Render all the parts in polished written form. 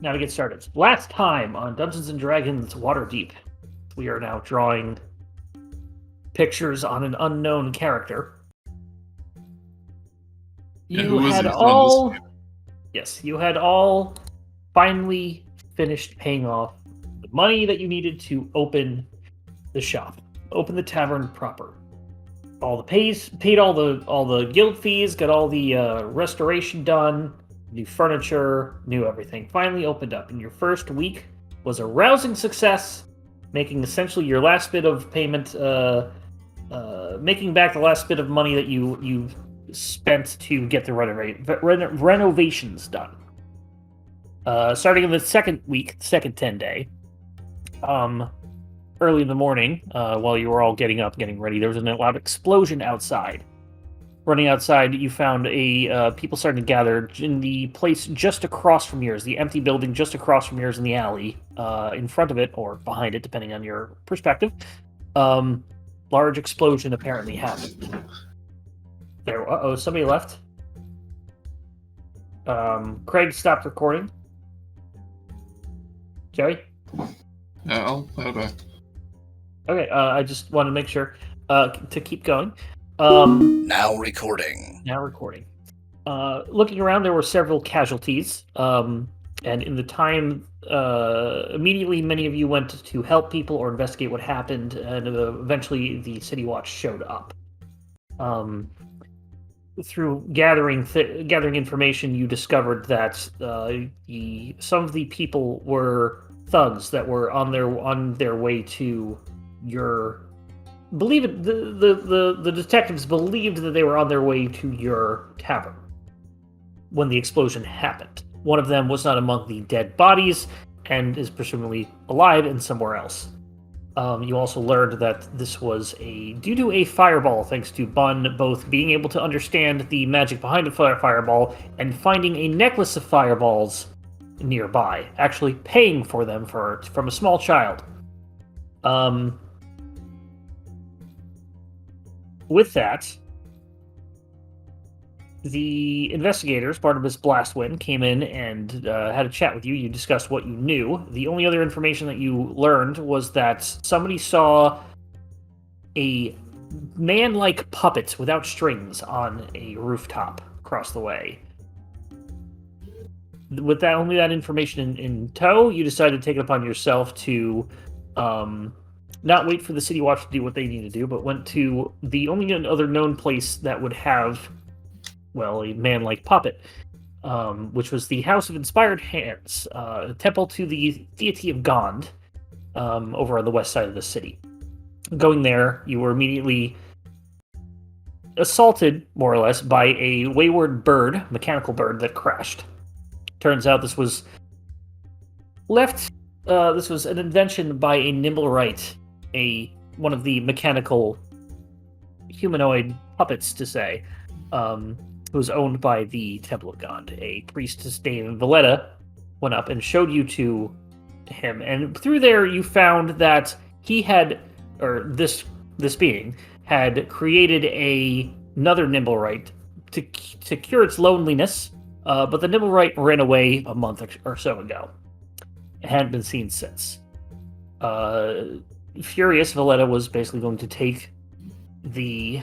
Now to get started. Last time on Dungeons & Dragons Waterdeep, we are now drawing pictures on an unknown character. You had all finally finished paying off the money that you needed to open the shop, open the tavern proper. Paid all the guild fees, got all the restoration done, new furniture, new everything. Finally opened up, and your first week was a rousing success, making essentially your last bit of payment, making back the last bit of money that you spent to get the renovations done. Starting in the second week, second 10 day, early in the morning, while you were all getting up, getting ready, there was a loud explosion outside. Running outside, you found people starting to gather in the place just across from yours, the empty building just across from yours in the alley, in front of it, or behind it, depending on your perspective. Large explosion apparently happened. There, somebody left. Craig stopped recording. Joey? Oh, okay. Okay, I just wanted to make sure to keep going. Now recording. Looking around, there were several casualties, and in the time, immediately many of you went to help people or investigate what happened, and eventually the City Watch showed up. Through gathering information, you discovered that some of the people were thugs that were on their way to your. The detectives believed that they were on their way to your tavern when the explosion happened. One of them was not among the dead bodies and is presumably alive and somewhere else. You also learned that this was due to a fireball, thanks to Bun both being able to understand the magic behind a fireball and finding a necklace of fireballs nearby, actually paying for them from a small child. With that, the investigators, Barnabas Blastwind, came in and had a chat with you. You discussed what you knew. The only other information that you learned was that somebody saw a man-like puppet without strings on a rooftop across the way. With only that information in tow, you decided to take it upon yourself to not wait for the City Watch to do what they need to do, but went to the only other known place that would have, well, a man-like puppet, which was the House of Inspired Hands, a temple to the deity of Gond, over on the west side of the city. Going there, you were immediately assaulted, more or less, by a wayward mechanical bird that crashed. Turns out this was an invention by a Nimblewright, one of the mechanical humanoid puppets, to say, who was owned by the Temple of God. A priestess named Valletta went up and showed you to him, and through there you found that he had, or this being, had created another Nimblewright to cure its loneliness, but the Nimblewright ran away a month or so ago. It hadn't been seen since. Furious, Valletta was basically going to take the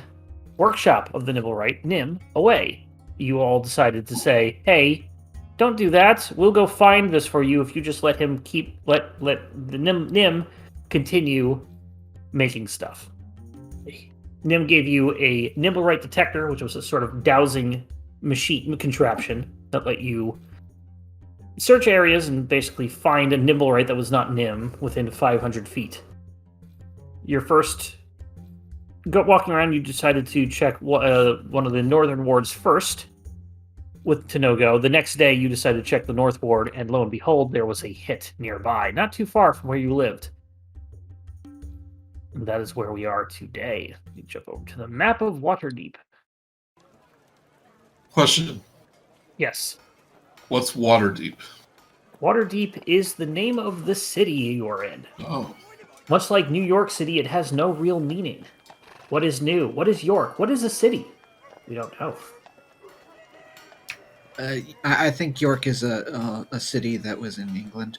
workshop of the Nimblewright, Nim, away. You all decided to say, hey, don't do that. We'll go find this for you if you just let him let the Nim continue making stuff. Nim gave you a Nimblewright detector, which was a sort of dowsing machine contraption that let you search areas and basically find a Nimblewright that was not Nim within 500 feet. Your first walking around, you decided to check one of the northern wards first with Tanogo. The next day, you decided to check the north ward, and lo and behold, there was a hit nearby, not too far from where you lived. And that is where we are today. Let me jump over to the map of Waterdeep. Question. Yes. What's Waterdeep? Waterdeep is the name of the city you are in. Oh. Much like New York City, it has no real meaning. What is new? What is York? What is a city? We don't know. I think York is a city that was in England.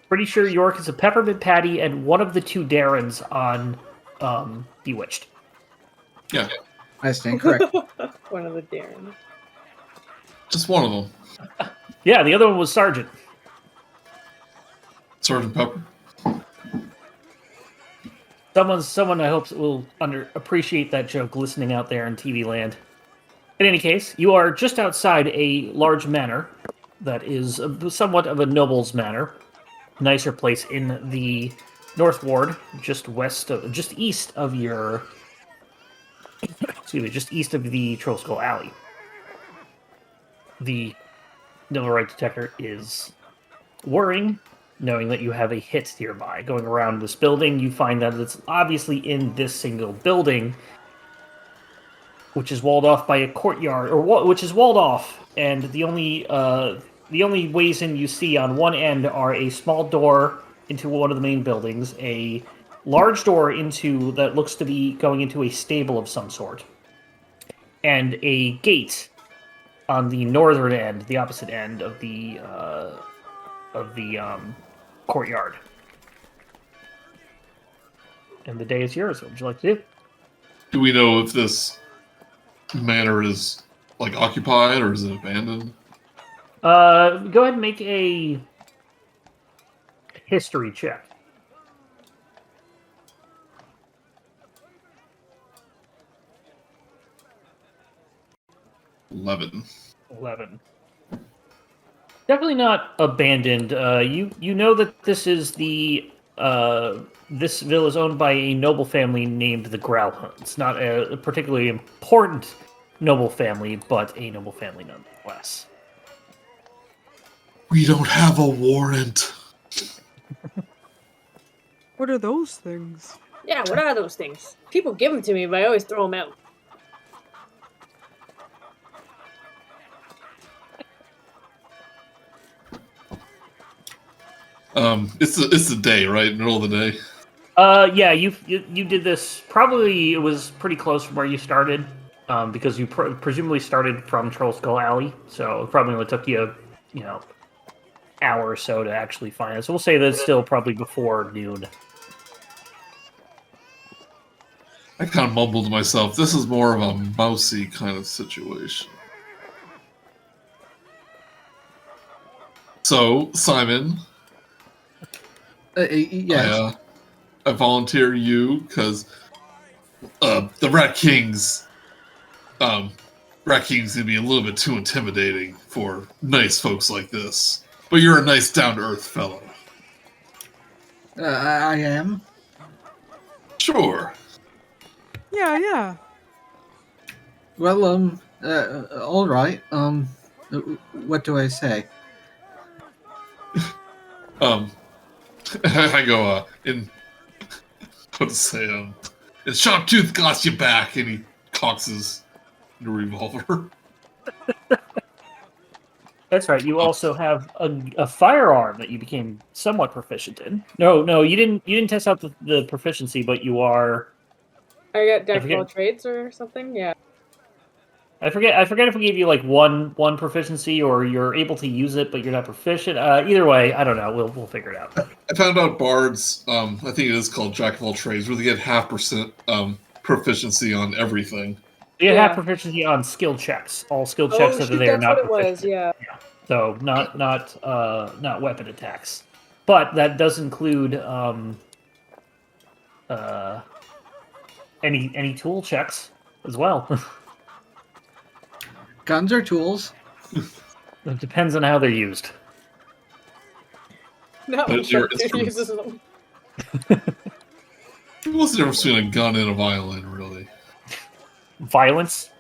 Pretty sure York is a peppermint patty and one of the two Darrens on Bewitched. Yeah, I stand correct. One of the Darren. just one of them. Yeah, the other one was Sergeant. Sergeant Pepper. Someone I hope will appreciate that joke listening out there in TV land. In any case, you are just outside a large manor that is somewhat of a noble's manor. Nicer place in the North Ward, just east of your just east of the Troll Skull Alley. The Nibble Right Detector is worrying, knowing that you have a hit nearby. Going around this building, you find that it's obviously in this single building, which is walled off by a courtyard, which is walled off, and the only ways in you see on one end are a small door into one of the main buildings, a large door that looks to be going into a stable of some sort, and a gate on the northern end, the opposite end of the courtyard. And the day is yours. What would you like to do? Do we know if this manor is like occupied or is it abandoned? Go ahead and make a history check. $11. 11. Definitely not abandoned. You know that this is this villa is owned by a noble family named the Growlhounds. Not a particularly important noble family, but a noble family nonetheless. We don't have a warrant. What are those things? Yeah, what are those things? People give them to me, but I always throw them out. It's the day, right? Middle of the day. Yeah, you did this. Probably it was pretty close from where you started, because you presumably started from Troll Skull Alley. So it probably only took you, hour or so to actually find it. So we'll say that it's still probably before noon. I kind of mumbled to myself, this is more of a Mousey kind of situation. So, Simon, Yes. I volunteer you because the Rat King's gonna be a little bit too intimidating for nice folks like this. But you're a nice, down-to-earth fellow. I am. Sure. Yeah. Well, all right. What do I say? I go, what to say, and Sharptooth got you back, and he cocks his revolver. That's right. You also have a firearm that you became somewhat proficient in. No, you didn't test out the proficiency, but you are. I got Jack of forget. all trades or something. Yeah. I forget if we gave you like one proficiency or you're able to use it, but you're not proficient. Either way, I don't know. We'll figure it out. I found out bards. I think it is called Jack of all trades, where they get 0.5% proficiency on everything. You have proficiency on skill checks. All skill checks that are there, that's not what it proficient. was. Yeah. So not weapon attacks, but that does include any tool checks as well. Guns are tools. It depends on how they're used. Not But what you're- Sharptooth uses them. What's the difference between a gun and a violin, really? Violence.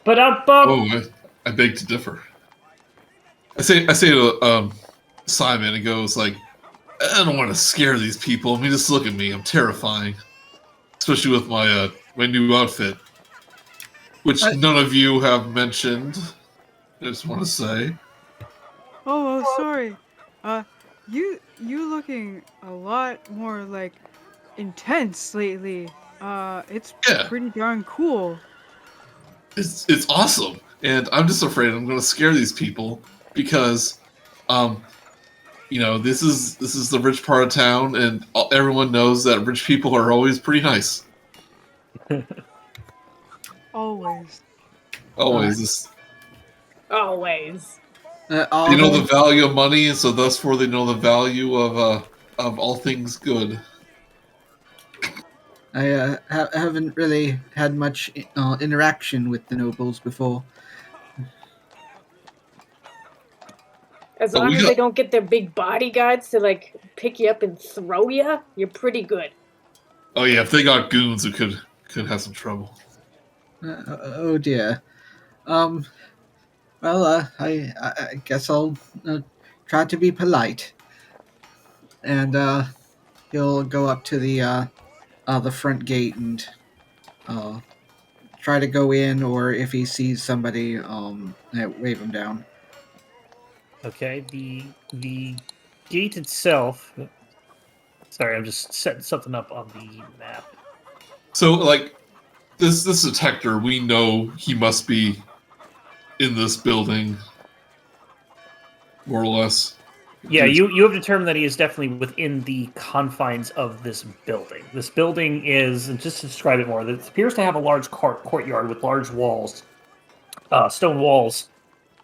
But I beg to differ. I say to Simon, it goes like, I don't want to scare these people. I mean, just look at me. I'm terrifying, especially with my my new outfit, which none of you have mentioned. I just want to say. Oh, sorry. You looking a lot more like intense lately. It's Yeah. pretty darn cool. It's awesome. and I'm just afraid I'm going to scare these people because, this is the rich part of town, and everyone knows that rich people are always pretty nice. Always. Always. Always. They know the value of money, and so thus for they know the value of all things good. I haven't really had much interaction with the nobles before. As long as they don't get their big bodyguards to like pick you up and throw you, you're pretty good. Oh yeah, if they got goons, it could have some trouble. Oh dear. Well, I guess I'll try to be polite, and he'll go up to the front gate and try to go in, or if he sees somebody, wave him down. Okay, the gate itself. Sorry, I'm just setting something up on the map. So, like, this detector, we know he must be in this building, more or less. Yeah, you have determined that he is definitely within the confines of this building. This building is, and just to describe it more, it appears to have a large courtyard with large walls, stone walls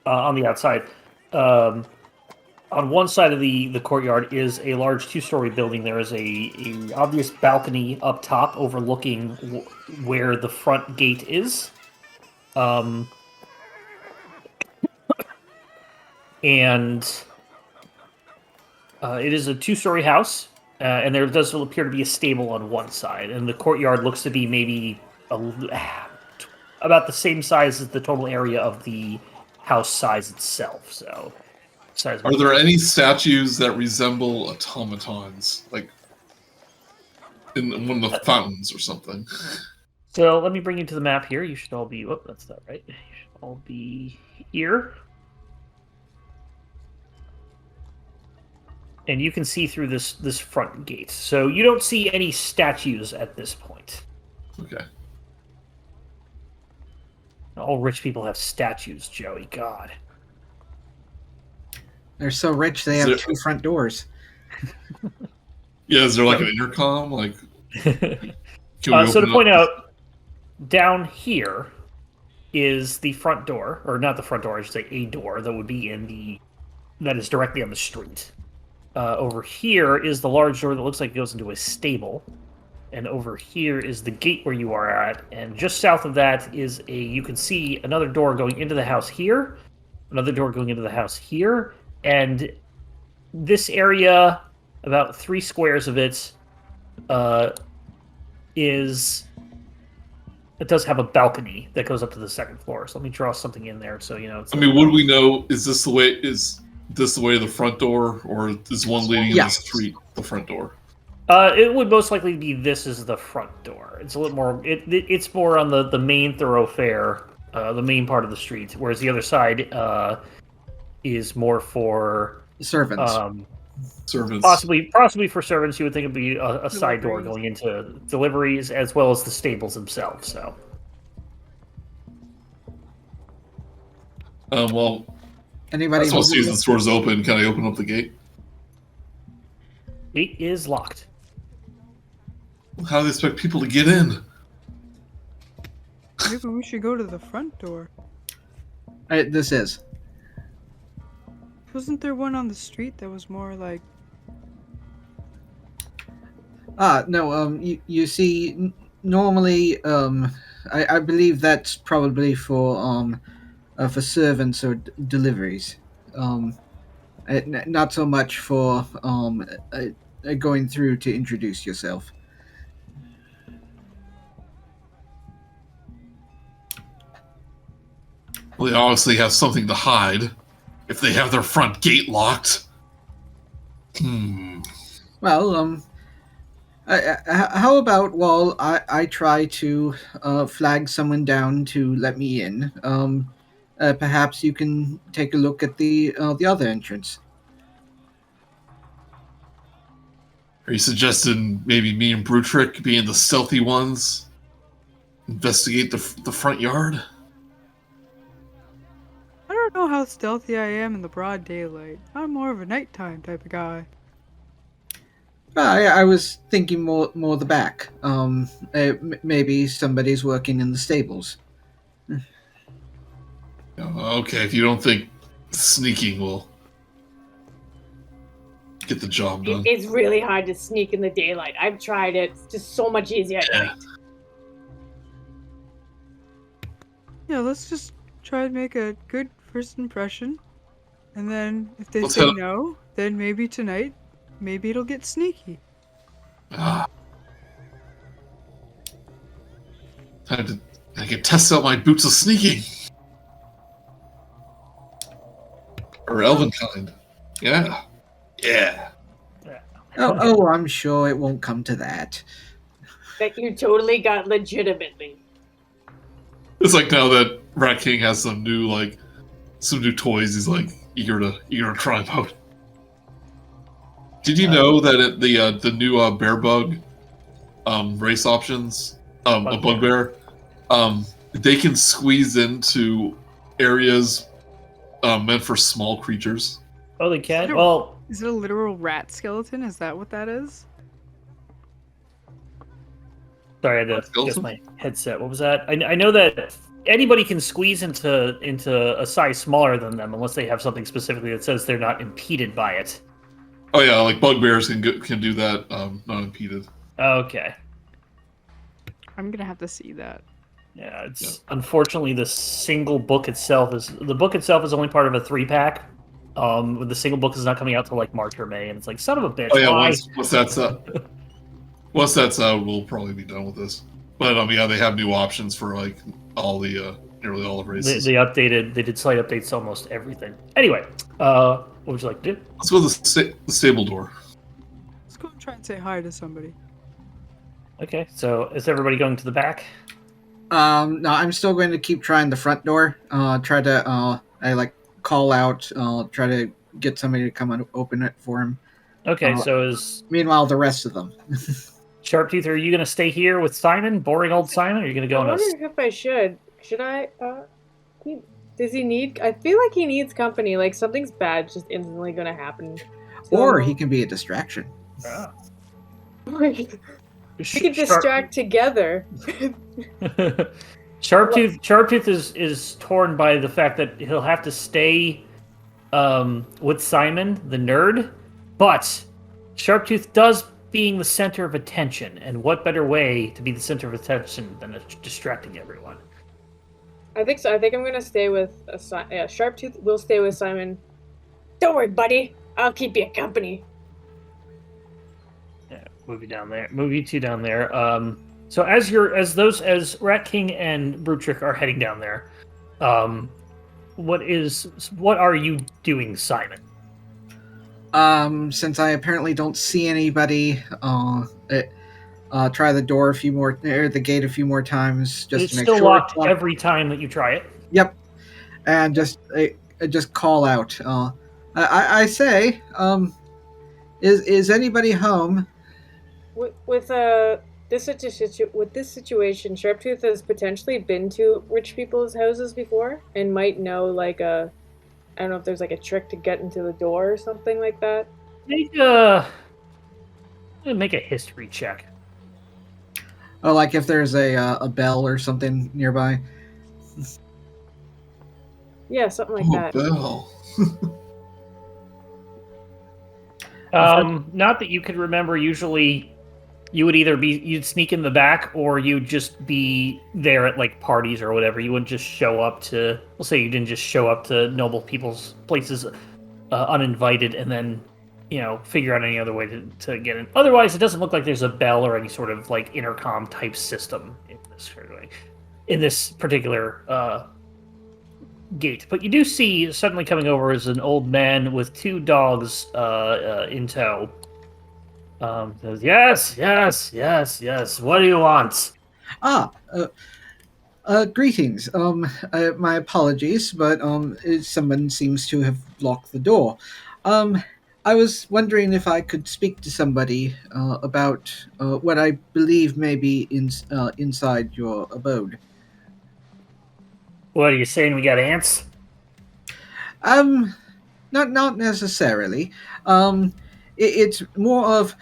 on the outside. On one side of the courtyard is a large two-story building. There is a obvious balcony up top overlooking where the front gate is. And it is a two-story house, and there does appear to be a stable on one side. And the courtyard looks to be maybe about the same size as the total area of the house size itself. So, are there any statues that resemble automatons, like in one of the fountains or something? So let me bring you to the map here. You should all be. Oh, that's not right. You should all be here. And you can see through this front gate. So you don't see any statues at this point. Okay. All rich people have statues, Joey. God. They're so rich they have two front doors. Yeah, is there like an intercom? Like, so to point out, down here is the front door, or not the front door, I should say a door that would be that is directly on the street. Over here is the large door that looks like it goes into a stable. And over here is the gate where you are at. And just south of that is you can see another door going into the house here. Another door going into the house here. And this area, about 3 squares of it, it does have a balcony that goes up to the second floor. So let me draw something in there so you know. Would we know, is this the way the front door, or is one leading in the street the front door? It would most likely be this is the front door. It's a little more. It's more on the main thoroughfare, the main part of the street, whereas the other side is more for servants. Servants, possibly for servants. You would think it'd be a side door going into deliveries as well as the stables themselves. So, well. Anybody? I see the door's open. Can I open up the gate? Gate is locked. How do they expect people to get in? Maybe we should go to the front door. This is. Wasn't there one on the street that was more like? No. You see, normally, I believe that's probably for servants or deliveries. Not so much for going through to introduce yourself. Well, they obviously have something to hide if they have their front gate locked. Well, how about while I try to flag someone down to let me in, perhaps you can take a look at the other entrance. Are you suggesting maybe me and Brutrik being the stealthy ones? Investigate the front yard? how stealthy I am in the broad daylight. I'm more of a nighttime type of guy. I was thinking more the back. Maybe somebody's working in the stables. Okay, if you don't think sneaking will get the job done. It's really hard to sneak in the daylight. I've tried it. It's just so much easier at night. Yeah, let's just try and make a good first impression. And then if they Let's say have- no, then maybe tonight, maybe it'll get sneaky. I can test out my boots of sneaking. Or elven kind. Yeah. Yeah. Oh, I'm sure it won't come to that. That you totally got legitimately. It's like now that Rat King has some new toys, he's like eager to try them out. Did you know that the new bear bug race options, a bugbear, they can squeeze into areas meant for small creatures? Oh, they can? Is it a literal rat skeleton? Is that what that is? Sorry, I had to adjust my headset. What was that? I know that anybody can squeeze into a size smaller than them unless they have something specifically that says they're not impeded by it. Oh yeah, like bugbears can do that, not impeded. Okay. I'm gonna have to see that. Yeah, unfortunately the single book itself is only part of a 3-pack. The single book is not coming out till like March or May, and it's like, son of a bitch. Oh yeah, why? once that's out, we'll probably be done with this. But yeah, they have new options for like all the nearly all the races. They did slight updates to almost everything. Anyway, what would you like to do? Let's go to the stable door. Let's go and try and say hi to somebody. Okay, so is everybody going to the back? No, I'm still going to keep trying the front door. Try to call out. Try to get somebody to come and open it for him. Okay, so meanwhile the rest of them. Sharptooth, are you going to stay here with Simon, boring old Simon, or are you going to go? I wonder if I should. Should I? Does he need? I feel like he needs company. Like something's bad, just instantly going to happen. Or he can be a distraction. Ah. We can distract together. Sharptooth is torn by the fact that he'll have to stay with Simon, the nerd, but Sharptooth does being the center of attention, and what better way to be the center of attention than distracting everyone? I think so. I think I'm gonna stay with Sharptooth will stay with Simon. Don't worry, buddy. I'll keep you company. Yeah, move you two down there. So as Rat King and Brutrik are heading down there, what are you doing, Simon? Since I apparently don't see anybody, try the door the gate a few more times just It's to make still sure locked every time that you try it. Yep, and just call out. I say, is anybody home? With this situation, Sharptooth has potentially been to rich people's houses before and might know I don't know if there's like a trick to get into the door or something like that. Make a history check. Oh, like if there's a bell or something nearby. Yeah, something like that. Bell. Not that you could remember. Usually, you would you'd sneak in the back, or you'd just be there at like parties or whatever. You wouldn't just show up to. We'll say you didn't just show up to noble people's places uninvited, and then figure out any other way to get in. Otherwise, it doesn't look like there's a bell or any sort of like intercom type system in this particular gate. But you do see suddenly coming over is an old man with 2 dogs in tow. Says, yes. What do you want? Greetings. My apologies, but someone seems to have locked the door. I was wondering if I could speak to somebody about what I believe may be inside your abode. What are you saying? We got ants? Not necessarily. It's more of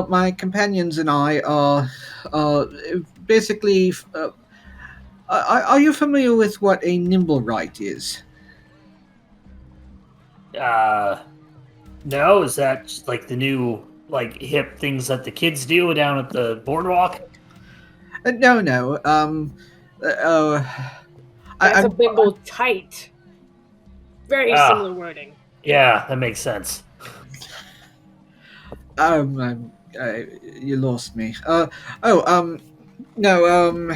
my companions and I are basically. Are you familiar with what a nimble right is? No, is that just like the new like hip things that the kids do down at the boardwalk? No. That's a I'm bimble tight. Very Ah. similar wording. Yeah, that makes sense. You lost me. No.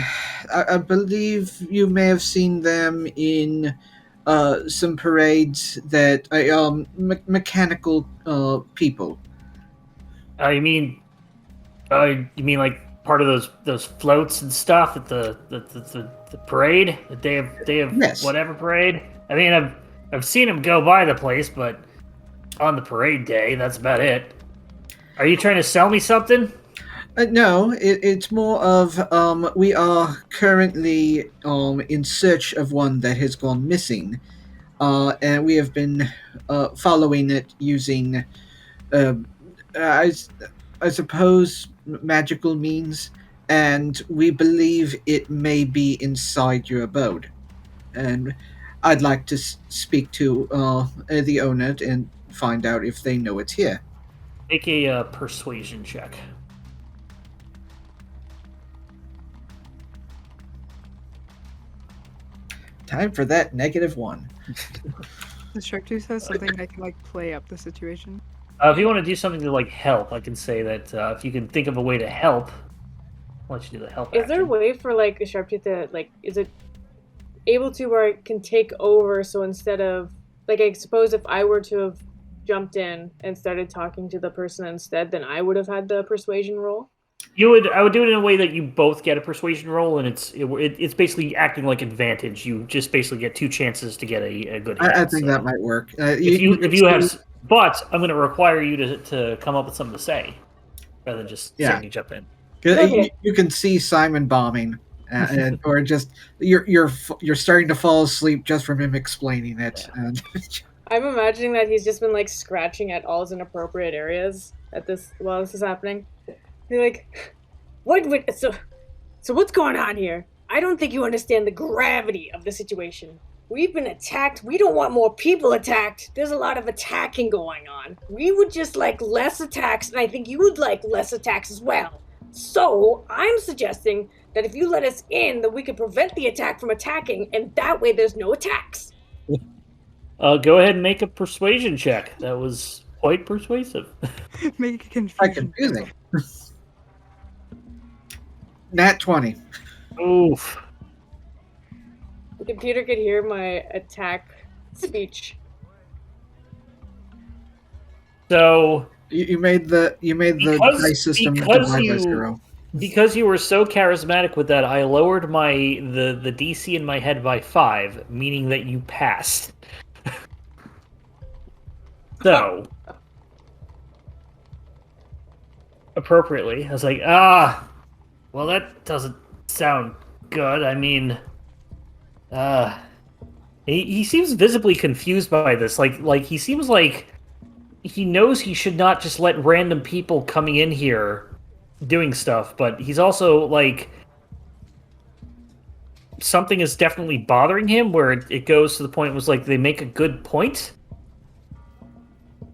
I believe you may have seen them in some parades that mechanical people. You mean like part of those floats and stuff at the parade, the day of Yes. whatever parade? I mean, I've seen them go by the place, but on the parade day, that's about it. Are you trying to sell me something? No, it's more of we are currently in search of one that has gone missing, and we have been following it using, uh, I, I suppose, magical means, and we believe it may be inside your abode. And I'd like to speak to the owner and find out if they know it's here. Make a persuasion check. Time for that -1. The Shark Tooth has something that can like play up the situation. If you want to do something to like help, I can say that if you can think of a way to help, I'll let you do the help. Is there a action. way for like a sharptooth to like? Is it able to where it can take over? So instead of like, I suppose if I were to have jumped in and started talking to the person instead, then I would have had the persuasion roll. I would do it in a way that you both get a persuasion roll, and it's basically acting like advantage. You just basically get 2 chances to get a good hit. I think that might work. If you have, but I'm going to require you to come up with something to say, rather than just saying you jump in. You can see Simon bombing, or just you're starting to fall asleep just from him explaining it. Yeah. And I'm imagining that he's just been like scratching at all his inappropriate areas at this while this is happening. You're like, what? So what's going on here? I don't think you understand the gravity of the situation. We've been attacked. We don't want more people attacked. There's a lot of attacking going on. We would just like less attacks, and I think you would like less attacks as well. So I'm suggesting that if you let us in, that we could prevent the attack from attacking, and that way there's no attacks. Go ahead and make a persuasion check. That was quite persuasive. Make it quite confusing. Nat 20. Oof. The computer could hear my attack speech. So You made the dice system divide by 0. Because you were so charismatic with that, I lowered the DC in my head by 5, meaning that you passed. So appropriately, I was like, well, that doesn't sound good. I mean, he seems visibly confused by this. Like he seems like he knows he should not just let random people coming in here doing stuff, but he's also like something is definitely bothering him where it goes to the point was like they make a good point.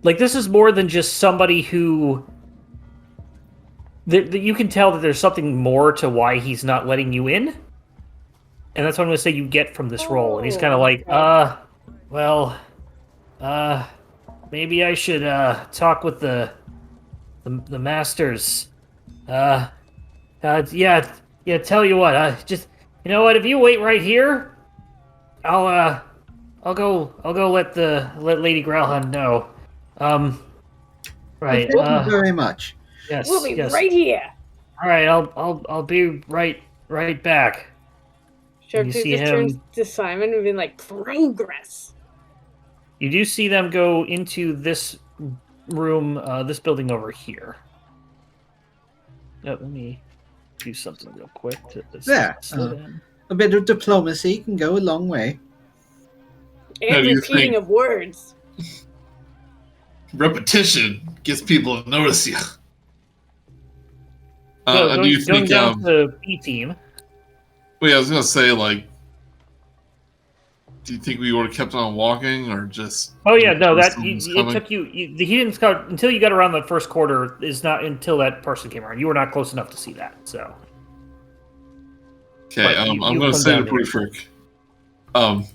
Like this is more than just somebody who that you can tell that there's something more to why he's not letting you in. And that's what I'm going to say you get from this role. And he's kind of like, maybe I should talk with the masters. Yeah, tell you what, just you know what, if you wait right here, I'll go let Lady Growlhound know. Right. Thank you very much. Yes. We'll be yes. right here. All right, I'll be right back. Sharptooth see just him- turns to Simon and being like, progress. You do see them go into this room, this building over here. Let me do something real quick to There, slow down. A bit of diplomacy can go a long way. How And do you repeating think? of words. Repetition gets people to notice you. So Do you going think? down to B team. Well, yeah, I was gonna say, like, do you think we would have kept on walking, or just? Oh yeah, no, that someone's it coming? took you. He didn't scout until you got around the first quarter. Is not until that person came around. You were not close enough to see that. So Okay, but I'm you gonna come say to down here. Brutrik,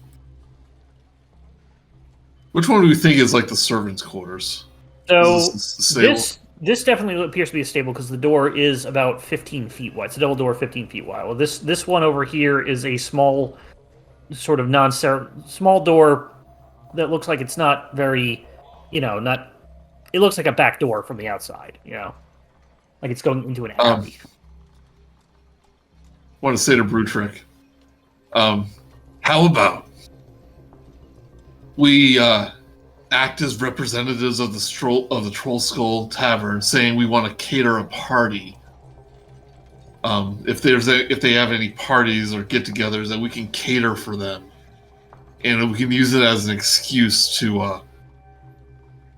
which one do we think is like the servants' quarters? So Is this the stable? this definitely appears to be a stable because the door is about 15 feet wide. It's a double door, 15 feet wide. Well, this one over here is a small, sort of small door that looks like it's not very, not. It looks like a back door from the outside. Like it's going into an alley. Want to say to Brutrik, how about we act as representatives of the Troll Skull Tavern, saying we want to cater a party. If they have any parties or get-togethers, that we can cater for them, and we can use it as an excuse to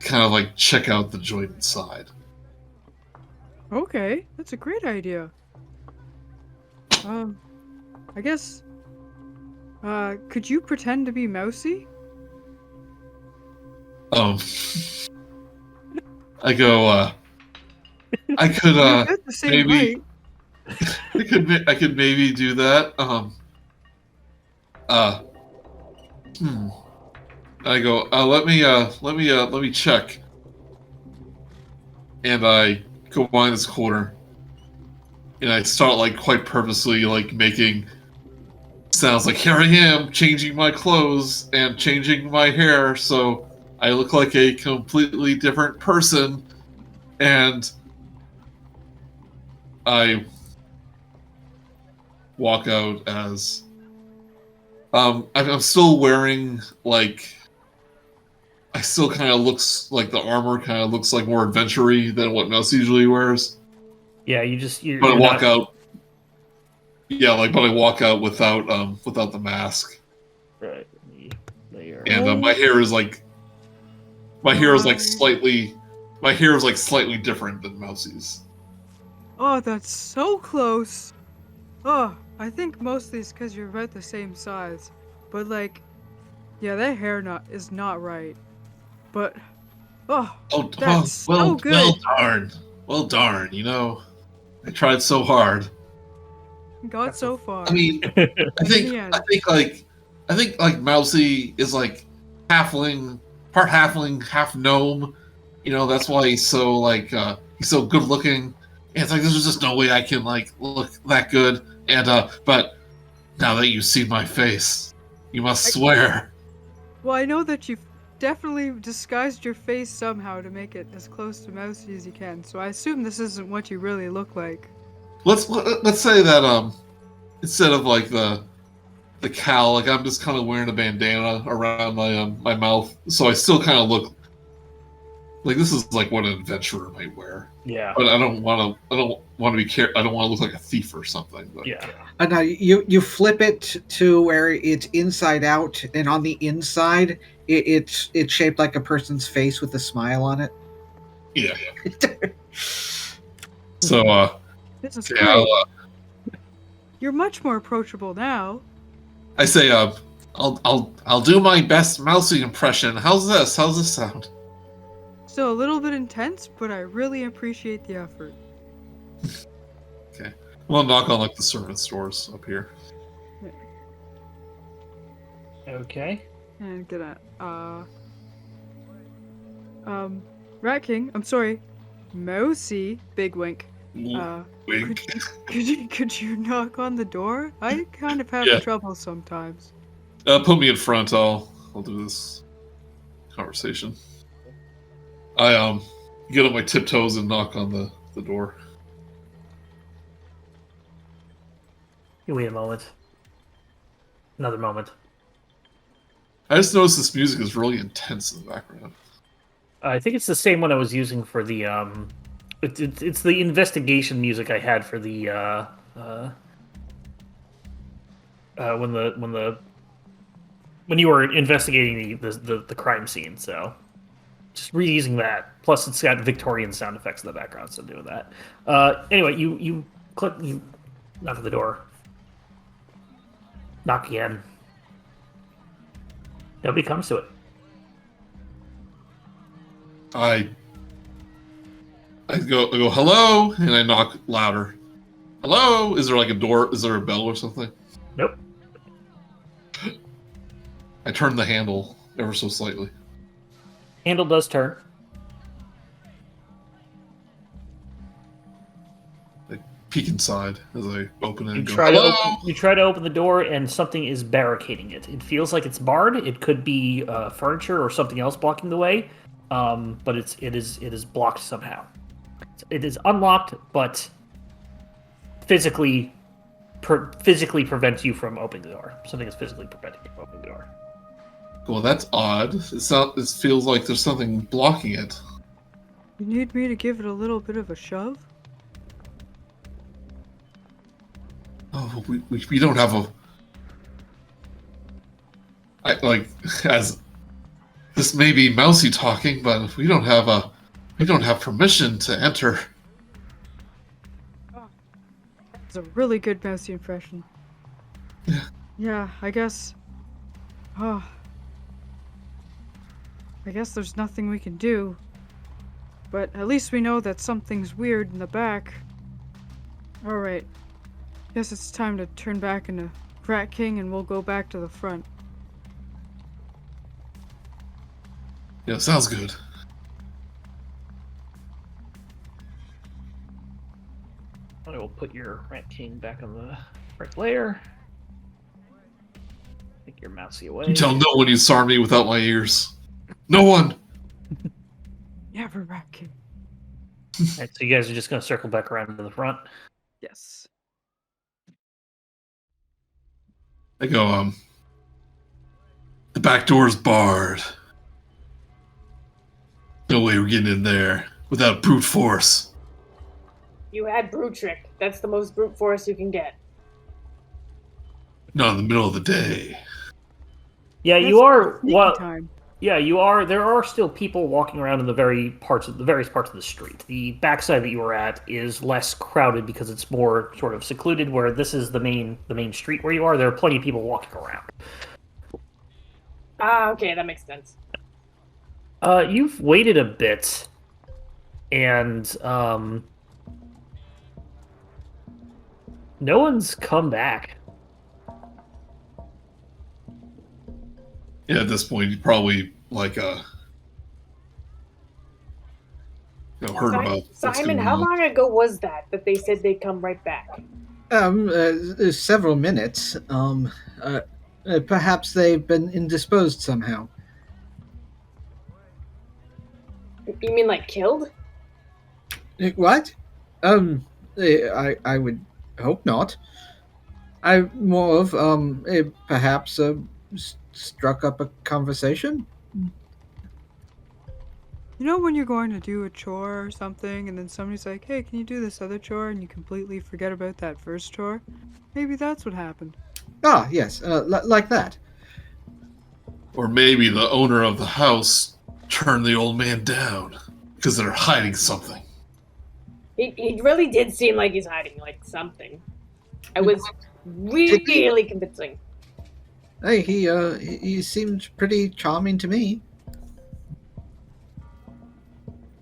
kind of like check out the joint inside. Okay, that's a great idea. I guess. Could you pretend to be Mousey? I go. I could We've got the same maybe. height. I could maybe do that. I go. Let me check. And I go behind this corner, and I start like quite purposely like making sounds like here I am changing my clothes and changing my hair so I look like a completely different person, and I walk out as I'm still wearing like I still kind of looks like the armor kind of looks like more adventure-y than what Mouse usually wears. Yeah, But I walk out. Yeah, but I walk out without the mask. Right. And my hair is like slightly different than Mousey's. Oh, that's so close. Oh, I think mostly it's because you're about the same size. But like, yeah, that hair is not right. But, that's so good. Well darn, I tried so hard. Got so far. I mean, I think Mousey is like part halfling, half gnome. That's why he's so he's so good looking. And it's like there's just no way I can look that good. And but now that you've seen my face, you must swear. Well, I know that you've definitely disguised your face somehow to make it as close to Mousey as you can. So I assume this isn't what you really look like. Let's say that instead of like the cowl, like I'm just kind of wearing a bandana around my mouth, so I still kind of look like this is like what an adventurer might wear. Yeah. But I don't want to I don't want to look like a thief or something. But. Yeah. Now you flip it to where it's inside out, and on the inside it's shaped like a person's face with a smile on it. Yeah. So This is yeah, great. You're much more approachable now. I say I'll do my best Mousey impression. How's this? How's this sound? Still a little bit intense, but I really appreciate the effort. Okay. We'll knock on the servants' doors up here. Okay. And gonna Rat King, I'm sorry. Mousey, big wink. Wink. Could you knock on the door? I kind of have trouble sometimes. Put me in front. I'll do this conversation. I get on my tiptoes and knock on the door. You wait a moment. Another moment. I just noticed this music is really intense in the background. I think it's the same one I was using for the it's the investigation music I had for the when the when you were investigating the crime scene. So just reusing that. Plus, it's got Victorian sound effects in the background, so doing that. Anyway, you knock at the door. Knock again. Nobody comes to it. I go hello, and I knock louder. Hello? Is there like a door? Is there a bell or something? Nope. I turn the handle ever so slightly. Handle does turn. I peek inside as I open it You and go, try to hello? you try to open the door, and something is barricading it. It feels like it's barred. It could be furniture or something else blocking the way, but it is blocked somehow. It is unlocked, but physically prevents you from opening the door. Something is physically preventing you from opening the door. Well, that's odd. It feels like there's something blocking it. You need me to give it a little bit of a shove? Oh, we don't have a... as this may be Mousey talking, but we don't have permission to enter. It's a really good Mousey impression. Yeah. Yeah, I guess... Oh. I guess there's nothing we can do. But at least we know that something's weird in the back. Alright. Guess it's time to turn back into Rat King and we'll go back to the front. Yeah, sounds good. I will put your Rat King back on the right layer. Take your Mousey away. You tell no one you saw me without my ears. No one! Never Rat King. Alright, so you guys are just going to circle back around to the front. Yes. I go, the back door's barred. No way we're getting in there without brute force. You had Brutrik. That's the most brute force you can get. Not in the middle of the day. Yeah, That's you are. sneaky Well, time. yeah, you are. There are still people walking around in the various parts of the street. The backside that you were at is less crowded because it's more sort of secluded. Where this is the main street where you are, there are plenty of people walking around. Ah, okay, that makes sense. You've waited a bit, and no one's come back. Yeah, at this point, you probably, heard about what's Simon, going how on. long ago was that they said they'd come right back? Several minutes. Perhaps they've been indisposed somehow. You mean like killed? What? I would hope not. I more of perhaps struck up a conversation. You know when you're going to do a chore or something and then somebody's like, hey, can you do this other chore? And you completely forget about that first chore? Maybe that's what happened. Ah, yes, like that. Or maybe the owner of the house turned the old man down because they're hiding something. He really did seem like he's hiding like something. I was really convincing. Hey, he seemed pretty charming to me.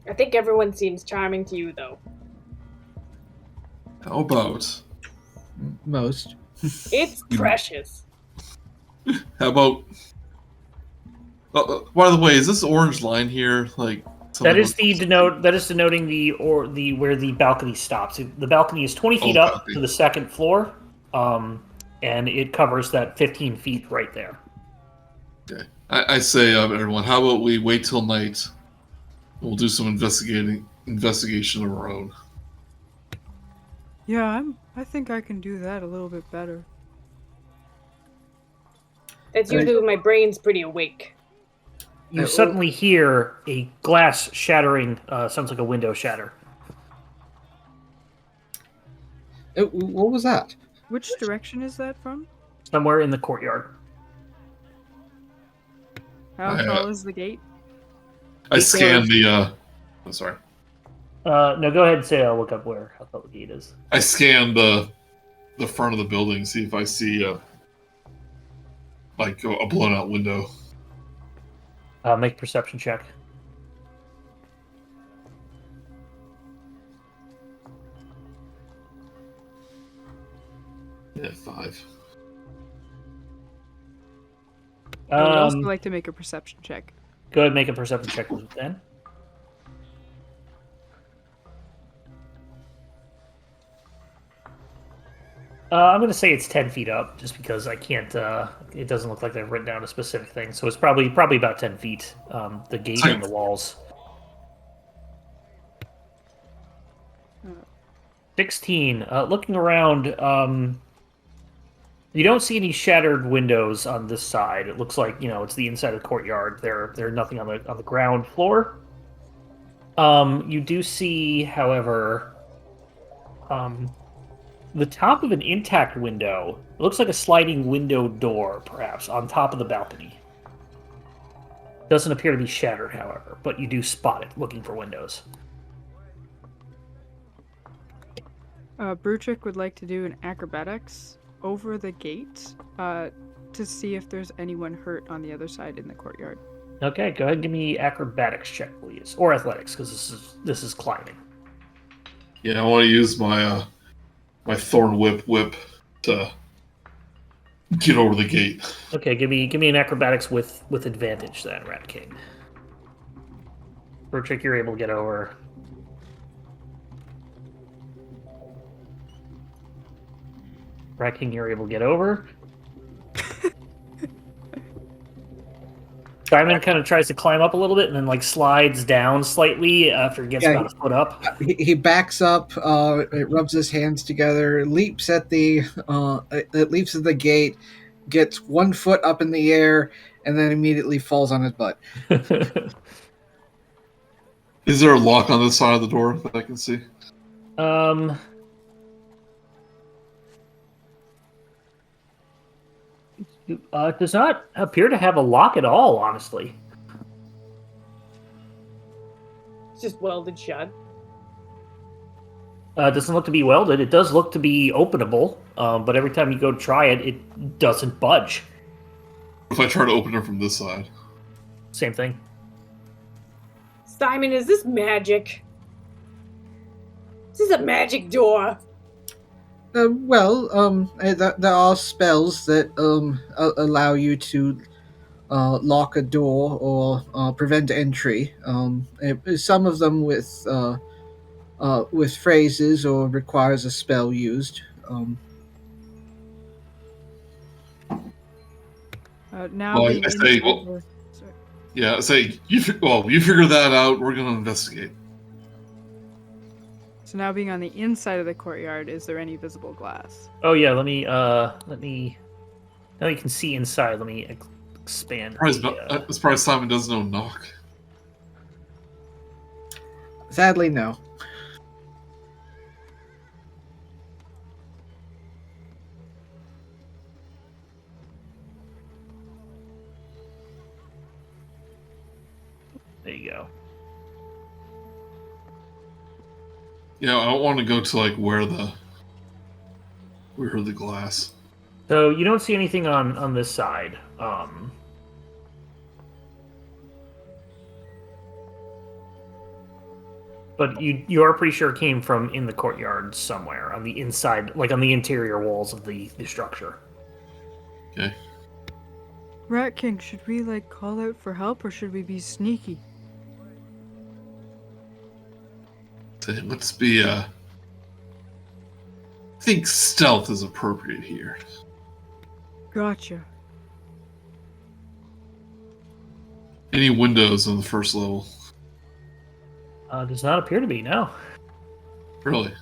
I think everyone seems charming to you, though. How about... Most. It's precious. How about... by the way, is this orange line here That is denoting where the balcony stops. The balcony is 20 feet up to the second floor, and it covers that 15 feet right there. Okay. I say, everyone, how about we wait till night? We'll do some investigation of our own. Yeah, I think I can do that a little bit better. That's usually when my brain's pretty awake. You suddenly hear a glass shattering, sounds like a window shatter. What was that? Which direction is that from? Somewhere in the courtyard. How tall is the gate? I scanned the. I'm sorry. No, go ahead and say I'll look up how tall the gate is. I scanned the front of the building, see if I see like a blown out window. Make a perception check. Yeah, 5. I would also like to make a perception check. Go ahead and make a perception check then. I'm going to say it's 10 feet up, just because I can't. It doesn't look like they've written down a specific thing, so it's probably about 10 feet. The gate and the walls. 16. Looking around, you don't see any shattered windows on this side. It looks like it's the inside of the courtyard. There's nothing on the ground floor. You do see, however, the top of an intact window. It looks like a sliding window door, perhaps, on top of the balcony. Doesn't appear to be shattered, however, but you do spot it looking for windows. Brutrik would like to do an acrobatics over the gate to see if there's anyone hurt on the other side in the courtyard. Okay, go ahead and give me acrobatics check, please, or athletics, because this is climbing. Yeah, I want to use my my thorn whip to get over the gate. Okay, give me an acrobatics with advantage then, Rat King. Brutrik, you're able to get over. Rat King, you're able to get over. Simon kind of tries to climb up a little bit and then slides down slightly after he gets about a foot up. He backs up, rubs his hands together, leaps at the gate, gets 1 foot up in the air, and then immediately falls on his butt. Is there a lock on this side of the door that I can see? It does not appear to have a lock at all, honestly. It's just welded shut. It doesn't look to be welded. It does look to be openable, but every time you go to try it, it doesn't budge. If I try to open it from this side? Same thing. Simon, is this magic? This is a magic door. There are spells that allow you to lock a door or prevent entry. Some of them with phrases or requires a spell used. Now being yeah, I say you figure that out. We're gonna investigate. So now being on the inside of the courtyard, is there any visible glass? Oh yeah, let me. Now you can see inside. Let me expand. I'm surprised Simon doesn't know knock. Sadly, no. There you go. Yeah, I want to go to where the glass. So you don't see anything on this side. But you are pretty sure it came from in the courtyard somewhere on the inside, on the interior walls of the structure. Okay. Rat King, should we call out for help or should we be sneaky? Let's be, I think stealth is appropriate here. Gotcha. Any windows on the first level? Does not appear to be, no. Really?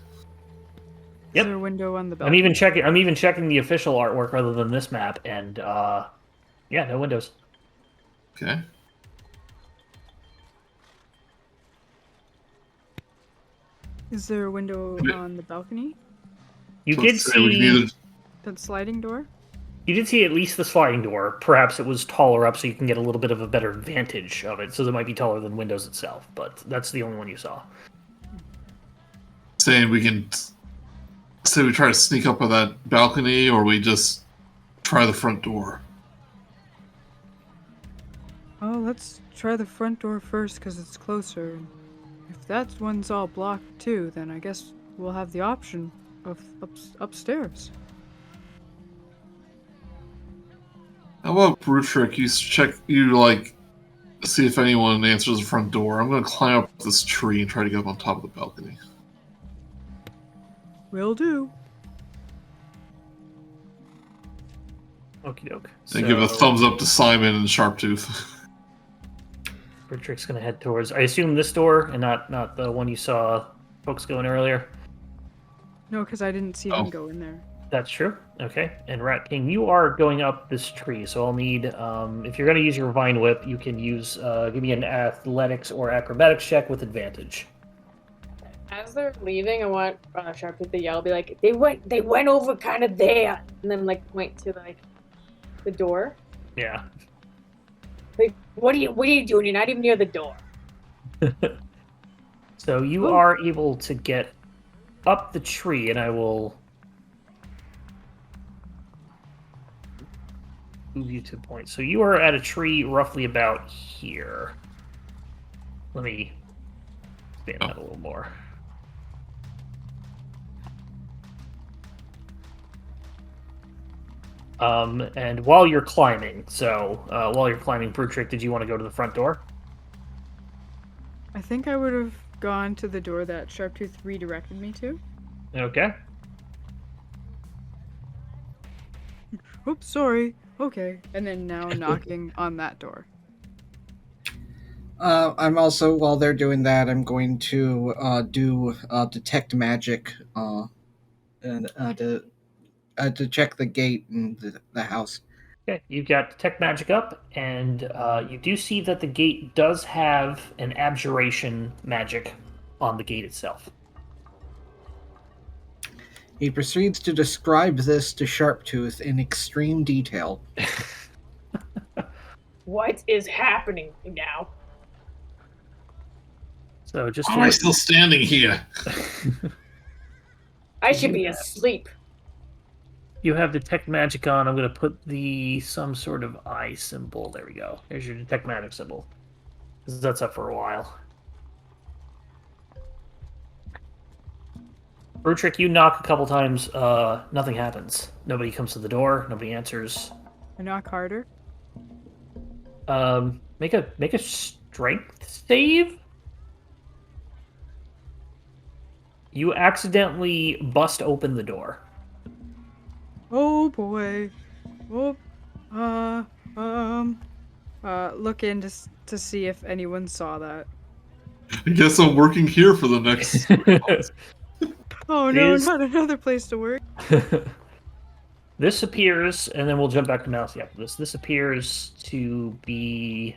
Yep. Is there a window on the balcony? I'm even checking the official artwork rather than this map, and yeah, no windows. Okay. Is there a window on the balcony? You did see That sliding door? You did see at least the sliding door. Perhaps it was taller up, so you can get a little bit of a better vantage of it. So it might be taller than windows itself, but that's the only one you saw. Saying we can say we try to sneak up on that balcony, or we just try the front door. Oh, let's try the front door first because it's closer. If that one's all blocked too, then I guess we'll have the option of upstairs. How about Brutrik? You check, see if anyone answers the front door. I'm going to climb up this tree and try to get up on top of the balcony. Will do. Okie doke. And give a thumbs up to Simon and Sharptooth. Britrick's gonna head towards. I assume this door and not the one you saw folks go in earlier. No, because I didn't see them go in there. That's true. Okay. And Rat King, you are going up this tree, so I'll need. If you're gonna use your vine whip, you can use. Give me an athletics or acrobatics check with advantage. As they're leaving, I want Sharptooth to yell, be like, they went over kind of there, and then like point to like the door. Yeah. Like, what are you doing? You're not even near the door. So you are able to get up the tree, and I will move you to a point. So you are at a tree roughly about here. Let me expand that a little more. And while you're climbing, Brutrik, did you want to go to the front door? I think I would have gone to the door that Sharptooth redirected me to. Okay. Oops, sorry. Okay. And then now knocking on that door. I'm also, while they're doing that, I'm going to do detect magic to check the gate and the house. Okay, you've got Detect Magic up, and you do see that the gate does have an abjuration magic on the gate itself. He proceeds to describe this to Sharptooth in extreme detail. What is happening now? So just Why am I still standing here? I should be asleep. you have Detect Magic on. I'm going to put some sort of eye symbol. There we go. There's your Detect Magic symbol. That's up for a while. Brutrik, you knock a couple times. Nothing happens. Nobody comes to the door. Nobody answers. I knock harder. Make a strength save. You accidentally bust open the door. Oh boy. Oh, look in to see if anyone saw that. I guess I'm working here for the next 3 months. Oh no, not another place to work. This appears, and then we'll jump back to Mousey after this. This appears to be...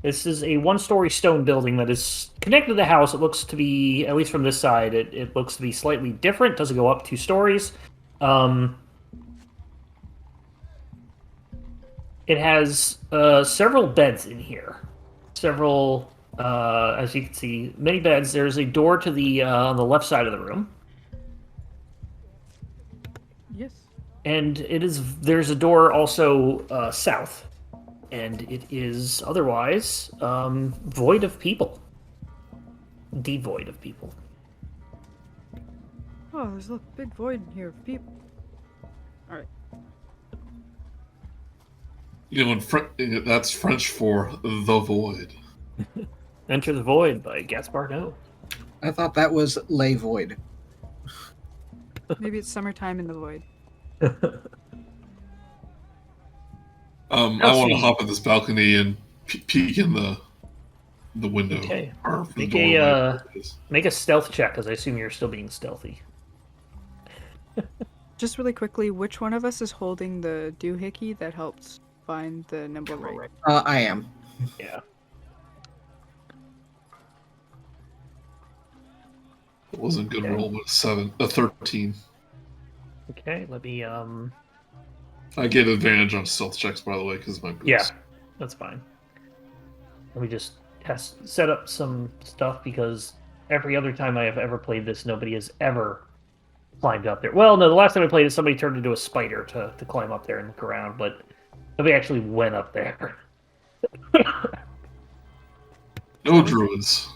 This is a one-story stone building that is connected to the house. It looks to be, at least from this side, it looks to be slightly different. It doesn't go up 2 stories. It has several beds in here. Several, as you can see, many beds. There's a door to the on the left side of the room. Yes. And there's a door also south. And it is otherwise void of people. Devoid of people. Oh, there's a big void in here of people. Alright. You know, that's French for the void. Enter the Void by Gaspar Noé. I thought that was lay void. Maybe it's summertime in the void. I want to hop on this balcony and peek in the window. Okay. Or Make the doorway. make a stealth check, because I assume you're still being stealthy. Just really quickly, which one of us is holding the doohickey that helps find the nimble right? I am. Yeah. It wasn't a good roll, but a 13. Okay, let me I get advantage on stealth checks, by the way, because my boots. Yeah, that's fine. Let me just set up some stuff because every other time I have ever played this, nobody has ever climbed up there. Well, no, the last time I played it, somebody turned into a spider to climb up there and look around, but nobody actually went up there. No druids.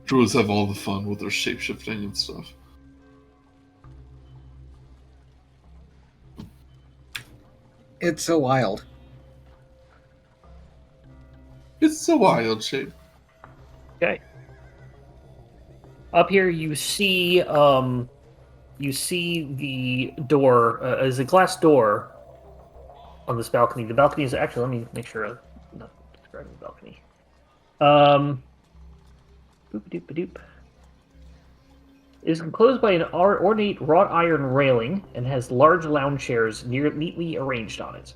Druids have all the fun with their shapeshifting and stuff. It's so wild. It's a wild shape. Okay. Up here, you see the door as a glass door on this balcony. The balcony is actually. Let me make sure I'm not describing the balcony. Boop-a-doop-a-doop. It is enclosed by an ornate wrought iron railing and has large lounge chairs neatly arranged on it.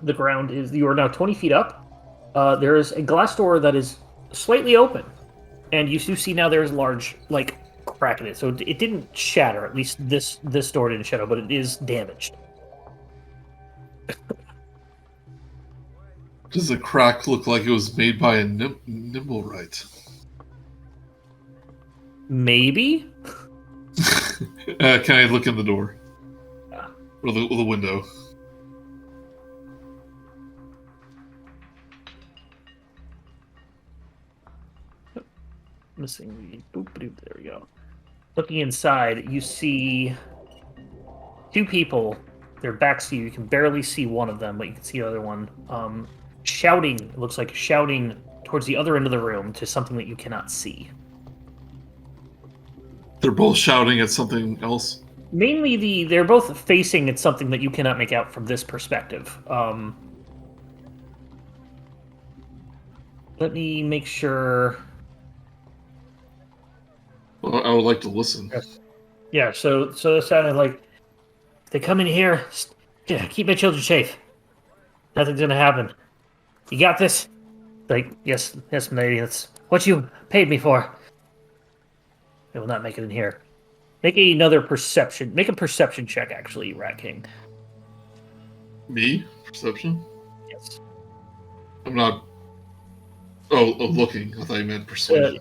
The ground is. You are now 20 feet up. There is a glass door that is slightly open, and you do see now there is a large, crack in it. So it didn't shatter. At least this door didn't shatter, but it is damaged. Does the crack look like it was made by a nimblewright? Maybe? Can I look in the door? Yeah. Or the window? Missing the boop-a-doop. There we go. Looking inside, you see two people. Their backs to you. You can barely see one of them, but you can see the other one. Shouting. It looks like shouting towards the other end of the room to something that you cannot see. They're both shouting at something else? Mainly they're both facing at something that you cannot make out from this perspective. Let me make sure. Well, I would like to listen. Yeah, so it sounded like they come in here. Yeah, keep my children safe. Nothing's gonna happen. You got this? Yes, my lady. That's what you paid me for. I will not make it in here. Make another perception. Make a perception check, actually, Rat King. Me? Perception? Yes. I'm not. Oh, looking. I thought you meant persuasion.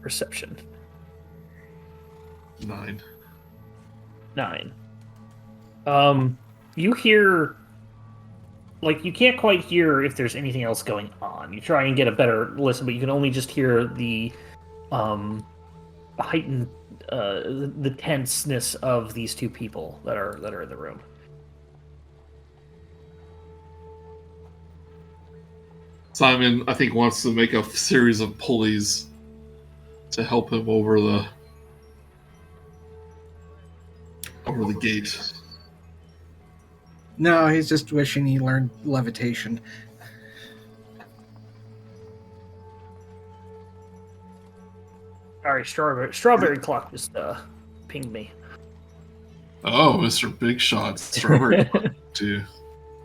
Perception. 9. 9. You hear. You can't quite hear if there's anything else going on. You try and get a better listen, but you can only just hear the heightened the tenseness of these two people that are in the room. Simon, I think, wants to make a series of pulleys to help him over the gate. No, he's just wishing he learned levitation. Sorry, Strawberry Clock just pinged me. Oh, Mr. Big Shot. Strawberry too.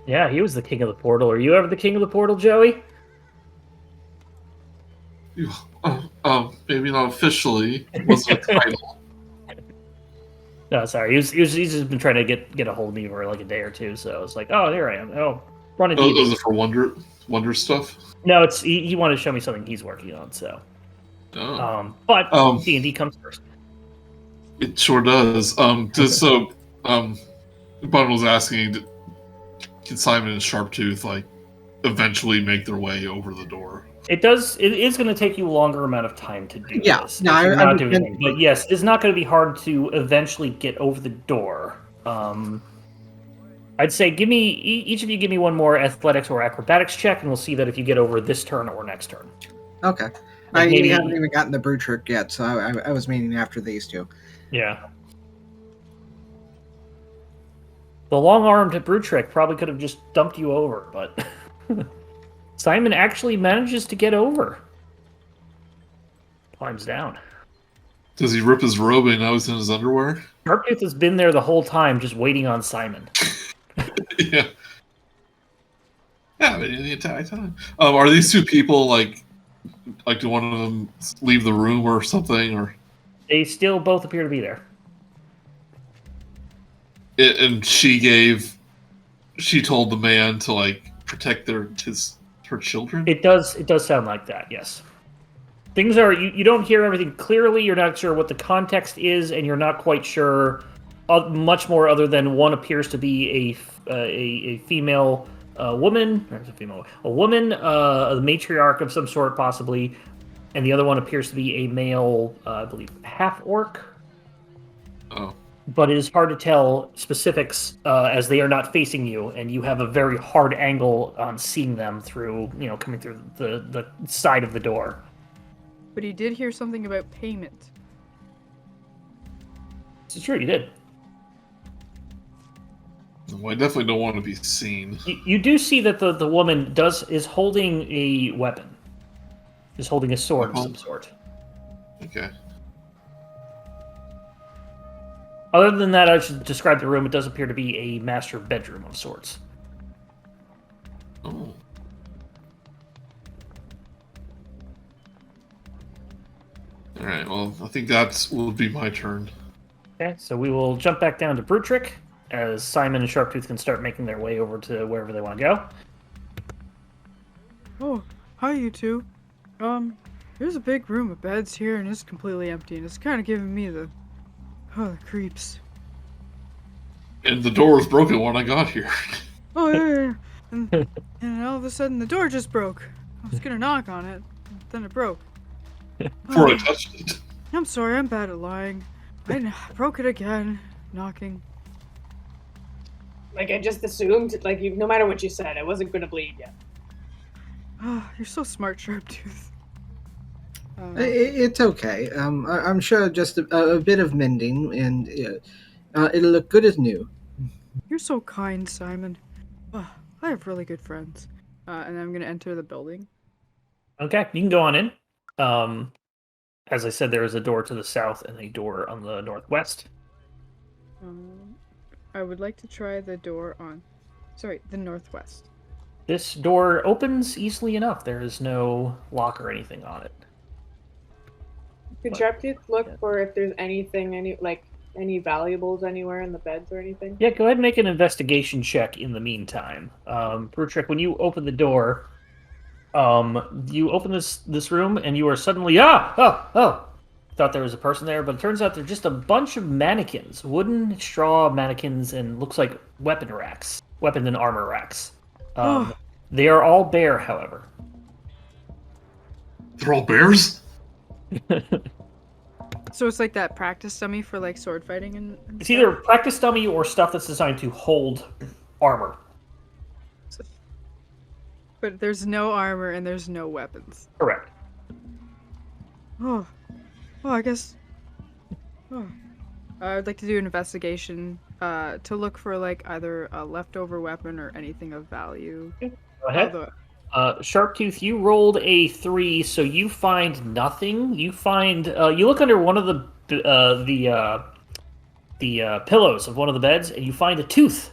Yeah, he was the king of the portal. Are you ever the king of the portal, Joey? Maybe not officially. It wasn't a title. No, sorry. He's just been trying to get a hold of me for a day or two. So I was like, oh, here I am. Oh, run a Oh, was it for wonder stuff? No, it's he wanted to show me something he's working on. So, but D&D comes first. It sure does. Bun was asking, can Simon and Sharptooth eventually make their way over the door? It does. It is going to take you a longer amount of time to do this. No, I'm not doing anything. But yes, it's not going to be hard to eventually get over the door. I'd say each of you give me one more athletics or acrobatics check, and we'll see that if you get over this turn or next turn. Okay. I haven't even gotten the Brutrik yet, so I was meaning after these two. Yeah. The long-armed Brutrik probably could have just dumped you over, but Simon actually manages to get over. Climbs down. Does he rip his robe and now he's in his underwear? Sharptooth has been there the whole time, just waiting on Simon. Yeah. Yeah, but in the entire time. Are these two people Like, do one of them leave the room or something? Or They still both appear to be there. and she told the man to like protect her children. It does sound like that, yes. Things are you don't hear everything clearly. You're not sure what the context is, and you're not quite sure much more other than one appears to be a female woman, or a woman, a matriarch of some sort possibly, and the other one appears to be a male, I believe, half orc. Oh. But it is hard to tell specifics as they are not facing you, and you have a very hard angle on seeing them through, coming through the side of the door. But he did hear something about payment. It's true, you did. Well, I definitely don't want to be seen. You do see that the woman is holding a weapon. Is holding a sword of some sort. Okay. Other than that, I should describe the room. It does appear to be a master bedroom of sorts. Oh. Alright, well, I think that will be my turn. Okay, so we will jump back down to Brutrik as Simon and Sharptooth can start making their way over to wherever they want to go. Oh, hi you two. There's a big room of beds here and it's completely empty and it's kind of giving me the creeps. And the door was broken when I got here. Oh, yeah. And all of a sudden the door just broke. I was gonna knock on it, then it broke. Before I touched it. I'm sorry, I'm bad at lying. I broke it again, knocking. Like, I just assumed, like, no matter what you said, I wasn't gonna believe you. You're so smart, Sharptooth. It's okay. I'm sure just a bit of mending, and it'll look good as new. You're so kind, Simon. I have really good friends. And I'm gonna enter the building. Okay, you can go on in. As I said, there is a door to the south and a door on the northwest. I would like to try the door on... Sorry, the northwest. This door opens easily enough. There is no lock or anything on it. Could Sharptooth look for if there's anything, any valuables anywhere in the beds or anything? Yeah, go ahead and make an investigation check in the meantime. Brutrik, when you open the door, you open this room and you are suddenly, thought there was a person there, but it turns out they're just a bunch of mannequins, wooden straw mannequins, and looks like weapon and armor racks. They are all bare, however. They're all bears? So it's like that practice dummy for like sword fighting and It's stuff? either practice dummy or stuff that's designed to hold armor. But there's no armor and there's no weapons. Correct. I guess... I'd like to do an investigation to look for like either a leftover weapon or anything of value. Go ahead. Although- Sharptooth, you rolled a 3, so you find nothing. You find you look under one of the pillows of one of the beds, and you find a tooth.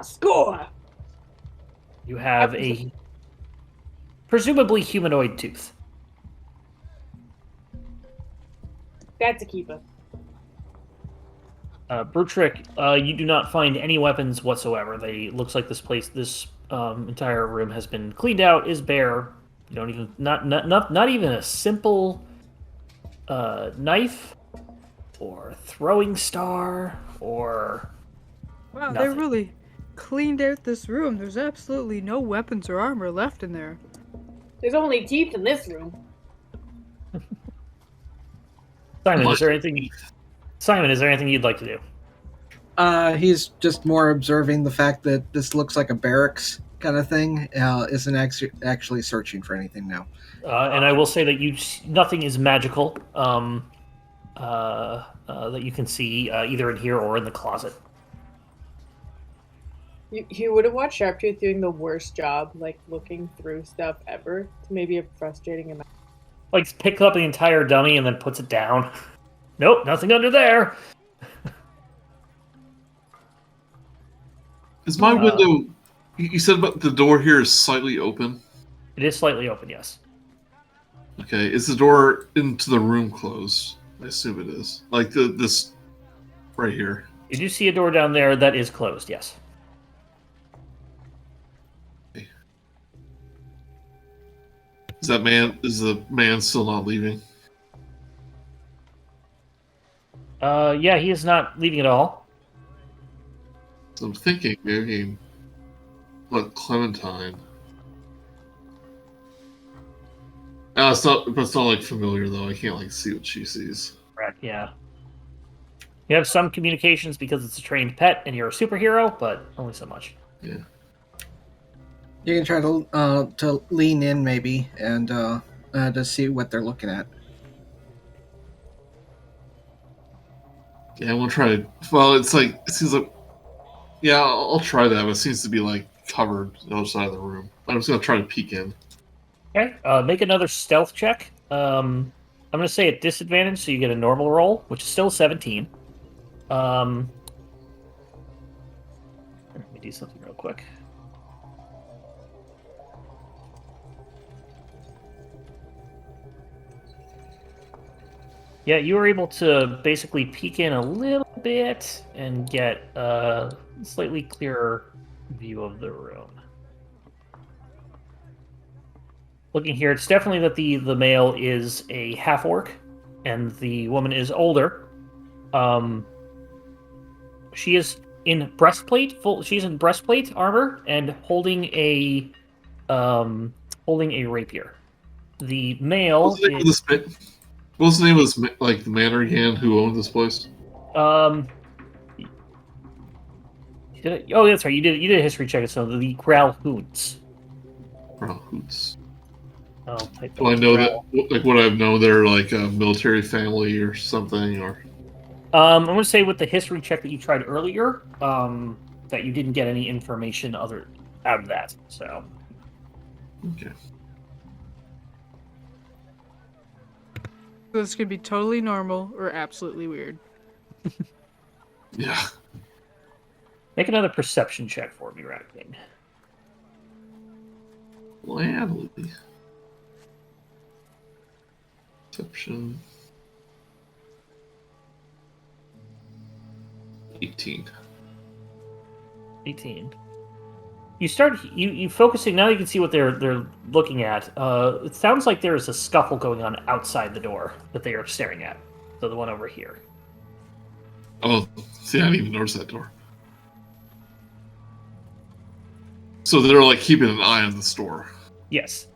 Score! You have a presumably humanoid tooth. That's a keeper. Brutrik, you do not find any weapons whatsoever. Looks like this entire room has been cleaned out, is bare. You don't even not even a simple knife or throwing star or Wow, nothing. they really cleaned out this room. There's absolutely no weapons or armor left in there. There's only teeth in this room. Simon, is there anything you'd like to do? He's just more observing the fact that this looks like a barracks kind of thing. Isn't actually searching for anything now. And I will say that nothing is magical that you can see either in here or in the closet. You would have watched Sharptooth doing the worst job, like looking through stuff ever. It's maybe a frustrating amount. Like picks up the entire dummy and then puts it down. Nope, nothing under there. Is my window... You said about the door here is slightly open? It is slightly open, yes. Okay, is the door into the room closed? I assume it is. Like this right here. You do see a door down there that is closed, yes. Is the man still not leaving? Yeah, he is not leaving at all. So I'm thinking maybe what Clementine. It's not like familiar though. I can't like see what she sees. Correct, yeah. You have some communications because it's a trained pet and you're a superhero, but only so much. Yeah. You can try to lean in maybe and to see what they're looking at. Yeah, I'm gonna try to. Well, it seems like. Yeah, I'll try that, but it seems to be like covered on the other side of the room. I'm just gonna try to peek in. Okay, make another stealth check. I'm going to say at disadvantage, so you get a normal roll, which is still 17. Let me do something real quick. Yeah, you were able to basically peek in a little bit and get a slightly clearer view of the room. Looking here, it's definitely that the male is a half-orc, and the woman is older. She is in breastplate, she's in breastplate armor and holding a rapier. The male. What was the name of this like the manor again? Who owned this place? Oh, that's right. You did a history check. So the Growlhoots. Growlhoots. Oh, Do I know that? Like, would I know they're like a military family or something? Or I'm going to say with the history check that you tried earlier, that you didn't get any information out of that. So. Okay. So this could be totally normal or absolutely weird. Yeah. Make another perception check for me, Rat King. Gladly. Perception. 18. 18. You start you focusing now. You can see what they're looking at. It sounds like there is a scuffle going on outside the door that they are staring at. So the one over here. Oh, see, I didn't even notice that door. So they're like keeping an eye on the store. Yes.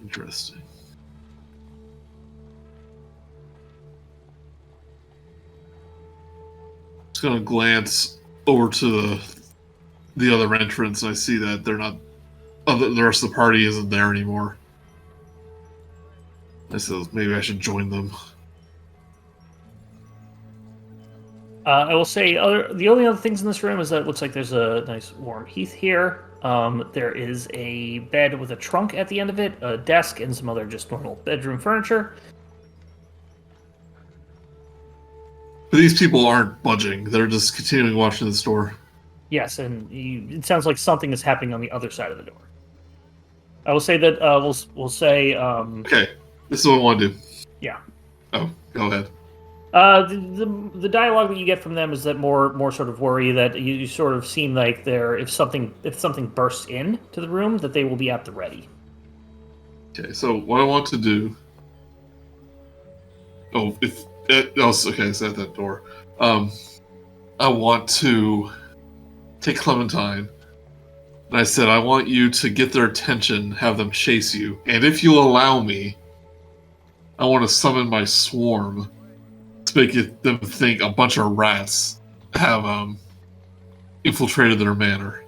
Interesting. Just gonna glance over to the other entrance. And I see that they're not. The rest of the party isn't there anymore. I said maybe I should join them. I will say the only other things in this room is that it looks like there's a nice warm heath here. There is a bed with a trunk at the end of it, a desk, and some other just normal bedroom furniture. But these people aren't budging. They're just continuing watching the store. Yes, and it sounds like something is happening on the other side of the door. I will say that we'll say. Okay, this is what I want to do. Yeah. Oh, go ahead. The dialogue that you get from them is that more sort of worry that you sort of seem like if something bursts in to the room, that they will be at the ready. Okay, so what I want to do. Oh, okay, it's at that door. I want to take Clementine, and I said I want you to get their attention, have them chase you, and if you'll allow me, I want to summon my swarm. To make them think a bunch of rats have infiltrated their manor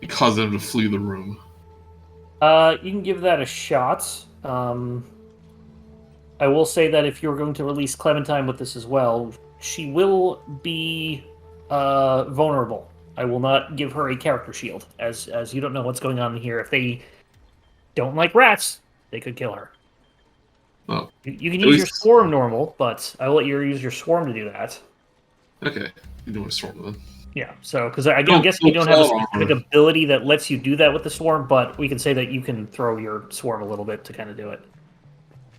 and caused them to flee the room. You can give that a shot. I will say that if you're going to release Clementine with this as well, she will be vulnerable. I will not give her a character shield, as you don't know what's going on in here. If they don't like rats, they could kill her. Well, you can use your swarm normal, but I will let you use your swarm to do that. Okay, you do my swarm then. Yeah, so because I guess you don't have a specific ability that lets you do that with the swarm, but we can say that you can throw your swarm a little bit to kind of do it.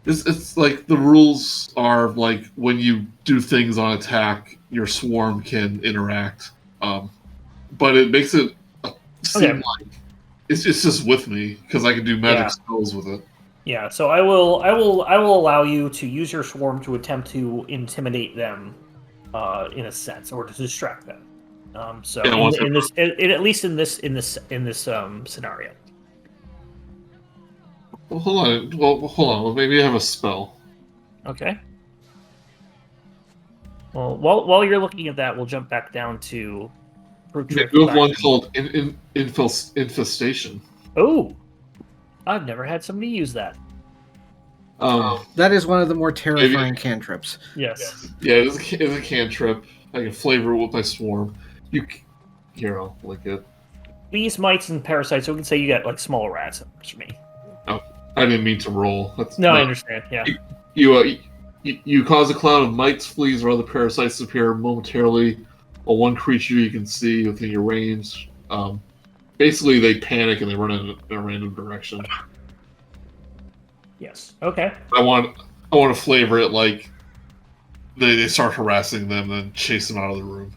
It's like the rules are like when you do things on attack, your swarm can interact, but it makes it seem like it's just with me because I can do magic spells with it. Yeah, so I will allow you to use your swarm to attempt to intimidate them, in a sense, or to distract them. So in this, at least in this scenario. Well, hold on. Well, maybe I have a spell. Okay. Well, while you're looking at that, we'll jump back down to. You have one called Infestation. Oh, I've never had somebody use that. That is one of the more terrifying cantrips. Yes. Yeah, it's a cantrip. I can flavor it with my swarm. Here, I'll link it. Bees, mites, and parasites. So we can say you got like smaller rats for me. Oh, I didn't mean to roll. I understand. Yeah. You cause a cloud of mites, fleas, or other parasites to appear momentarily on one creature you can see within your range. Basically, they panic and they run in a random direction. Yes. Okay. I want to flavor it like they start harassing them and chase them out of the room.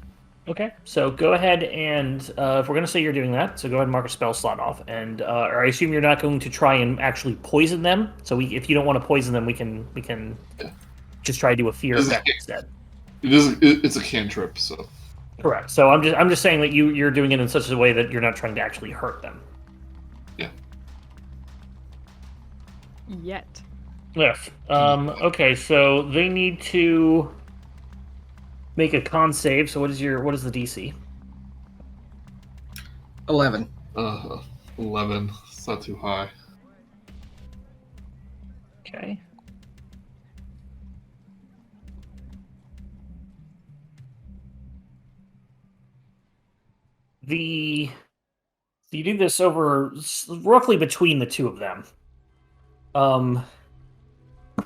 Okay. So go ahead and if we're going to say you're doing that, so go ahead and mark a spell slot off. And or I assume you're not going to try and actually poison them. So if you don't want to poison them, we can just try to do a fear effect instead. It's a cantrip, so. Correct. So I'm just saying that you're doing it in such a way that you're not trying to actually hurt them. Yeah. Yet. Yes. Okay. So they need to make a con save. So what is the DC? 11. 11. It's not too high. Okay. You do this over roughly between the two of them.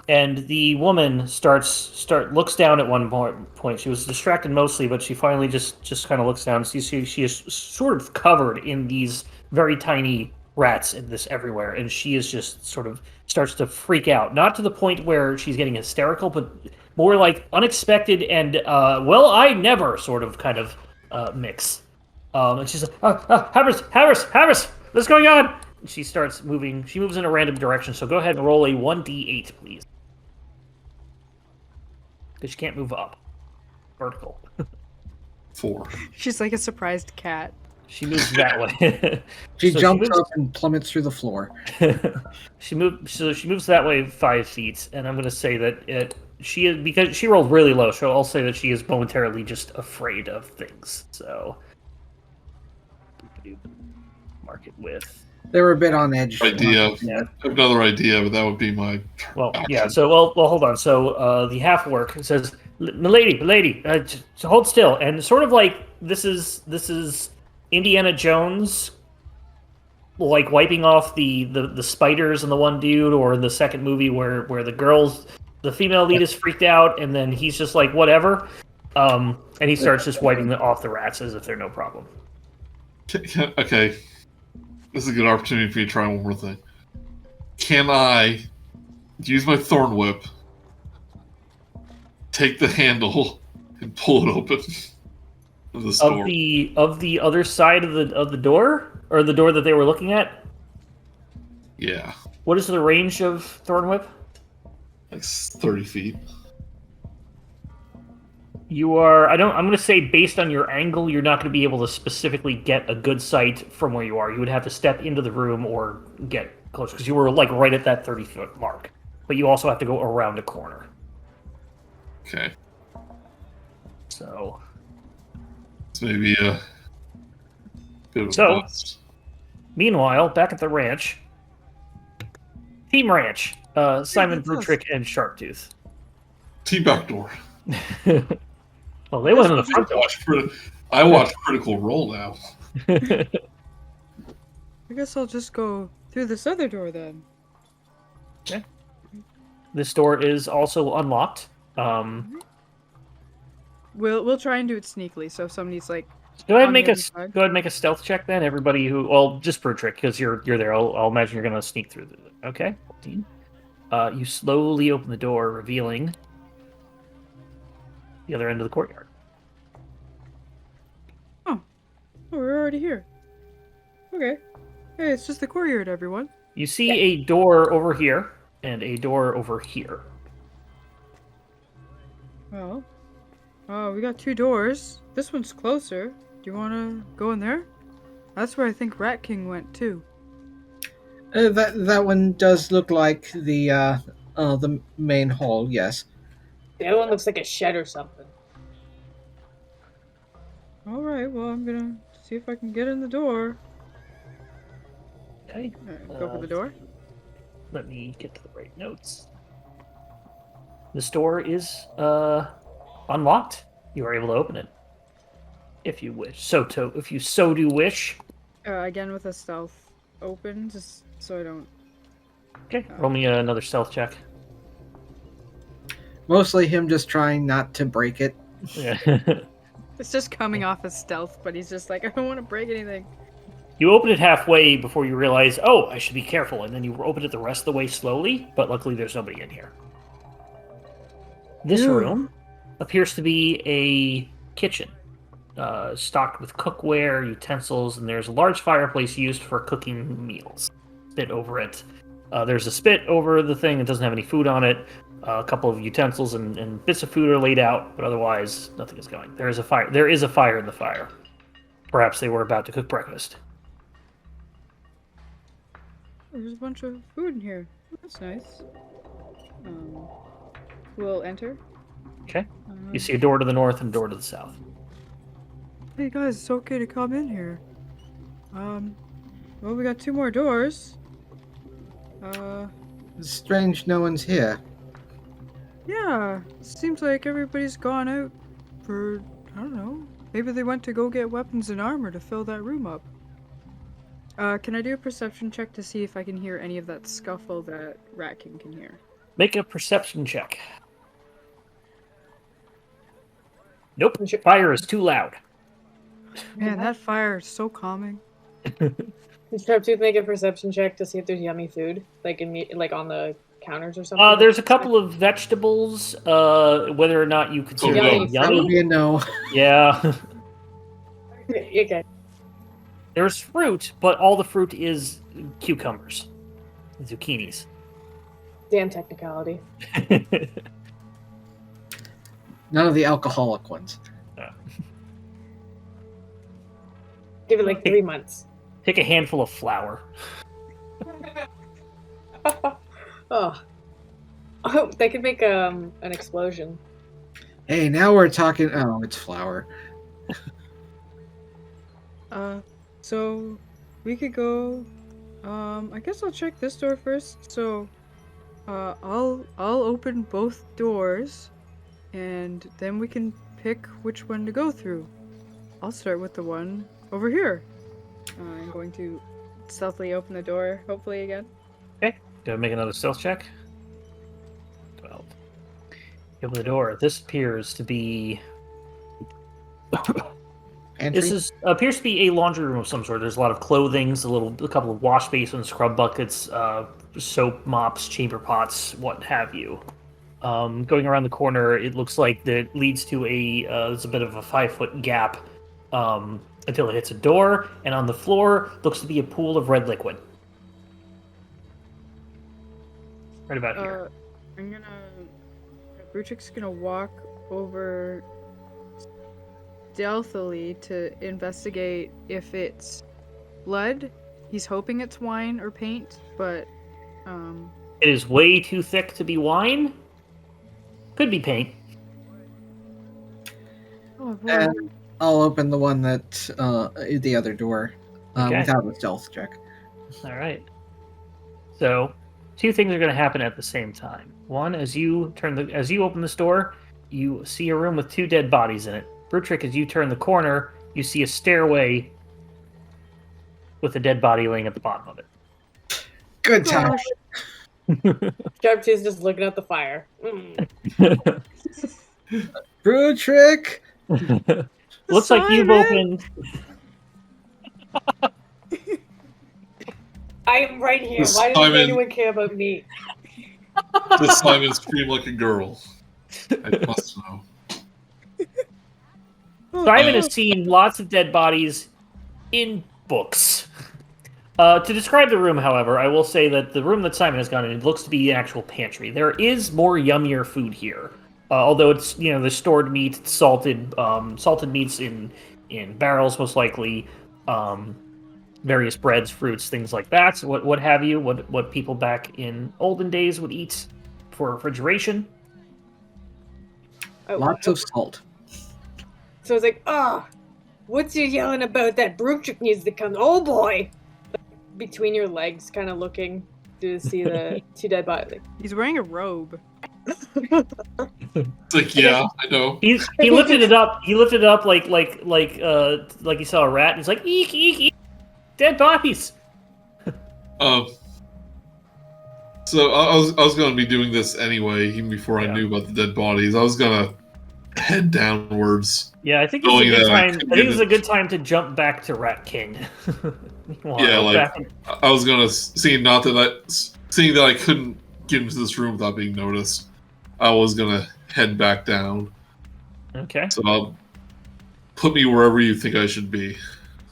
And the woman looks down at one point. She was distracted mostly, but she finally just kind of looks down. So she is sort of covered in these very tiny rats in this everywhere, and she is just sort of starts to freak out. Not to the point where she's getting hysterical, but more like unexpected and I never sort of kind of mix. And she's like, Harris, what's going on? And she starts moving. She moves in a random direction. So go ahead and roll a 1d8, please. Because she can't move up. Vertical. 4. She's like a surprised cat. She moves that way. She jumps up and plummets through the floor. She moves that way 5 feet, and I'm going to say that she is, because she rolled really low. So I'll say that she is momentarily just afraid of things. So mark it with. They were a bit on edge. Idea. Yeah. I have another idea, but that would be my. Well, yeah. So, well, hold on. So, the half orc says, "Milady, hold still." And sort of like this is Indiana Jones, like wiping off the spiders in the one dude, or the second movie where the female lead is freaked out, and then he's just like whatever, and he starts just wiping off the rats as if they're no problem. Okay. This is a good opportunity for you to try one more thing. Can I use my thorn whip, take the handle, and pull it open of the door? Of the other side of the door, or the door that they were looking at? Yeah. What is the range of thorn whip? Like 30 feet. You are. I'm going to say, based on your angle, you're not going to be able to specifically get a good sight from where you are. You would have to step into the room or get close, because you were like right at that 30-foot mark. But you also have to go around a corner. Okay. So. It's maybe a bit of a bust. Meanwhile, back at the ranch, Team Ranch, Simon, Brutrik, and Sharptooth. Team backdoor. Well, they went in the front door. I watch Critical Role now. I guess I'll just go through this other door then. Okay. This door is also unlocked. We'll try and do it sneakily. So if somebody's like Go ahead and On make the a other side. go ahead and make a stealth check then. Everybody who, well, just Brutrik because you're there. I'll imagine you're gonna sneak through. Okay, 14. You slowly open the door, revealing the other end of the courtyard. Oh, we're already here. Okay. Hey, it's just the courtyard, everyone. You see a door over here and a door over here. Well, we got 2 doors. This one's closer. Do you want to go in there? That's where I think Rat King went too. That one does look like the main hall. Yes. The other one looks like a shed or something. All right. Well, I'm gonna see if I can get in the door. Okay. Go for the door. Let me get to the right notes. This door is unlocked. You are able to open it if you wish. If you so do wish. Again with a stealth open, just so I don't. Okay. Roll me another stealth check. Mostly him just trying not to break it. Yeah. It's just coming off as stealth, but he's just like, I don't want to break anything. You open it halfway before you realize, oh, I should be careful, and then you open it the rest of the way slowly, but luckily there's nobody in here. This Ew. room appears to be a kitchen, stocked with cookware, utensils, and there's a large fireplace used for cooking meals. Spit over it. There's a spit over the thing. It doesn't have any food on it. A couple of utensils and bits of food are laid out, but otherwise nothing is going. There is a fire. There is a fire in the fire. Perhaps they were about to cook breakfast. There's a bunch of food in here. That's nice. We'll enter. Okay. You see a door to the north and a door to the south. Hey guys, it's okay to come in here. Well, we got 2 more doors. It's strange no one's here. Yeah, seems like everybody's gone out for, I don't know, maybe they went to go get weapons and armor to fill that room up. Can I do a perception check to see if I can hear any of that scuffle that Rat King can hear? Make a perception check. Nope. Fire is too loud. Man, that fire is so calming. Does Sharptooth make a perception check to see if there's yummy food, like on the counters or something? There's a couple of vegetables. Whether or not you consider them That would yummy. be a no. Yeah. Okay. There's fruit, but all the fruit is cucumbers, and zucchinis. Damn technicality. None of the alcoholic ones. Give it like 3 months. Take a handful of flour. Oh, that could make an explosion. Hey, now we're talking. Oh, it's flour. So we could go. I guess I'll check this door first. So, I'll open both doors, and then we can pick which one to go through. I'll start with the one over here. I'm going to stealthily open the door, hopefully again. Okay. Do I make another stealth check? 12. You open the door. This appears to be. Pantry? This appears to be a laundry room of some sort. There's a lot of clothing, a couple of wash basins, scrub buckets, soap mops, chamber pots, what have you. Going around the corner, it looks like that leads to there's a bit of a 5-foot gap until it hits a door, and on the floor looks to be a pool of red liquid. Right about here. Brutrik's gonna walk over stealthily to investigate if it's blood. He's hoping it's wine or paint, but It is way too thick to be wine. Could be paint. oh, well, And I'll open the one that the other door Okay. without a stealth check. All right. So, 2 things are going to happen at the same time. One, as you open this door, you see a room with 2 dead bodies in it. Brutrik, as you turn the corner, you see a stairway with a dead body laying at the bottom of it. Good time. gosh. Sharptooth's just looking at the fire. Mm. Brutrik! Looks like you've Simon! opened. I am right here. This Why does Simon- anyone care about me? This Simon screamed like a girl. I must know. Simon has seen lots of dead bodies in books. To describe the room, however, I will say that the room that Simon has gone in looks to be an actual pantry. There is more yummier food here, although it's the stored meat, salted meats in barrels, most likely, various breads, fruits, things like that. What have you? What people back in olden days would eat for refrigeration. Lots of salt. So it's like, what's you yelling about? That Brutrik needs to come. Oh boy! Between your legs, kind of looking to see the two dead bodies. He's wearing a robe. It's like, yeah, I know. He lifted it up. He lifted it up like he saw a rat. He's like, eek, eek, eek. Dead bodies. So I was going to be doing this anyway, even before I knew about the dead bodies. I was going to head downwards. Yeah, I think this is a good time. I think this is a good time to jump back to Rat King. I was going to seeing that I couldn't get into this room without being noticed. I was going to head back down. Okay. So I'll put me wherever you think I should be.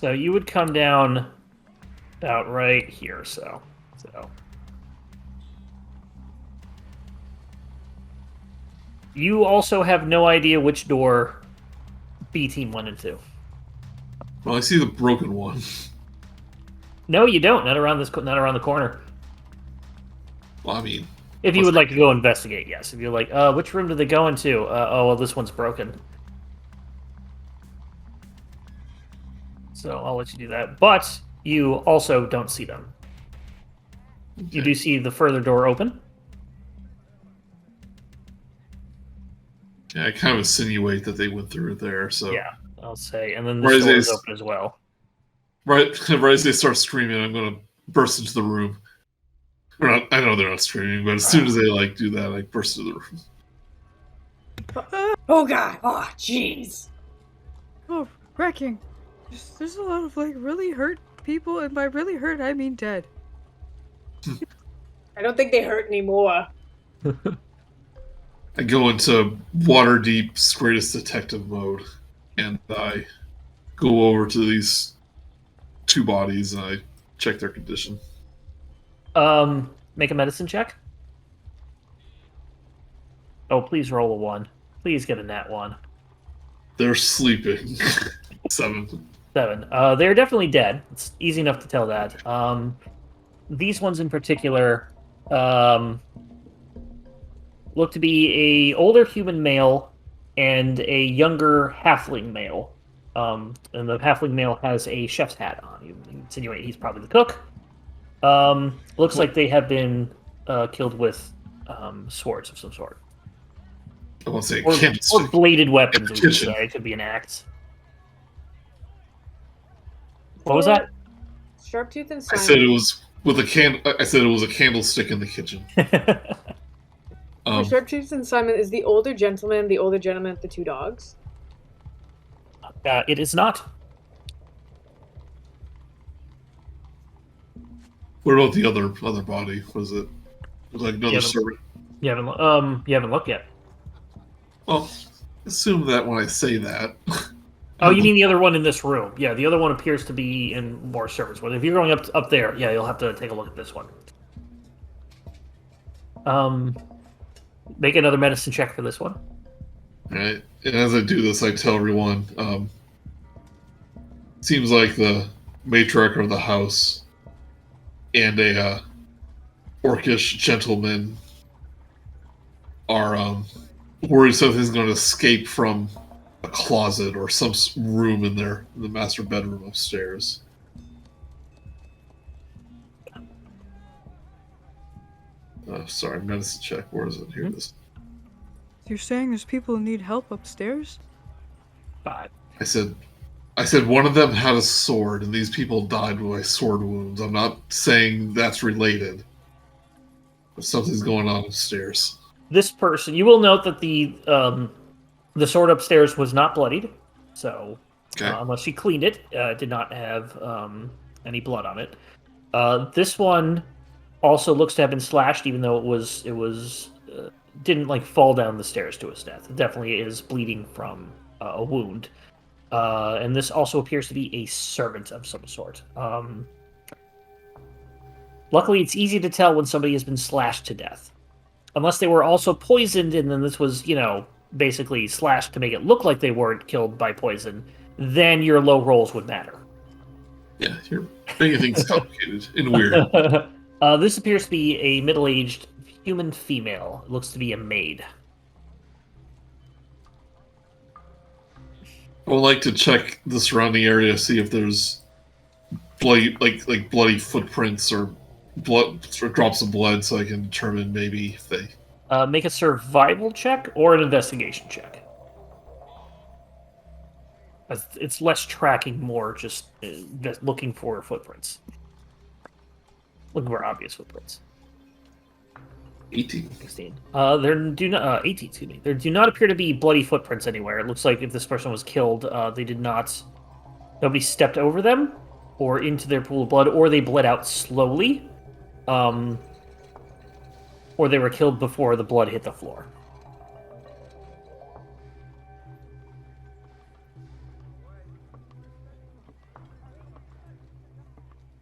So you would come down about right here. So. You also have no idea which door B team went into. Well, I see the broken one. No, you don't. Not around the corner. Well, I mean, if you would like to go investigate, yes. If you're like, which room did they go into? Oh, well, this one's broken. So I'll let you do that. But you also don't see them. Okay. You do see the further door open. Yeah, I kind of insinuate that they went through it there, so... Yeah, I'll say. And then the door is open as well. Right as they start screaming, I'm going to burst into the room. I know they're not screaming, but as soon as they, do that, I burst into the room. Oh, God! Oh, jeez! Oh, wrecking. There's a lot of, really hurt people, and by really hurt, I mean dead. I don't think they hurt anymore. I go into Waterdeep's greatest detective mode, and I go over to these two bodies, and I check their condition. Make a medicine check. Oh, please roll a 1. Please get a nat 1. They're sleeping. 7. They're definitely dead. It's easy enough to tell that. These ones in particular, look to be a older human male and a younger halfling male. And the halfling male has a chef's hat on. You insinuate he's probably the cook. Looks like they have been killed with swords of some sort. I won't say or bladed weapons. It could be an axe. What was that? Sharptooth and Simon. I said it was with a I said it was a candlestick in the kitchen. Sharptooth and Simon, is the older gentleman with the 2 dogs? It is not. What about the other body? Was it another servant? You haven't looked yet. Well, assume that when I say that. Oh, you mean the other one in this room? Yeah, the other one appears to be in more servants. But if you're going up there, yeah, you'll have to take a look at this one. Make another medicine check for this one. All right, and as I do this, I tell everyone. Seems like the matriarch of the house and a orcish gentleman are worried something's going to escape from a closet or some room in the master bedroom upstairs. Sorry, medicine check. Where is it? Here it is. You're saying there's people who need help upstairs? 5. I said one of them had a sword, and these people died by sword wounds. I'm not saying that's related, but something's going on upstairs. This person, you will note that the sword upstairs was not bloodied, So Okay. unless she cleaned it, it did not have any blood on it. This one also looks to have been slashed, even though it was didn't like fall down the stairs to its death. It definitely is bleeding from a wound. And this also appears to be a servant of some sort. Luckily, it's easy to tell when somebody has been slashed to death. Unless they were also poisoned, and then this was, basically slashed to make it look like they weren't killed by poison, then your low rolls would matter. Yeah, you're making things complicated and weird. This appears to be a middle-aged human female. It looks to be a maid. I would like to check the surrounding area, see if there's bloody, like bloody footprints or blood or drops of blood, so I can determine maybe if they. Make a survival check or an investigation check. It's less tracking, more just looking for footprints. Looking for obvious footprints. 18. 16. There do not 18. Excuse me. There do not appear to be bloody footprints anywhere. It looks like if this person was killed, they did not. Nobody stepped over them, or into their pool of blood, or they bled out slowly, or they were killed before the blood hit the floor.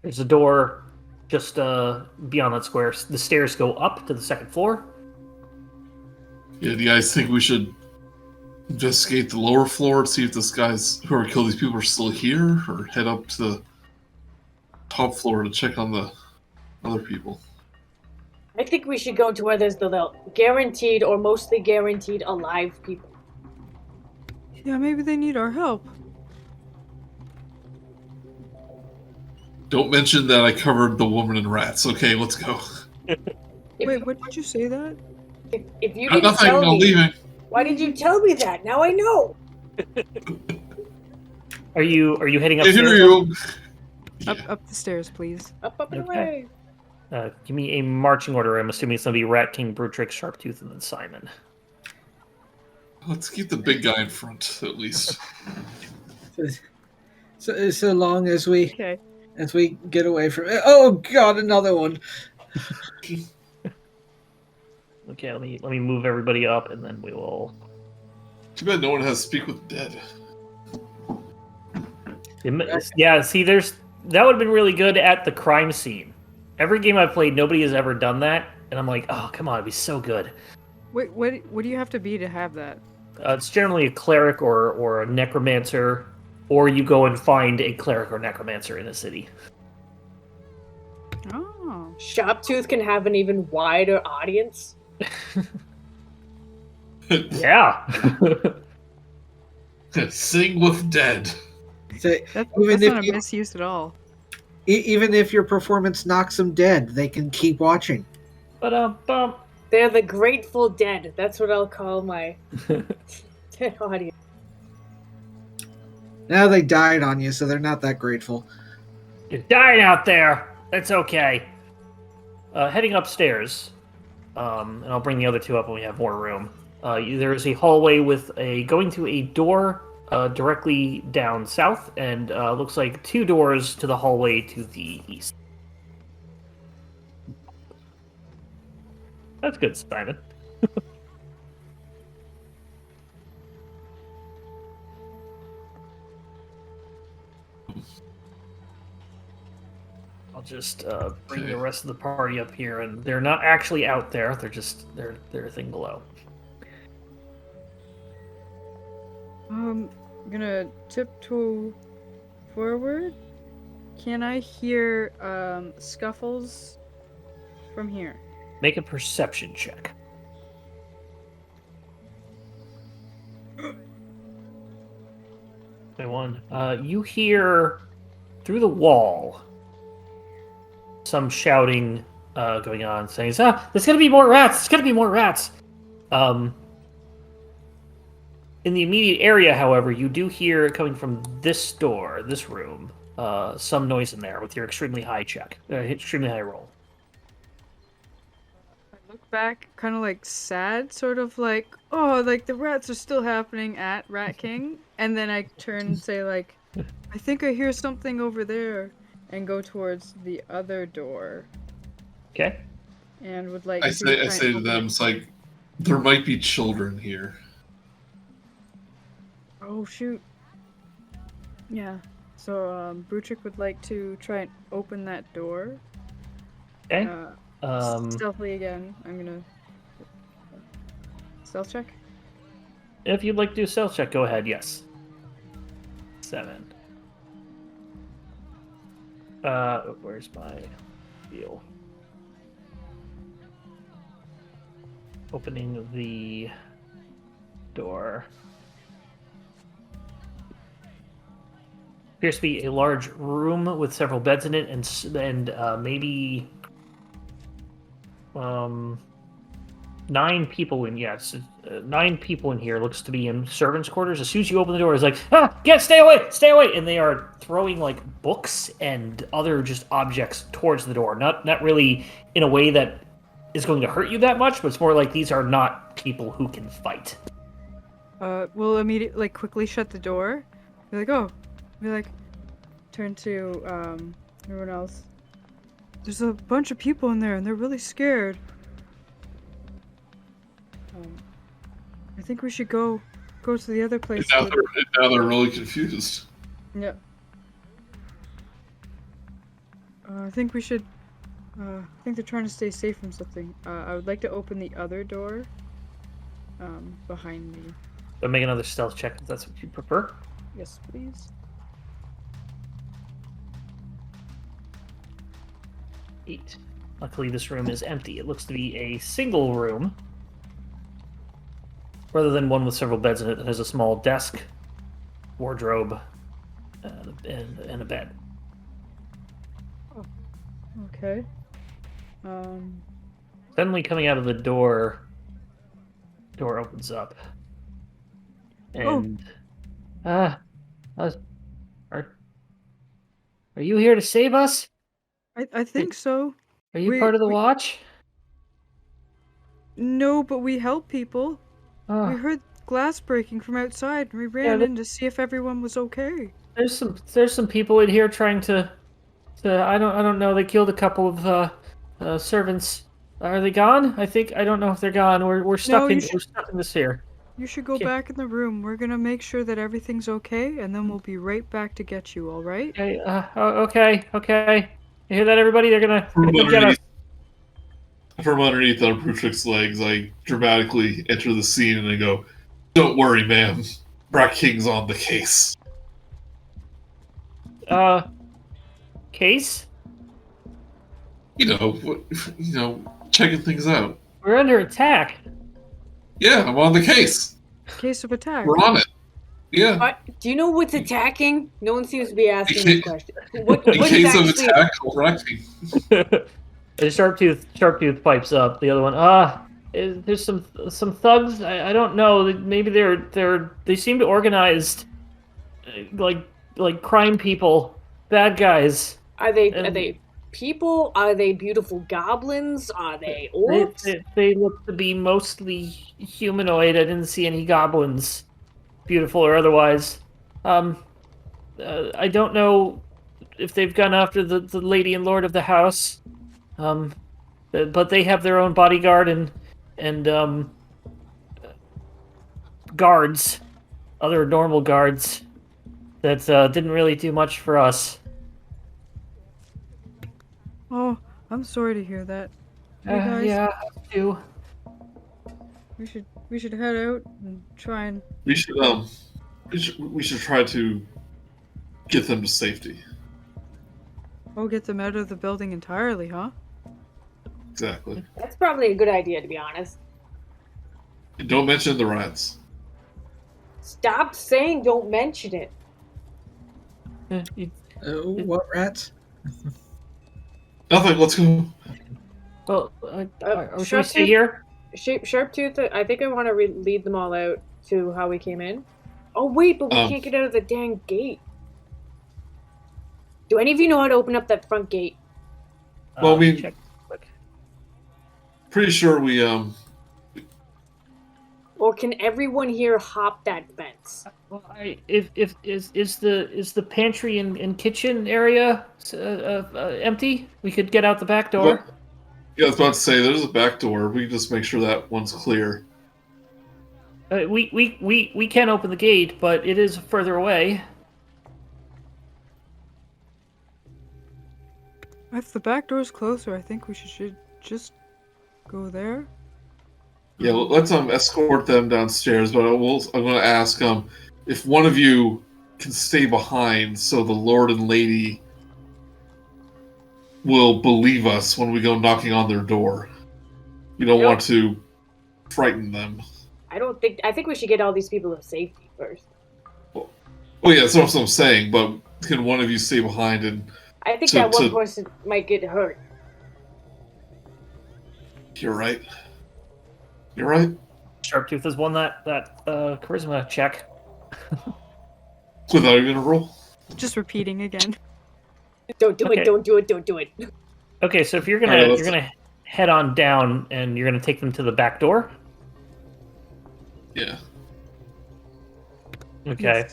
There's a door just beyond that square. The stairs go up to the second floor. Yeah, do you guys think we should investigate the lower floor to see if this guy's whoever killed these people are still here, or head up to the top floor to check on the other people? I think we should go to where there's the guaranteed or mostly guaranteed alive people. Yeah, maybe they need our help. Don't mention that I covered the woman and rats. Okay, let's go. Wait, what did you say that? If you didn't Nothing, tell I'm me, leaving. why did you tell me that? Now I know. Are you heading I upstairs? hear you. Up the stairs, please. Up and Okay. away. Give me a marching order. I'm assuming it's going to be Rat King, Brutrik, Sharptooth, and then Simon. Let's keep the big guy in front, at least. So long as we Okay. get away from it. Oh God, another one. Okay, let me move everybody up, and then we will. Too bad no one has Speak with the Dead. Yeah, see, that would have been really good at the crime scene. Every game I've played, nobody has ever done that, and I'm like, oh, come on, it'd be so good. Wait, what do you have to be to have that? It's generally a cleric or a necromancer, or you go and find a cleric or necromancer in a city. Oh. Sharptooth can have an even wider audience. Yeah. Sing with Dead. So That's even if not a you, misuse at all. even if your performance knocks them dead, they can keep watching. But They're the Grateful Dead. That's what I'll call my audience. Now they died on you, so they're not that grateful. you're dying out there. That's okay. Heading upstairs, and I'll bring the other two up when we have more room. There is a hallway with going to a door directly down south, and looks like two doors to the hallway to the east. That's good, Simon. I'll just bring the rest of the party up here, and they're not actually out there. They're just they're a thing below. I'm gonna tiptoe forward. Can I hear scuffles from here? Make a perception check. One. You hear through the wall some shouting going on, saying, there's gonna be more rats! There's gonna be more rats! In the immediate area, however, you do hear coming from this door, this room, some noise in there with your extremely high check, extremely high roll. I look back, kind of like sad, sort of like, oh, like the rats are still happening at Rat King, And then I turn and say, like, I think I hear something over there, and go towards the other door. Okay. And would like I to say try and to open them, it. it's like there might be children here. Oh shoot. Yeah. So Brutrik would like to try and open that door. Okay. Stealthily again. I'm gonna stealth check. If you'd like to do a stealth check, go ahead. Yes. 7. Where's my deal? Opening the door. Appears to be a large room with several beds in it, and maybe 9 people in. Yes, 9 people in here. Looks to be in servants' quarters. As soon as you open the door, it's like, stay away! And they are throwing like books and other just objects towards the door. Not really in a way that is going to hurt you that much, but it's more like these are not people who can fight. We'll immediately like quickly shut the door. Be like, oh. Be like, turn to everyone else. There's a bunch of people in there, and they're really scared. I think we should go to the other place. And now they're really confused. Yep. I think we should. I think they're trying to stay safe from something. I would like to open the other door. Behind me. But make another stealth check if that's what you prefer. Yes, please. 8. Luckily, this room is empty. It looks to be a single room, rather than one with several beds in it that has a small desk, wardrobe, and a bed. Oh, okay. Suddenly, coming out of the door opens up, and are you here to save us? I think so. Are you part of the watch? No, but we help people. Oh. We heard glass breaking from outside, and we ran in to see if everyone was okay. There's some people in here trying to I don't know. They killed a couple of servants. Are they gone? I don't know if they're gone. We're stuck in this here. You should go back in the room. We're gonna make sure that everything's okay, and then we'll be right back to get you. All right? Okay. Okay. You hear that, everybody? They're gonna come get us. From underneath Brutrik's legs, I dramatically enter the scene and I go, "Don't worry, ma'am. Brat King's on the case." Case? Checking things out. We're under attack. Yeah, I'm on the case. Case of attack. We're on it. Yeah. Do you know what's attacking? No one seems to be asking this question. What In is case of actually attack, correcting. Sharptooth pipes up. The other one. There's some thugs. I don't know. Maybe they seem to organized, like crime people, bad guys. Are they people? Are they beautiful goblins? Are they orcs? They look to be mostly humanoid. I didn't see any goblins, beautiful or otherwise. I don't know if they've gone after the lady and lord of the house. But they have their own bodyguard and guards, other normal guards that didn't really do much for us. Oh, I'm sorry to hear that. Hey guys, Yeah, too. we should head out and try and. We should try to get them to safety. Oh, get them out of the building entirely, huh? Exactly. That's probably a good idea, to be honest. And don't mention the rats. Stop saying don't mention it. What rats? Nothing. Let's go. Well, should we stay here? Sharptooth, I think I want to lead them all out to how we came in. Oh wait, but we can't get out of the dang gate. Do any of you know how to open up that front gate? Well, we check quick. pretty sure Or can everyone here hop that fence? Well, if is the pantry and kitchen area empty? We could get out the back door. Yeah, I was about to say there's a back door. We can just make sure that one's clear. We can open the gate, but it is further away. If the back door's closer, I think we should just go there. Yeah, let's escort them downstairs. But I'm going to ask if one of you can stay behind, so the Lord and Lady will believe us when we go knocking on their door. We don't want to frighten them. I think we should get all these people to safety first. Well, yeah, that's what I'm saying. But can one of you stay behind and? I think that one person might get hurt. You're right. You're right. Sharptooth has won that charisma check. Without even a roll. Just repeating again. Don't do Okay. it! Don't do it! Don't do it! Okay, so if you're gonna head on down and you're gonna take them to the back door. Yeah. Okay.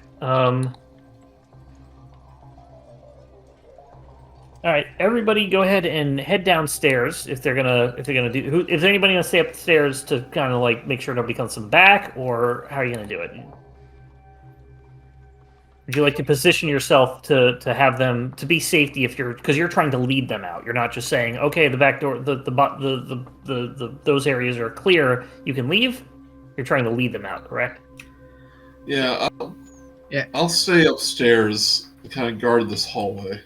All right, everybody, go ahead and head downstairs if they're gonna do. Is anybody gonna stay upstairs to kind of like make sure nobody comes from the back, or how are you gonna do it? Would you like to position yourself to have them to be safety because you're trying to lead them out? You're not just saying, okay, the back door, the those areas are clear, you can leave. You're trying to lead them out, correct? Yeah. I'll stay upstairs and kind of guard this hallway.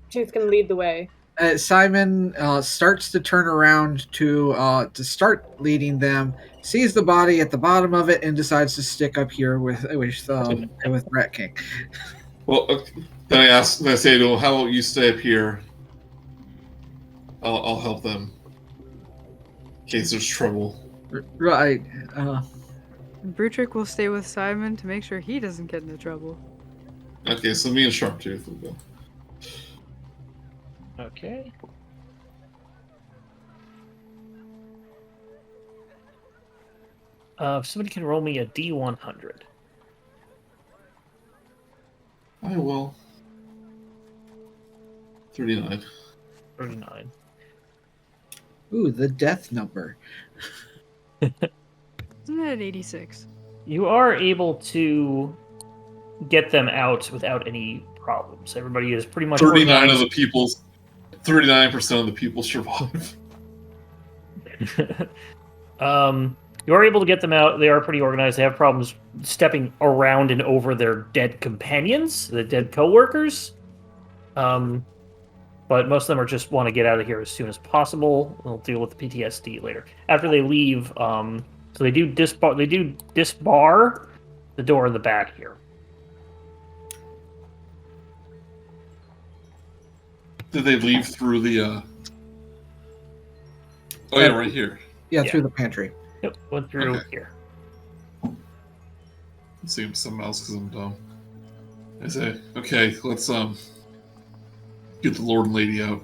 Tooth can lead the way. Simon starts to turn around to start leading them. Sees the body at the bottom of it and decides to stick up here with Rat King. Well, then I say to him, "How about you stay up here? I'll help them in case there's trouble." Right. Brutrik will stay with Simon to make sure he doesn't get into trouble. Okay, so me and Sharptooth will go. Okay. If somebody can roll me a D100. I will. 39. 39. Ooh, the death number. Isn't that an 86? You are able to get them out without any problems. Everybody is pretty much 39 of the people. 39% of the people survive. You are able to get them out. They are pretty organized. They have problems stepping around and over their dead companions, the dead co-workers. But most of them are just want to get out of here as soon as possible. They'll deal with the PTSD later. After they leave, so they do disbar the door in the back here. Did they leave through the? Oh yeah, right here. Yeah, Yeah. through the pantry. Yep, went through Okay. here. Let's see something else because I'm dumb. I say, okay, let's get the Lord and Lady out.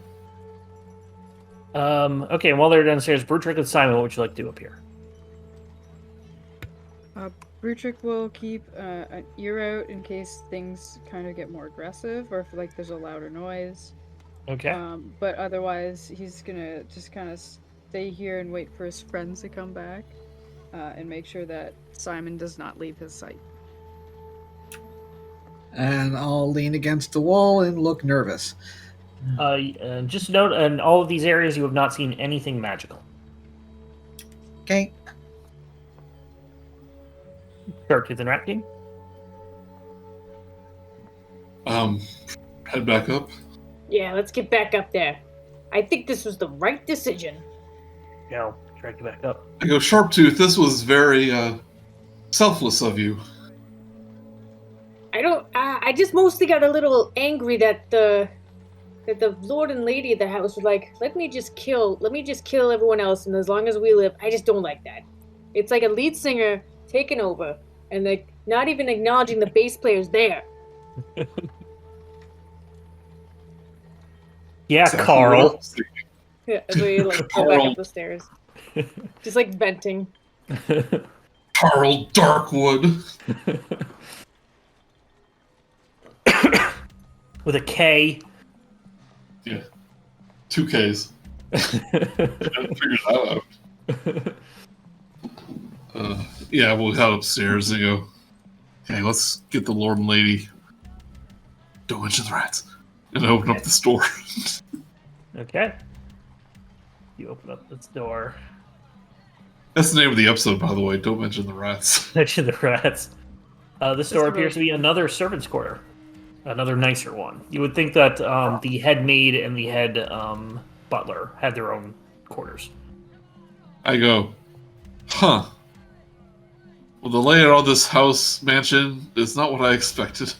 Okay, and while they're downstairs, Brutrik and Simon, what would you like to do up here? Brutrik will keep an ear out in case things kind of get more aggressive or if like there's a louder noise. Okay. But otherwise, he's gonna just kind of stay here and wait for his friends to come back, and make sure that Simon does not leave his sight. And I'll lean against the wall and look nervous. And just note, in all of these areas, you have not seen anything magical. Okay. Sharptooth and Rat King? Head back up. Yeah, let's get back up there. I think this was the right decision. No, drag you back up. I go, Sharptooth, this was very selfless of you. I just mostly got a little angry that the Lord and Lady of the house was like, let me just kill everyone else, and as long as we live. I just don't like that. It's like a lead singer taking over and like not even acknowledging the bass players there. Yeah, Exactly Carl. what I was thinking. Yeah, as we like go back up the stairs, just like venting. Carl Darkwood. With a K. Yeah. 2 Ks. Gotta figure that out. Yeah, we'll head upstairs and go, hey, let's get the Lord and Lady. Don't mention the rats. And open up this door. Okay. You open up this door. That's the name of the episode, by the way. Don't mention the rats. Mention the rats. This door That's appears to be another servant's quarter. Another nicer one. You would think that the head maid and the head butler had their own quarters. I go, huh. Well, the layout of this house mansion is not what I expected.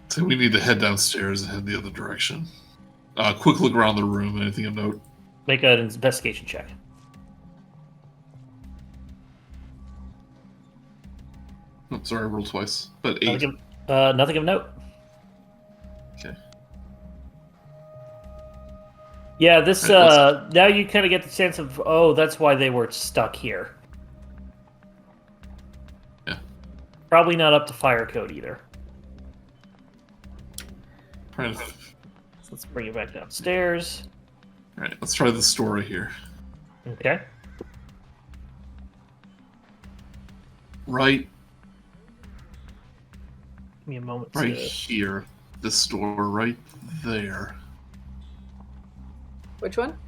So we need to head downstairs and head the other direction. Quick look around the room. Anything of note? Make an investigation check. Oh, sorry, I rolled twice. But 8. Nothing of note. Okay. Yeah, this Right, now you kind of get the sense of, oh, that's why they were stuck here. Yeah. Probably not up to fire code either. Trying to... So let's bring it back downstairs. Alright, let's try this story here. Okay. Right Give me a moment. here. This door right there. Which one?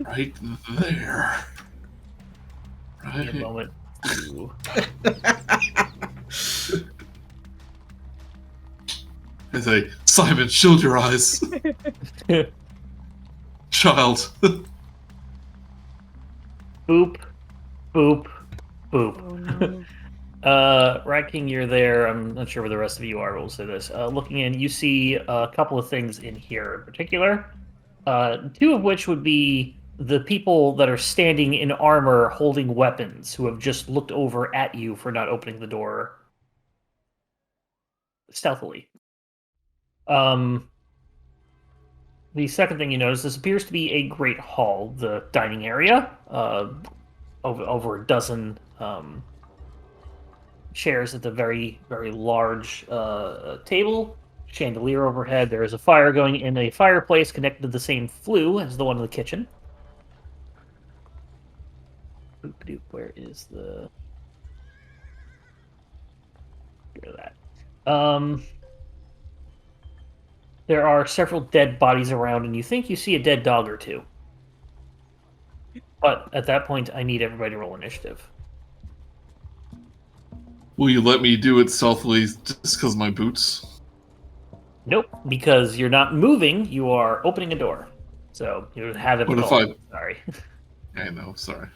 Right there. Give me a Right. moment. I say, Simon, shield your eyes. Child. Boop, boop, boop. Oh no. Rat King, you're there. I'm not sure where the rest of you are. We'll say this. Looking in, you see a couple of things in here in particular. 2 of which would be the people that are standing in armor holding weapons who have just looked over at you for not opening the door stealthily. The second thing you notice, this appears to be a great hall, the dining area. Over a dozen chairs at the very, very large table. Chandelier overhead. There is a fire going in a fireplace connected to the same flue as the one in the kitchen. Boop-a-doop, where is the... Get rid of that. There are several dead bodies around, and you think you see a dead dog or 2. But at that point, I need everybody to roll initiative. Will you let me do it stealthily just because of my boots? Nope, because you're not moving, you are opening a door. So you have it. What if called. Sorry. I know, sorry.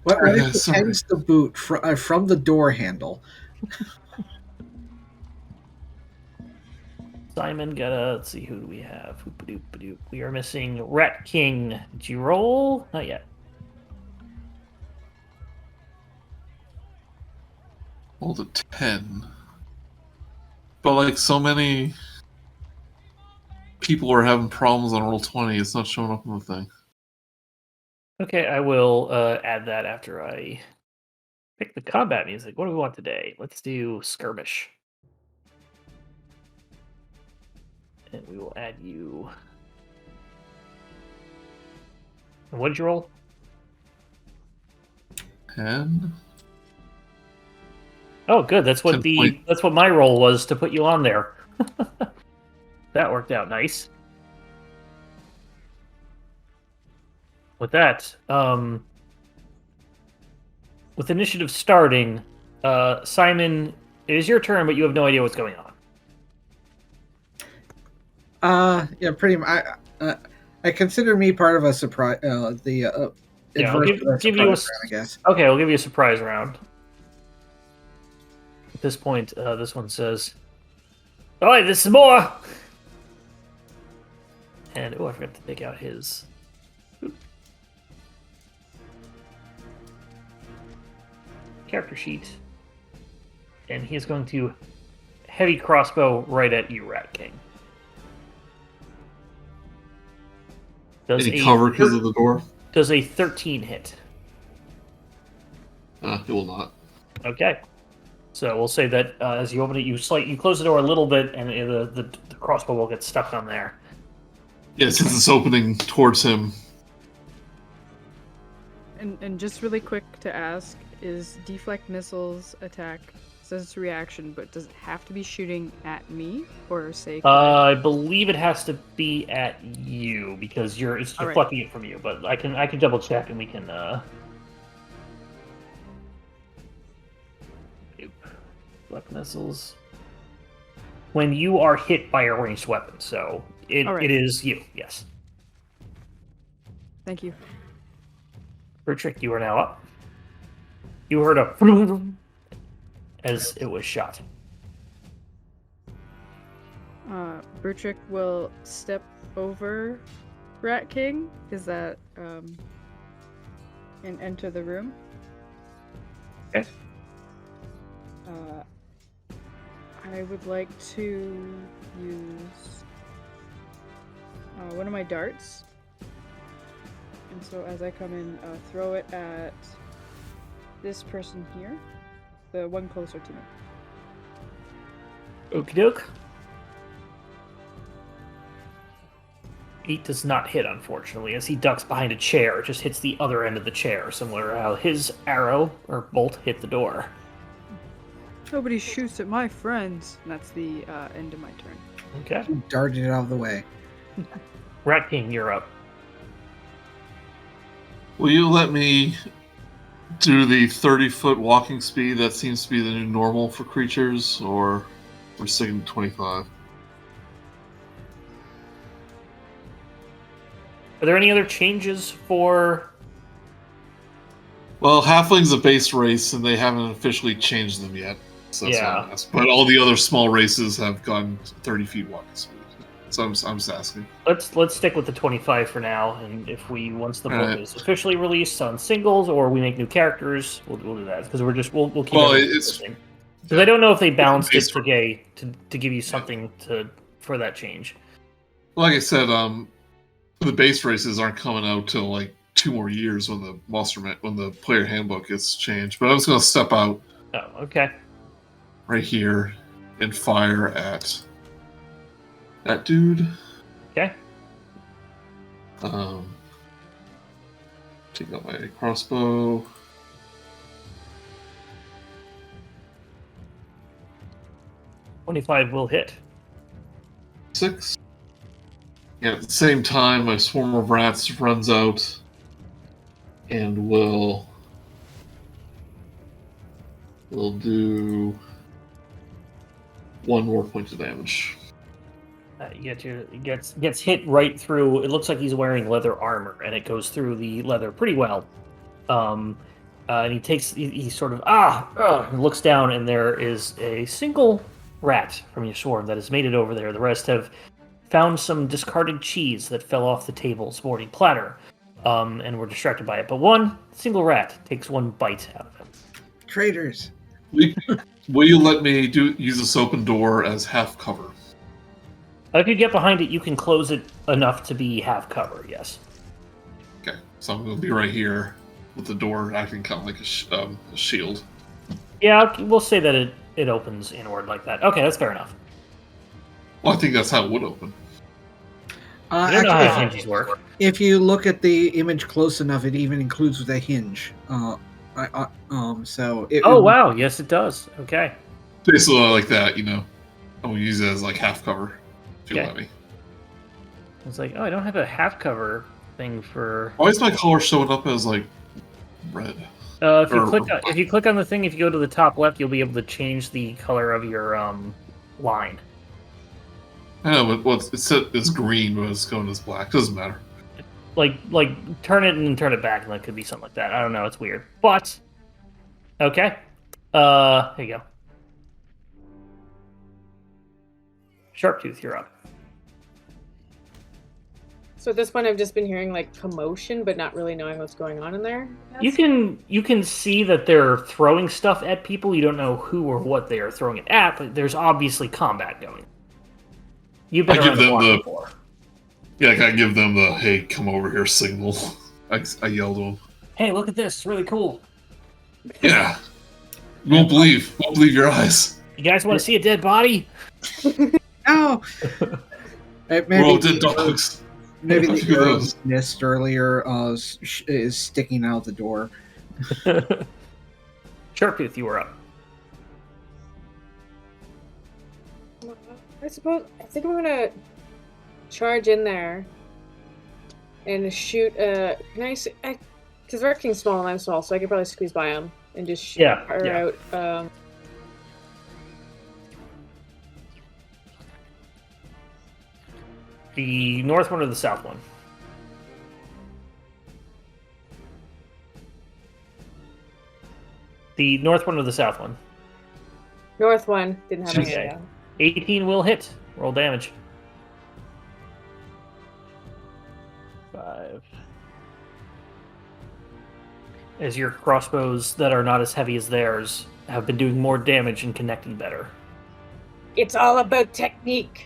What Yeah, if sorry. he tends the boot from the door handle? Simon, let's see, who do we have? Hoop-a-doop-a-doop. We are missing Rat King. Did you roll? Not yet. Rolled a 10. But like so many people are having problems on roll 20, it's not showing up on the thing. Okay, I will add that after I pick the combat music. What do we want today? Let's do Skirmish. And we will add you. And what did you roll? 10? Oh, good. That's what 10 that's what my role was to put you on there. That worked out nice. With that, with initiative starting, Simon, it is your turn, but you have no idea what's going on. Yeah, pretty much. I consider me part of a surprise. Yeah, I'll adverse give you a surprise round, I guess. Okay, I'll give you a surprise round. At this point, this one says, "Alright, there's some more!" And, I forgot to take out his... character sheet. And he is going to heavy crossbow right at you, Rat King. Does Any cover because of the door? Does a 13 hit? It will not. Okay. So we'll say that as you open it, you close the door a little bit, and the crossbow will get stuck on there. Yeah, since it's opening towards him. And just really quick to ask, is deflect missiles attack says it's reaction, but does it have to be shooting at me or say? I believe it has to be at you because it's deflecting it from you. But I can double check and we can. Deflect missiles. When you are hit by a ranged weapon, so it is you. Yes. Thank you. Brutrik, you are now up. You heard a as it was shot. Brutrik will step over Rat King. Is that and enter the room? Okay. I would like to use one of my darts. And so as I come in, throw it at this person here, the one closer to me. Okie doke. 8 does not hit, unfortunately, as he ducks behind a chair. It just hits the other end of the chair, similar to how his arrow or bolt hit the door. Nobody shoots at my friends. And that's the end of my turn. Okay. Darted it out of the way. Rat King, you're up. Will you let me do the 30-foot walking speed? That seems to be the new normal for creatures, or we're sticking to 25? Are there any other changes for... Well, Halfling's a base race, and they haven't officially changed them yet. So that's Yeah. why I'm asking. But all the other small races have gone 30 feet walking speed. So I'm just asking. Let's stick with the 25 for now, and if once the book Alright. is officially released on singles or we make new characters, we'll do that because we'll keep Well, everything it's- the same. Because I don't know if they balanced it base today to give you something for that change. Like I said, the base races aren't coming out till like 2 more years when the player handbook gets changed. But I was going to step out Oh, okay. right here and fire at that dude. Okay. Take out my crossbow. $25 will hit. 6. Yeah, at the same time, my swarm of rats runs out and will do 1 more point of damage. Gets hit right through. It looks like he's wearing leather armor, and it goes through the leather pretty well. And he sort of looks down, and there is a single rat from your swarm that has made it over there. The rest have found some discarded cheese that fell off the table, sporting platter, and were distracted by it. But one single rat takes 1 bite out of him. Traitors. Will you let me use this open door as half cover? If you get behind it, you can close it enough to be half cover, yes. Okay, so I'm going to be right here with the door acting kind of like a shield. Yeah, we'll say that it opens inward like that. Okay, that's fair enough. Well, I think that's how it would open. I don't know how Actually, hinges work. if you look at the image close enough, it even includes with a hinge. So it, Oh, wow, yes it does. Okay. Basically like that, you know. I'm going to use it as like half cover, if you Okay. let me. It's like, oh, I don't have a half cover thing for... Why is my color showing up as like red? If you click on the thing, if you go to the top left, you'll be able to change the color of your line. I know, but it's green, but it's going as black. Doesn't matter. Like turn it and then turn it back, and that could be something like that. I don't know, it's weird. But okay. Here you go. Sharptooth, you're up. So at this point, I've just been hearing like commotion, but not really knowing what's going on in there. You can see that they're throwing stuff at people. You don't know who or what they are throwing it at, but there's obviously combat going. You've been I give around the them block the- before. Yeah, I give them the "Hey, come over here" signal. I yell to them. Hey, look at this! It's really cool. Yeah, you won't believe your eyes. You guys want to see a dead body? No. We're all dead dogs. Maybe A the few of arrow those. missed earlier is sticking out the door. Sharptooth, you were up. I think I'm gonna charge in there and shoot. Can I? Because Rexing's small and I'm small, so I could probably squeeze by him and just shoot her out. The north one or the south one? The north one or the south one? North one didn't have any. Okay. 18 will hit. Roll damage. 5. As your crossbows that are not as heavy as theirs have been doing more damage and connecting better. It's all about technique.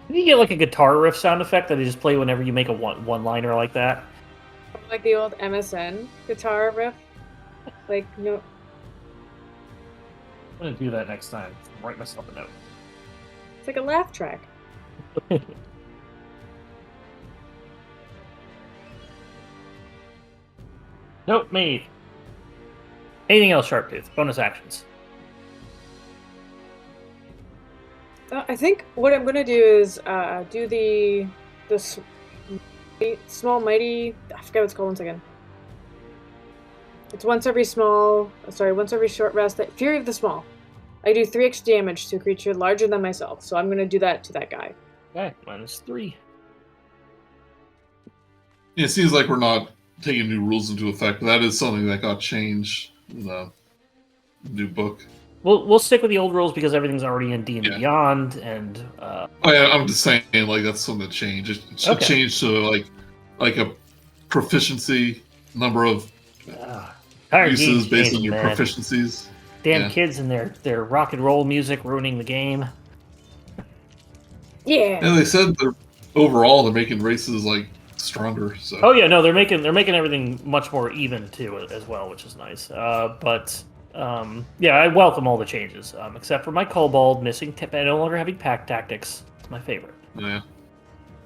Can you get like a guitar riff sound effect that they just play whenever you make a one-liner like that? Like the old MSN guitar riff. Like, no. I'm going to do that next time. Write myself a note. It's like a laugh track. Nope, me. Anything else, Sharptooth? Bonus actions. I think what I'm gonna do is do the small mighty. I forget what it's called. 1 second. It's once every short rest. Fury of the Small. I do 3 extra damage to a creature larger than myself, so I'm gonna do that to that guy. Okay, -3. Yeah, it seems like we're not taking new rules into effect, but that is something that got changed in the new book. We'll stick with the old rules because everything's already in D&D Yeah. Beyond, and Oh yeah, I'm just saying, like that's something that changed. It should change to like a proficiency number of tired uses games based on changing, your man. proficiencies. Damn Yeah. kids and their rock and roll music ruining the game. Yeah. And they said overall they're making races like stronger. So Oh yeah, no, they're making everything much more even too as well, which is nice. Yeah, I welcome all the changes, except for my kobold missing no longer having pack tactics. It's my favorite. yeah.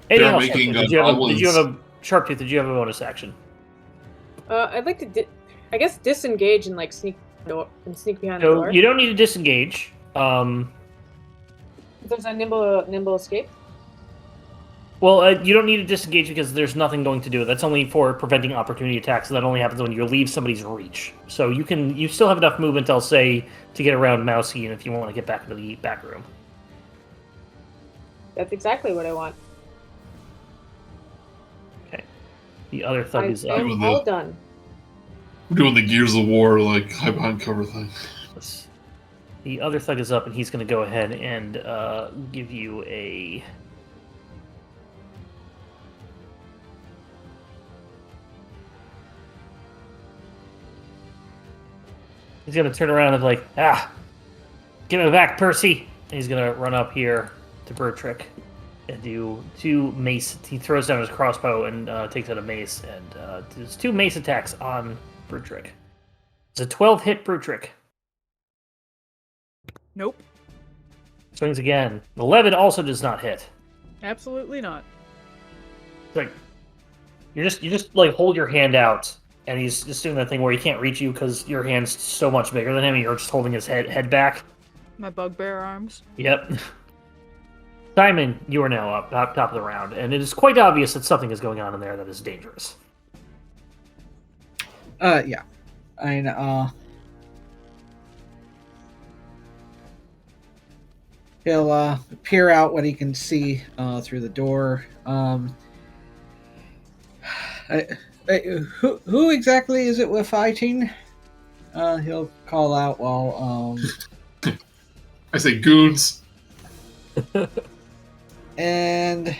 Anything They're else, making, Sharptooth? Did you have goblins. a Sharptooth? Did you have a bonus action? I'd like to, I guess, disengage and like sneak behind the So door. you don't need to disengage. There's a nimble escape. Well, you don't need to disengage because there's nothing going to do it. That's only for preventing opportunity attacks. So that only happens when you leave somebody's reach. So you still have enough movement, I'll say, to get around Mousey, and if you want to get back into the back room. That's exactly what I want. Okay. The other thug is up. I'm all done. We're doing the Gears of War like hide behind cover thing. The other thug is up, and he's going to go ahead and give you a. He's going to turn around and be like, give it back, Percy. And he's going to run up here to Brutrik and do 2 mace. He throws down his crossbow and takes out a mace and does 2 mace attacks on Brutrik. It's a 12 hit Brutrik. Nope. Swings again. 11 also does not hit. Absolutely not. Like you just like hold your hand out, and he's just doing that thing where he can't reach you because your hand's so much bigger than him, and you're just holding his head back. My bugbear arms. Yep. Simon, you are now up top of the round, and it is quite obvious that something is going on in there that is dangerous. Yeah. I know. He'll peer out what he can see through the door. Who exactly is it we're fighting? He'll call out while. I say goons. And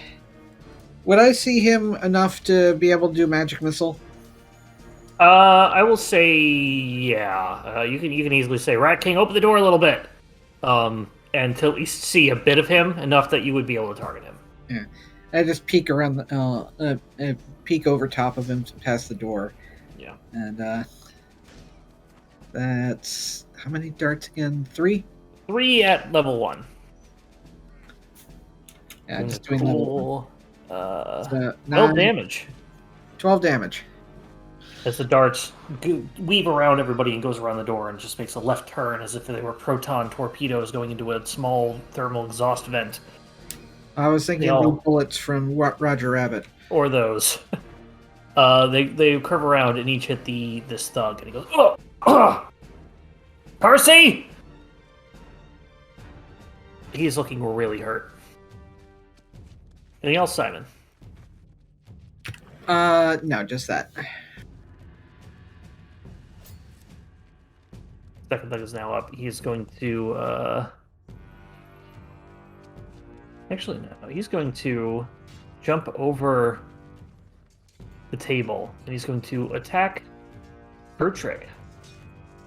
would I see him enough to be able to do magic missile? I will say, yeah. You can easily say, Rat King, open the door a little bit. and to at least see a bit of him, enough that you would be able to target him. Yeah, I just peek around the peek over top of him past the door. Yeah. And that's how many darts again? 3. 3 at level 1. Yeah, just doing level 1. So 12 9, damage. 12 damage. As the darts weave around everybody and goes around the door and just makes a left turn as if they were proton torpedoes going into a small thermal exhaust vent. I was thinking of the bullets from Roger Rabbit. Or those. They curve around and each hit this thug, and he goes, "Oh! Percy!" He's looking really hurt. Anything else, Simon? No, just that. Second thug is now up. He's going to, Actually, no. He's going to jump over the table, and he's going to attack Brutrik.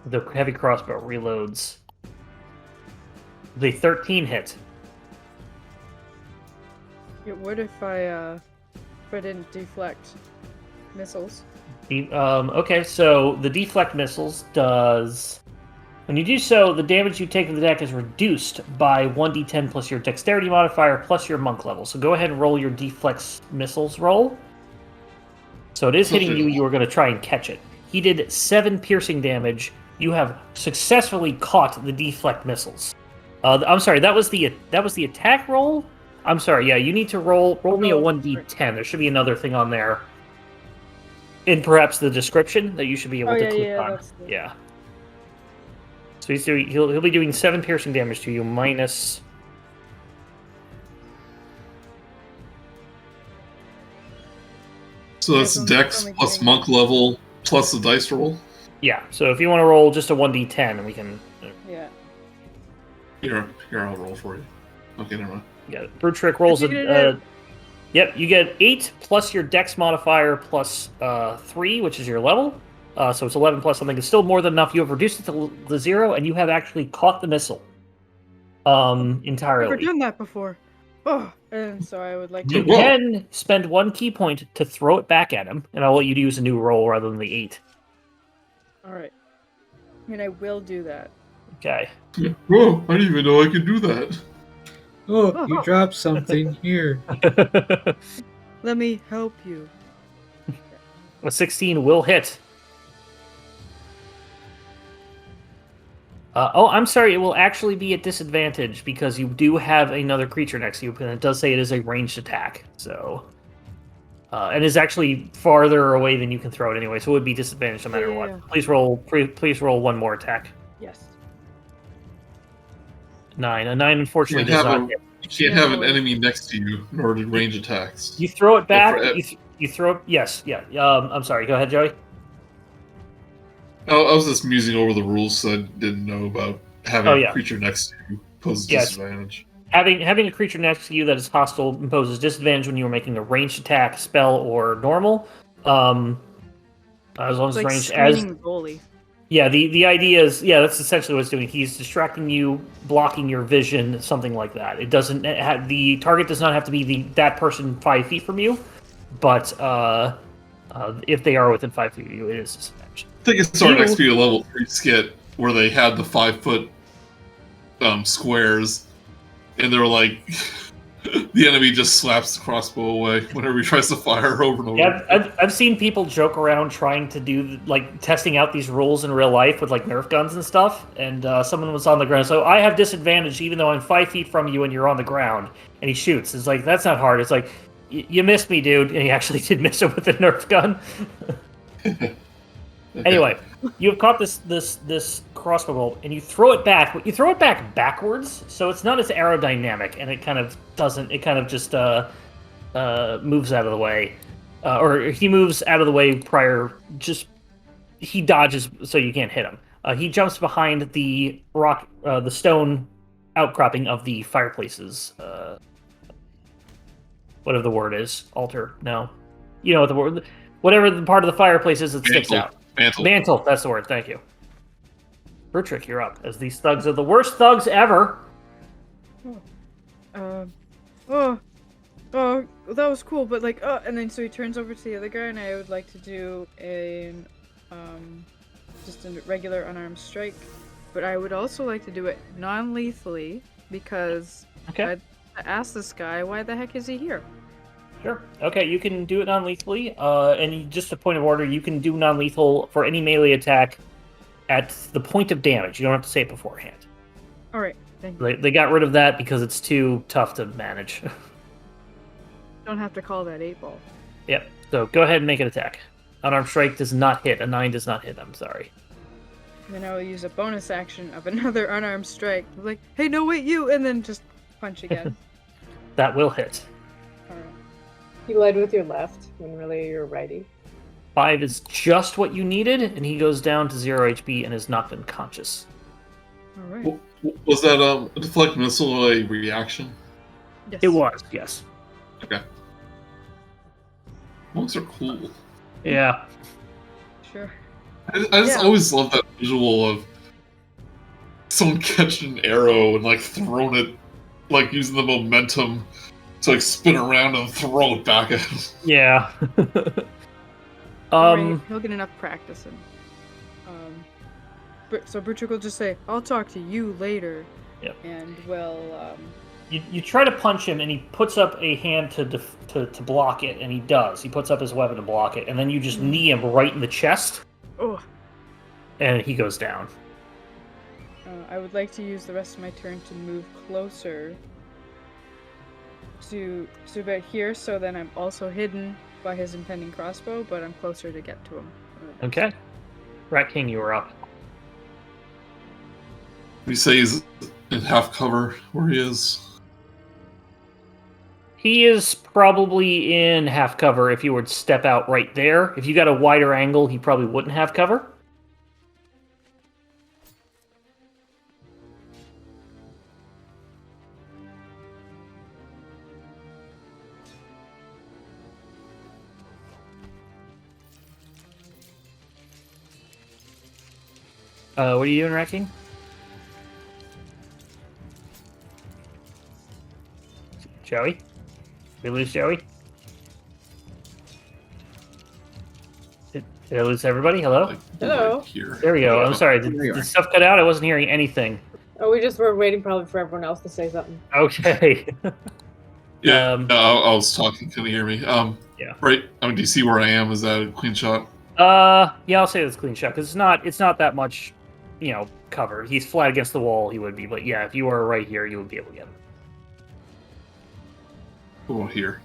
The heavy crossbow reloads. The 13 hit. What if I didn't deflect missiles? Okay, so the deflect missiles does... When you do so, the damage you take from the deck is reduced by 1d10 plus your dexterity modifier plus your monk level. So go ahead and roll your deflex missiles roll. So it is hitting you. You are going to try and catch it. He did 7 piercing damage. You have successfully caught the deflect missiles. I'm sorry, that was the attack roll? I'm sorry, yeah, you need to roll me a 1d10. There should be another thing on there. In perhaps the description that you should be able to click on. Yeah. So he'll be doing 7 piercing damage to you minus... So that's dex plus monk level plus the dice roll? Yeah, so if you want to roll just a 1d10, we can... Yeah. Here, I'll roll for you. Okay, never mind. Yeah, Brutrik rolls a... Yep, you get 8 plus your dex modifier plus 3, which is your level. So it's 11 plus something. It's still more than enough. You have reduced it to the 0, and you have actually caught the missile. Entirely. I've never done that before. Oh, and so I would like to... You can spend 1 key point to throw it back at him, and I'll let you use a new roll rather than the 8. Alright. And I will do that. Okay. Whoa, I didn't even know I could do that. Oh, you dropped something here. Let me help you. A 16 will hit. I'm sorry, it will actually be at disadvantage because you do have another creature next to you, and it does say it is a ranged attack. So, and is actually farther away than you can throw it anyway, so it would be disadvantaged no matter what. Please roll one more attack. Yes. 9. A 9 unfortunately does not hit. You can't have an enemy next to you in order to range attacks. You throw it back. You throw it. Yes, yeah. I'm sorry. Go ahead, Joey. I was just musing over the rules, so I didn't know about having a creature next to you poses disadvantage. Having a creature next to you that is hostile imposes disadvantage when you are making a ranged attack, spell, or normal. As long as it's ranged as the goalie. Yeah, the idea is that's essentially what it's doing. He's distracting you, blocking your vision, something like that. It doesn't the target does not have to be that person 5 feet from you, but if they are within 5 feet of you, it is disadvantage. I think it's our next be a level 3 skit where they had the 5-foot squares, and they're like, the enemy just slaps the crossbow away whenever he tries to fire over and over. Yeah, I've seen people joke around trying to do, testing out these rules in real life with, Nerf guns and stuff, and someone was on the ground. So I have disadvantage even though I'm 5 feet from you and you're on the ground, and he shoots. It's like, that's not hard. It's like, you missed me, dude, and he actually did miss him with a Nerf gun. Anyway, you have caught this crossbow bolt, and you throw it back. But you throw it back backwards, so it's not as aerodynamic, and it kind of doesn't. It kind of just moves out of the way, or he moves out of the way prior. Just he dodges, so you can't hit him. He jumps behind the rock, the stone outcropping of the fireplaces. Whatever the word is, altar. No, you know what the word. Whatever the part of the fireplace is that sticks out. Mantle, that's the word, thank you. Brutrik, you're up. As these thugs are the worst thugs ever. Oh, that was cool, but like, and then so he turns over to the other guy, and I would like to do just a regular unarmed strike, but I would also like to do it non-lethally because Okay. I asked this guy, why the heck is he here? Sure. Okay, you can do it non-lethally. And just a point of order, you can do non-lethal for any melee attack at the point of damage. You don't have to say it beforehand. All right, thank you. They got rid of that because it's too tough to manage. Don't have to call that 8-ball. Yep. So go ahead and make an attack. Unarmed strike does not hit. A 9 does not hit. I'm sorry. Then I will use a bonus action of another unarmed strike. Like, hey, no, wait, you! And then just punch again. That will hit. All right. You led with your left when really you're righty. 5 is just what you needed, and he goes down to 0 HP and is knocked unconscious. All right. Was that a deflect missile a reaction? Yes. It was, yes. Okay. Monks are cool. Yeah. Sure. I just always love that visual of someone catching an arrow and like throwing it, like using the momentum to like spin around and throw it back at him. Yeah. Right, he'll get enough practice. So Brutrik will just say, I'll talk to you later. Yep. And we'll, You try to punch him, and he puts up a hand to block it, and he does. He puts up his weapon to block it, and then you just knee him right in the chest, oh. and he goes down. I would like to use the rest of my turn to move closer to about here, so then I'm also hidden by his impending crossbow, but I'm closer to get to him. Okay. Rat King, you are up. You say he's in half cover where he is. He is probably in half cover if you were to step out right there. If you got a wider angle, he probably wouldn't have cover. What are you doing, Rat King? Joey? We lose Joey? Did I lose everybody? Hello? Like, Hello. right here. There we go. I'm sorry. There you Did are. stuff cut out? I wasn't hearing anything. Oh, we just were waiting probably for everyone else to say something. Okay. Yeah, Um, I was talking. Couldn't hear me. Yeah. Right. I mean, do you see where I am? Is that a clean shot? Yeah, I'll say that's a clean shot because it's not that much, cover. He's flat against the wall. He would be, but yeah, if you were right here, you would be able to get him. Oh, here.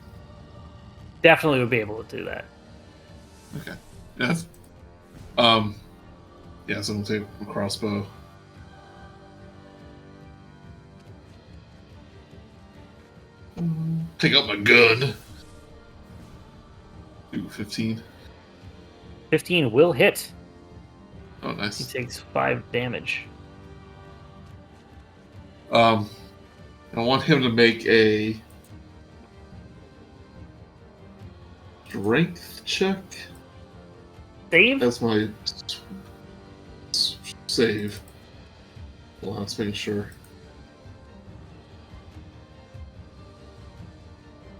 Definitely would be able to do that. Okay. Yeah. Yeah. So I'm gonna take a crossbow. Take out my gun. Ooh, 15. 15 will hit. Oh, He nice. takes 5 damage. I want him to make a strength check. Save? That's my save. Well, let's make sure.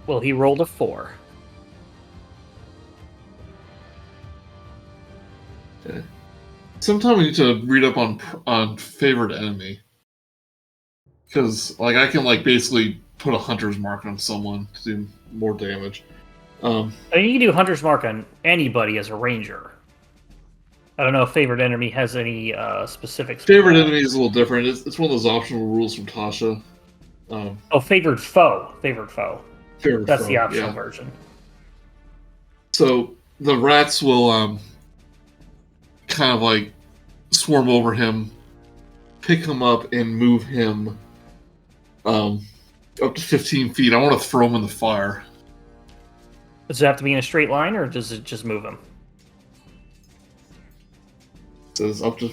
Well, he rolled a 4. Okay. Sometime we need to read up on favorite enemy, because like I can like basically put a hunter's mark on someone to do more damage. I mean, you can do Hunter's Mark on anybody as a ranger. I don't know if favorite enemy has any specifics. Favorite enemy is a little different. It's one of those optional rules from Tasha. Oh, favored foe. Favored foe. Favorite That's foe, the optional yeah. version. So the rats will kind of like swarm over him, pick him up, and move him up to 15 feet. I want to throw him in the fire. Does it have to be in a straight line, or does it just move him? It says up to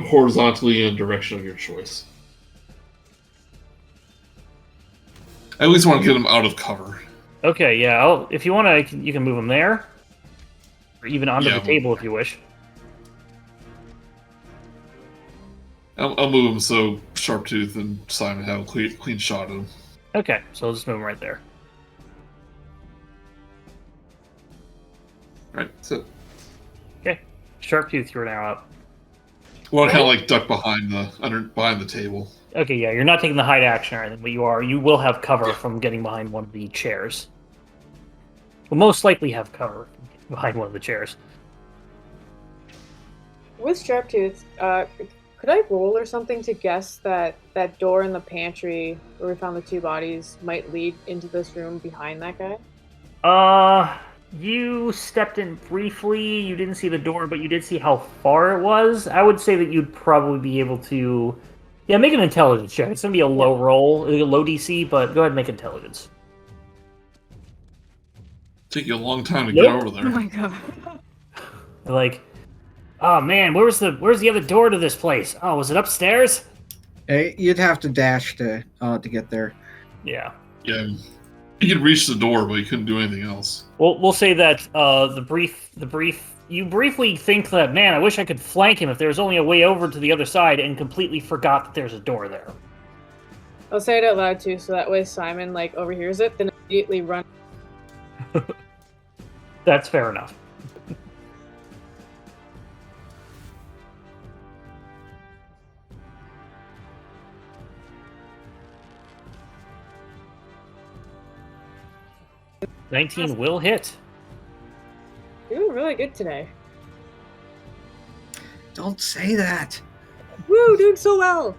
horizontally in direction of your choice. I at least want to get him out of cover. Okay, yeah. If you want to, you can move him there, or even onto Yeah, the table if you wish. I'll move him so Sharptooth and Simon have a clean shot of him. Okay, so I'll just move him right there. Right, so Okay, Sharptooth, you're now up. well, kind of like duck behind the table. Okay, yeah, you're not taking the hide action or anything, but you will have cover from getting behind one of the chairs. Will most likely have cover behind one of the chairs. With Sharptooth, could I roll or something to guess that that door in the pantry where we found the 2 bodies might lead into this room behind that guy? You stepped in briefly. You didn't see the door, but you did see how far it was. I would say that you'd probably be able to... Yeah, make an intelligence check. It's going to be a low roll, a low DC, but go ahead and make intelligence. Take you a long time to get over Oh there. my god. Like, oh man, where's the other door to this place? Oh, was it upstairs? Hey, you'd have to dash to get there. Yeah. Yeah, you could reach the door, but you couldn't do anything else. We'll say that you briefly think that, man, I wish I could flank him if there was only a way over to the other side, and completely forgot that there's a door there. I'll say it out loud too, so that way Simon like overhears it, then immediately run. That's fair enough. $19 will hit. You're doing really good today. Don't say that. Woo, doing so well.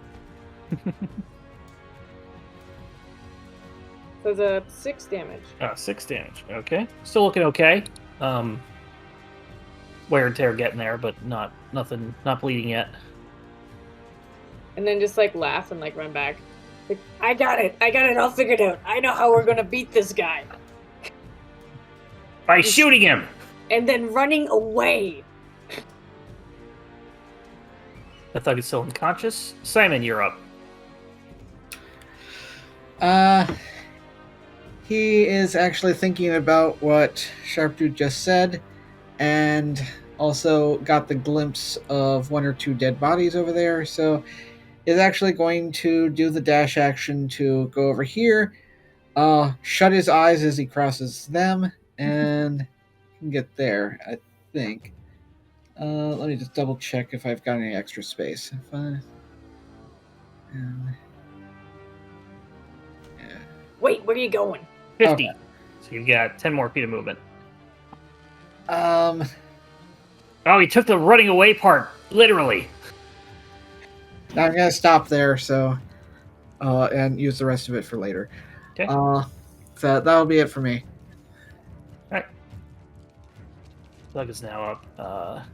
So the 6 damage. 6 damage. Okay. Still looking okay. Wear and tear getting there, but not bleeding yet. And then just like laugh and like run back. Like, I got it all figured out. I know how we're gonna beat this guy. By shooting him! And then running away. I thought he's still unconscious. Simon, you're up. He is actually thinking about what Sharptooth just said, and also got the glimpse of 1 or 2 dead bodies over there, so is actually going to do the dash action to go over here, shut his eyes as he crosses them, and can get there, I think. Let me just double check if I've got any extra space. Wait, where are you going? 50. Okay. So you've got 10 more feet of movement. Um, Oh, he took the running away part, literally. I'm gonna stop there, so and use the rest of it for later. Okay. So that'll be it for me. Alright. Doug is now up.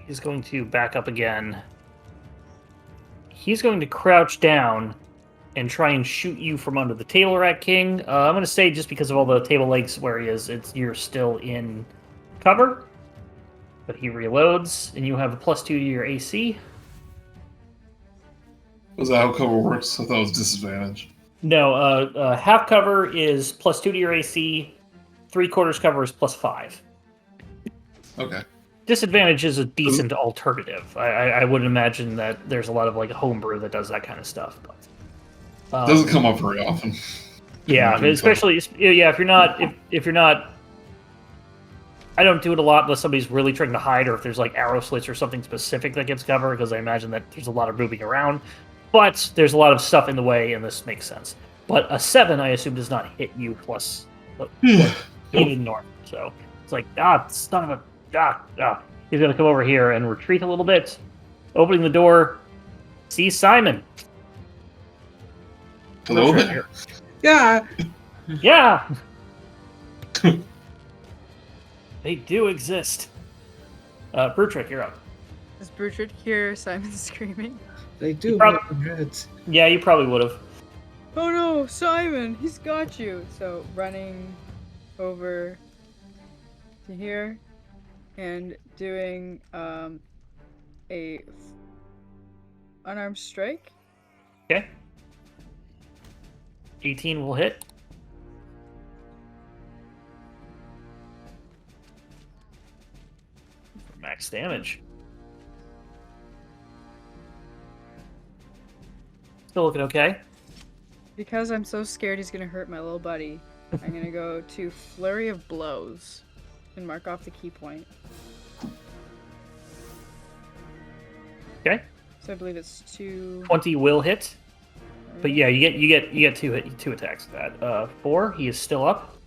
He's going to back up again. He's going to crouch down and try and shoot you from under the table, Rat King. I'm going to say just because of all the table legs where he is, you're still in cover. But he reloads, and you have a +2 to your AC. Was that how cover works? I thought it was disadvantage. No, half cover is +2 to your AC. 3/4 cover is +5. Okay. Disadvantage is a decent alternative. I would imagine that there's a lot of like homebrew that does that kind of stuff. But, Doesn't come up very often. Yeah, especially if you're not. I don't do it a lot unless somebody's really trying to hide, or if there's like arrow slits or something specific that gets cover, because I imagine that there's a lot of moving around. But there's a lot of stuff in the way, and this makes sense. But a 7, I assume, does not hit you plus even north. So it's like, son of a... He's going to come over here and retreat a little bit. Opening the door, see Simon. Hello there. Yeah. Yeah! They do exist. Brutrik, you're up. Does Brutrik hear Simon screaming? They do. Probably- Yeah, you probably would have. Oh no, Simon, he's got you. So running over to here and doing a unarmed strike. Okay. 18 will hit. Max damage. Still looking okay. Because I'm so scared he's gonna hurt my little buddy, I'm gonna go to Flurry of Blows and mark off the key point. Okay. So I believe it's 2. 20 will hit. But yeah, you get two attacks with that. 4, he is still up.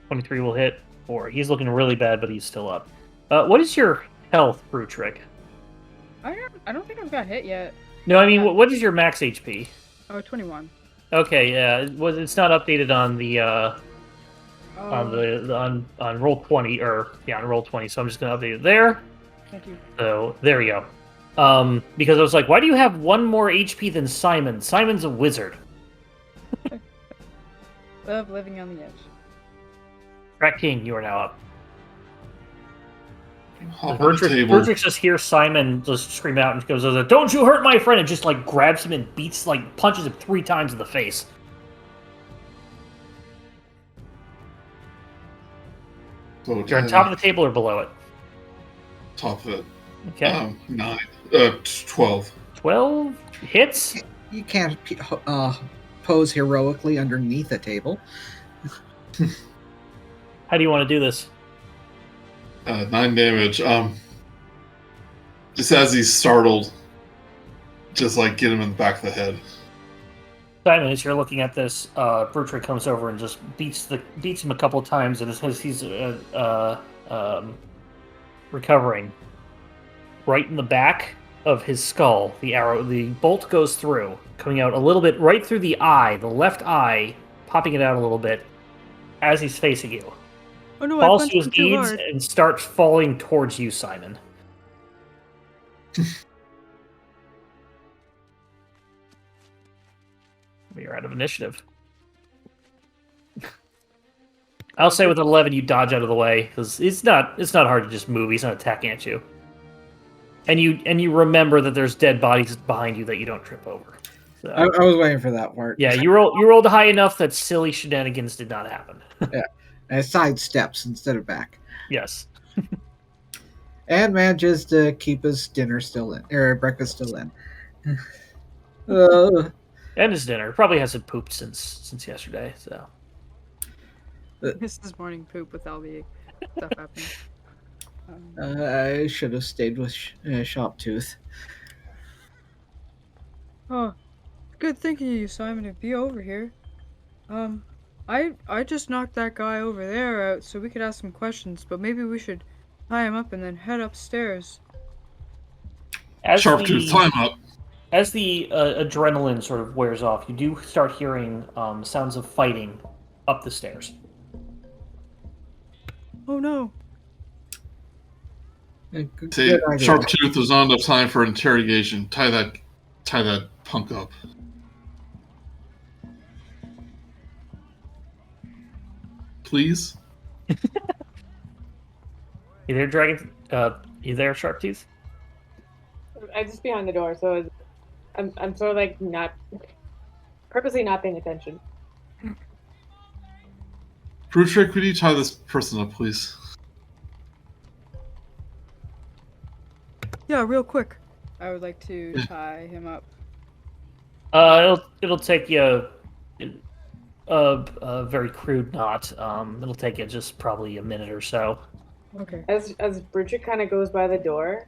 23 will hit. 4. He's looking really bad, but he's still up. What is your health, Brutrik? I don't think I've got hit yet. No, I mean, what is your max HP? Oh, 21. Okay, yeah. Well, it's not updated on the on Roll20 on Roll20. So I'm just gonna update it there. Thank you. So there you go. Because I was like, why do you have 1 more HP than Simon? Simon's a wizard. Love living on the edge. Rat King, you are now up. Hop on the table. Brutrik just hears Simon just scream out and goes, "Don't you hurt my friend!" and just like grabs him and punches him 3 times in the face. So You're on top of the table or below it? Top of it. Okay. 9. 12. 12 hits. You can't pose heroically underneath a table. How do you want to do this? 9 damage. Just as he's startled, just like get him in the back of the head. Simon, as you're looking at this, Brutrik comes over and just beats him a couple of times, and as he's recovering, right in the back of his skull, the bolt goes through, coming out a little bit right through the eye, the left eye, popping it out a little bit as he's facing you. Oh no, Falls I to his punched him too knees hard. and starts falling towards you, Simon. You're out of initiative. I'll say with 11, you dodge out of the way because it's not hard to just move. He's not attacking at you, and you remember that there's dead bodies behind you that you don't trip over. So, I was waiting for that part. yeah, you rolled high enough that silly shenanigans did not happen. Yeah, and side steps instead of back, Yes. and manages to keep his dinner still in, or breakfast still in. Uh, And his dinner probably hasn't pooped since yesterday. So This is morning poop with all the stuff happening. I should have stayed with Shoptooth. Oh, good thinking of you, Simon, to be over here. I just knocked that guy over there out so we could ask some questions, but maybe we should tie him up and then head upstairs. Sharptooth, time up. As the adrenaline sort of wears off, you do start hearing sounds of fighting up the stairs. Oh no. See, Sharptooth is not enough time for interrogation. Tie that punk up. Please? You there, Dragon? You there, Sharptooth? I'm just behind the door, so I'm sort of like purposely not paying attention. Brutrik, could you tie this person up, please? Yeah, real quick. I would like to tie him up. It'll take you a very crude knot. It'll take you just probably a minute or so. Okay. As Brutrik kind of goes by the door,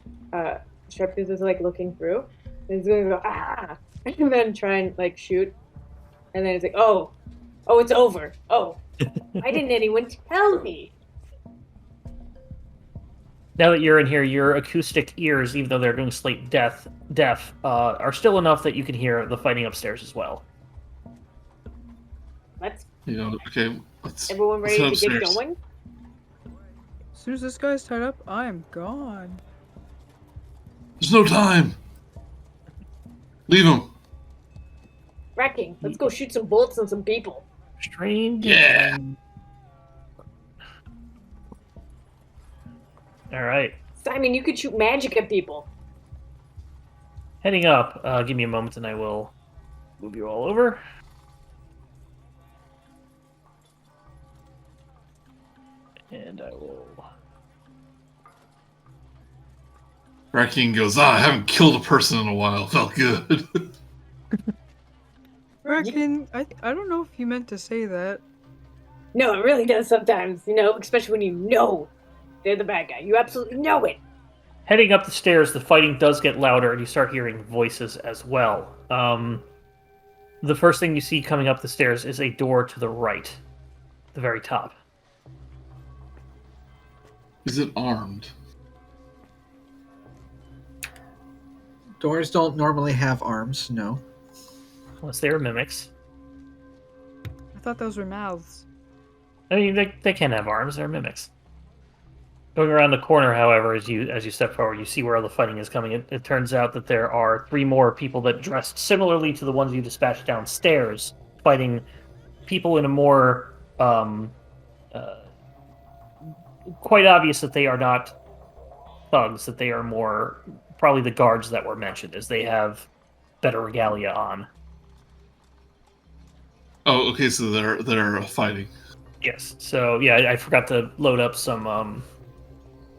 Sharptooth is like looking through. And he's going to go ah, and then try and like shoot, and then he's like, oh, it's over. Oh, why didn't anyone tell me? Now that you're in here, your acoustic ears, even though they're going slate deaf, are still enough that you can hear the fighting upstairs as well. Let's Okay, let's. everyone ready let's to head get upstairs. going? As soon as this guy's tied up, I'm gone. There's no time. Leave him. Rat King, let's go shoot some bullets on some people. Strange. Yeah. All right. Simon, you could shoot magic at people. Heading up. Give me a moment and I will move you all over. And I will... Rat King goes, I haven't killed a person in a while. Felt good. Reckon, I don't know if you meant to say that. No, it really does sometimes, especially when you know they're the bad guy. You absolutely know it. Heading up the stairs, the fighting does get louder, and you start hearing voices as well. The first thing you see coming up the stairs is a door to the right, the very top. Is it armed? Doors don't normally have arms, no. Unless they are mimics. I thought those were mouths. I mean, they can have arms. They're mimics. Going around the corner, however, as you step forward, you see where all the fighting is coming. It turns out that there are 3 more people that dressed similarly to the ones you dispatched downstairs, fighting people in a more quite obvious that they are not thugs, that they are more probably the guards that were mentioned, as they have better regalia on. Oh, okay, so they're fighting. Yes. So yeah, I forgot to load up some.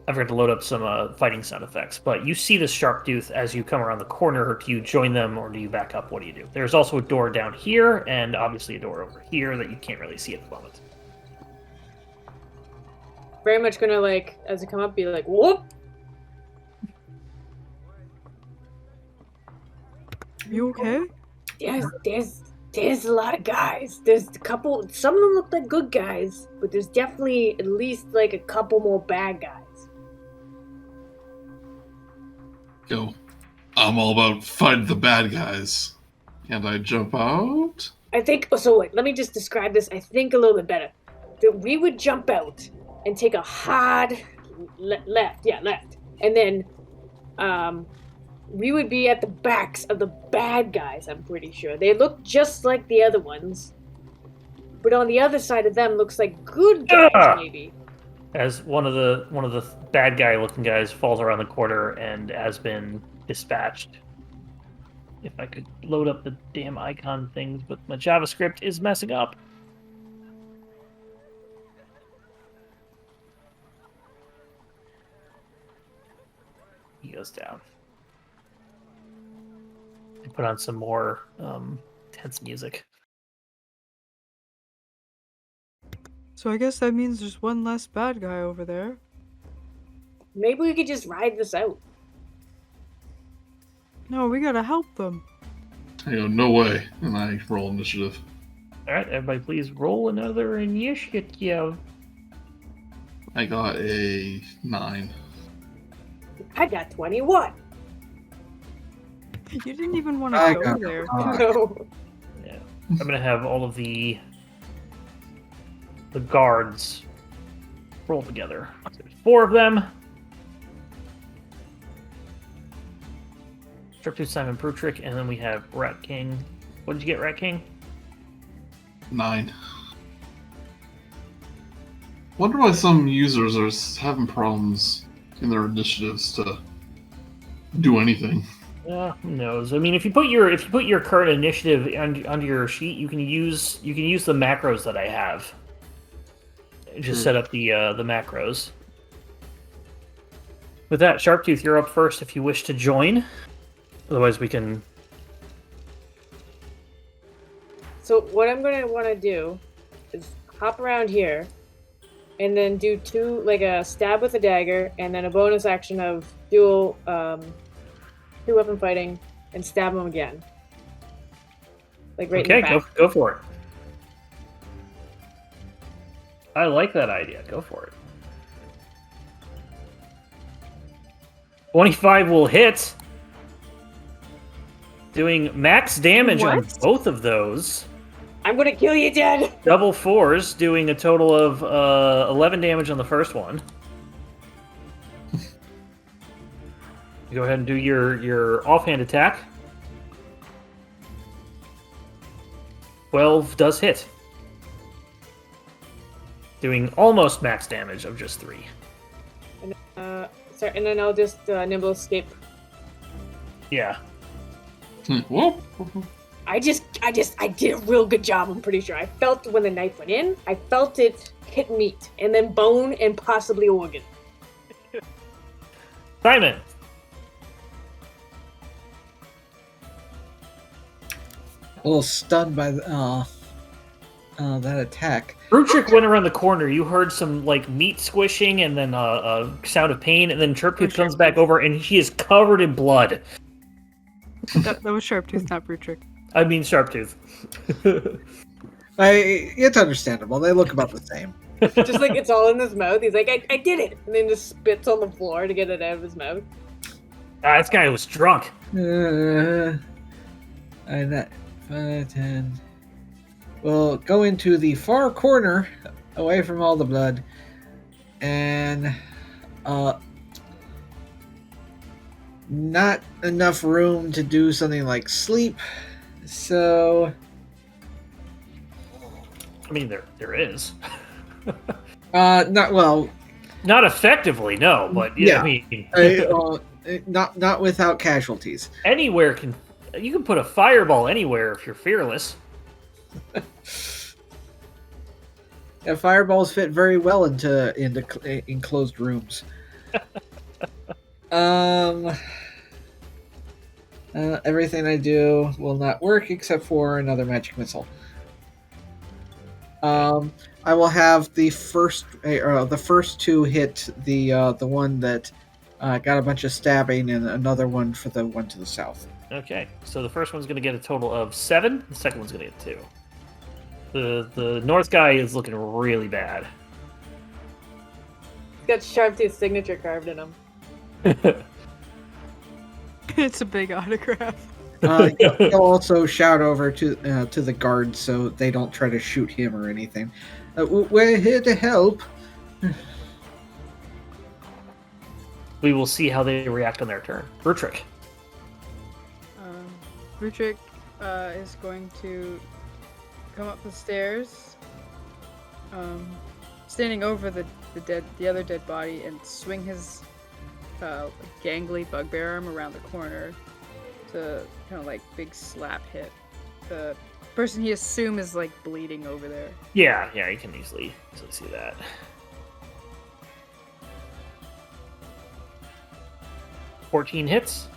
Fighting sound effects, but you see the Sharptooth as you come around the corner. Do you join them or do you back up? What do you do? There's also a door down here and obviously a door over here that you can't really see at the moment. Very much gonna, as it come up, be like, whoop! You okay? There's a lot of guys. There's a couple, some of them look like good guys, but there's definitely at least, a couple more bad guys. Go. I'm all about fighting the bad guys. And I jump out? I think, so wait, let me just describe this, I think, a little bit better. That we would jump out and take a hard left, and then we would be at the backs of the bad guys, I'm pretty sure. They look just like the other ones, but on the other side of them looks like good guys, maybe. As one of the bad guy looking guys falls around the corner and has been dispatched. If I could load up the damn icon things, but my JavaScript is messing up. He goes down. I put on some more tense music. So I guess that means there's one less bad guy over there. Maybe we could just ride this out. No, we gotta help them. I go, no way. And I roll initiative. Alright, everybody please roll another initiative. I got a 9. I got 21. You didn't even want I to go got there. No. Yeah. I'm gonna have all of the guards roll together. So there's 4 of them. Sharptooth, Simon, Brutrik, and then we have Rat King. What did you get, Rat King? 9. Wonder why some users are having problems in their initiatives to do anything. Who knows? I mean, if you put your current initiative under your sheet, you can use the macros that I have. Just set up the macros. With that, Sharptooth, you're up first if you wish to join. Otherwise, we can. So what I'm gonna want to do is hop around here, and then do 2, a stab with a dagger, and then a bonus action of dual 2-weapon fighting, and stab him again. Right in the back. Go for it. I like that idea. Go for it. 25 will hit. Doing max damage on both of those. I'm gonna kill you, Dad! Double 4s, doing a total of 11 damage on the first one. Go ahead and do your offhand attack. 12 does hit. Doing almost max damage of just 3. And, and then I'll just nimble escape. Yeah. Whoop. I did a real good job, I'm pretty sure. I felt when the knife went in, I felt it hit meat, and then bone and possibly organ. Simon. A little stunned by that attack. Brutrik went around the corner. You heard some like meat squishing and then a sound of pain, and then Sharptooth comes back over and he is covered in blood. That was Sharptooth, not Brutrik. I mean Sharptooth. It's understandable. They look about the same. Just like it's all in his mouth. He's like, I did it, and then just spits on the floor to get it out of his mouth. This guy was drunk. And that 5, 10. We'll go into the far corner, away from all the blood, and not enough room to do something like sleep. So, I mean, there is. not well. Not effectively, no. But yeah, I mean, not without casualties. anywhere you can put a fireball anywhere if you're fearless. Yeah, fireballs fit very well into enclosed rooms. Everything I do will not work except for another magic missile. I will have the first two hit the one that got a bunch of stabbing, and another one for the one to the south. Okay, so the first one's going to get a total of 7. The second one's going to get 2. The north guy is looking really bad. He's got Sharptooth's signature carved in him. It's a big autograph. He'll also shout over to the guards so they don't try to shoot him or anything. We're here to help. We will see how they react on their turn. Brutrik. Brutrik is going to come up the stairs, standing over the other dead body, and swing his gangly bugbear arm around the corner to kind of like big slap hit the person he assumes is like bleeding over there. Yeah, you can easily see that. $14 hits.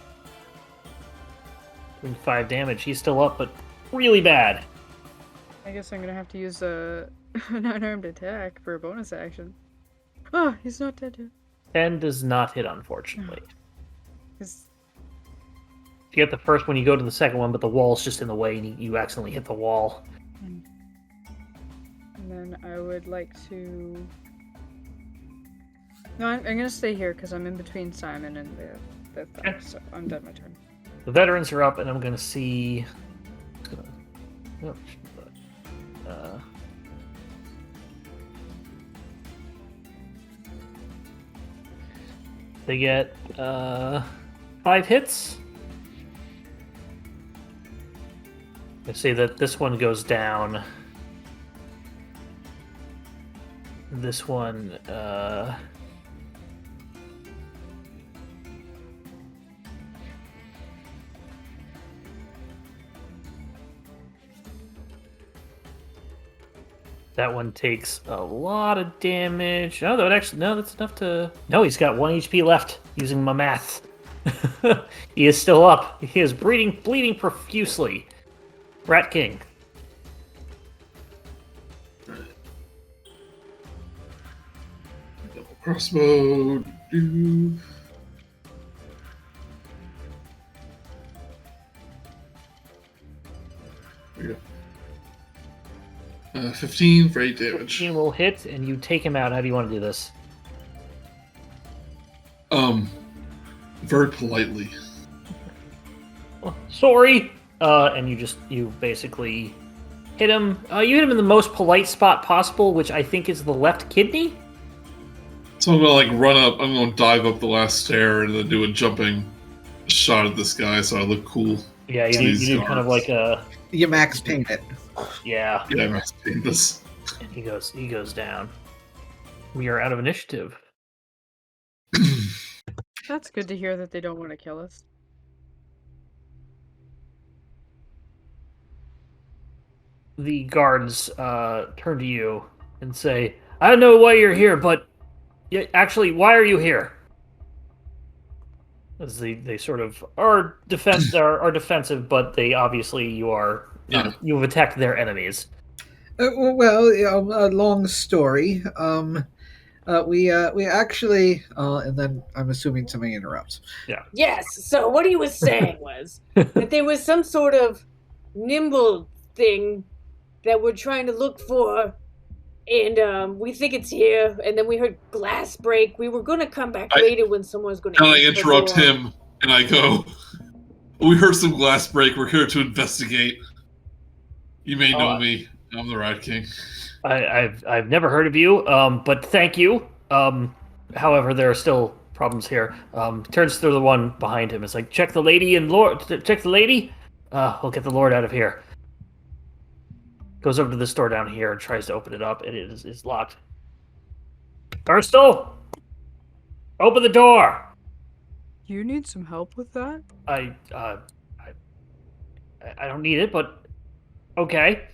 Doing 5 damage. He's still up, but really bad. I guess I'm gonna have to use an unarmed attack for a bonus action. Oh, he's not dead yet. 10 does not hit, unfortunately. His... If you get the first one, you go to the second one, but the wall's just in the way, and you accidentally hit the wall. And then I would like to... No, I'm gonna stay here, because I'm in between Simon and the thing, so I'm done my turn. The veterans are up, and I'm going to see... They get 5 hits. I see that this one goes down. This one, that one takes a lot of damage. Oh, that's enough to... No, he's got 1 HP left, using my math. He is still up. He is bleeding profusely. Rat King. Double crossbow. There we go. 15 for 8 damage. 15 will hit, and you take him out. How do you want to do this? Very politely. Oh, sorry. And you basically hit him. You hit him in the most polite spot possible, which I think is the left kidney. So I'm gonna run up. I'm gonna dive up the last stair and then do a jumping shot at this guy, so I look cool. Yeah, you do kind of like a... You max paint it. Yeah. Yeah, I'm explaining this. And he goes down. We are out of initiative. That's good to hear that they don't want to kill us. the guards turn to you and say, "I don't know why you're here, but actually, why are you here?" As they sort of are defensive, but they obviously you've attacked their enemies. Well, a long story. We actually, and then I'm assuming somebody interrupts. Yes. So what he was saying was that there was some sort of nimble thing that we're trying to look for, and we think it's here. And then we heard glass break. We were gonna come back later when someone's gonna. And I interrupt him, and I go, "We heard some glass break. We're here to investigate. You may know me. I'm the Rat King." I've never heard of you, but thank you. However, there are still problems here. Turns to the one behind him. It's like, check the lady and Lord. Check the lady. We'll get the Lord out of here. Goes over to this door down here and tries to open it up. It is locked. Urstel, open the door. You need some help with that? I don't need it, but okay.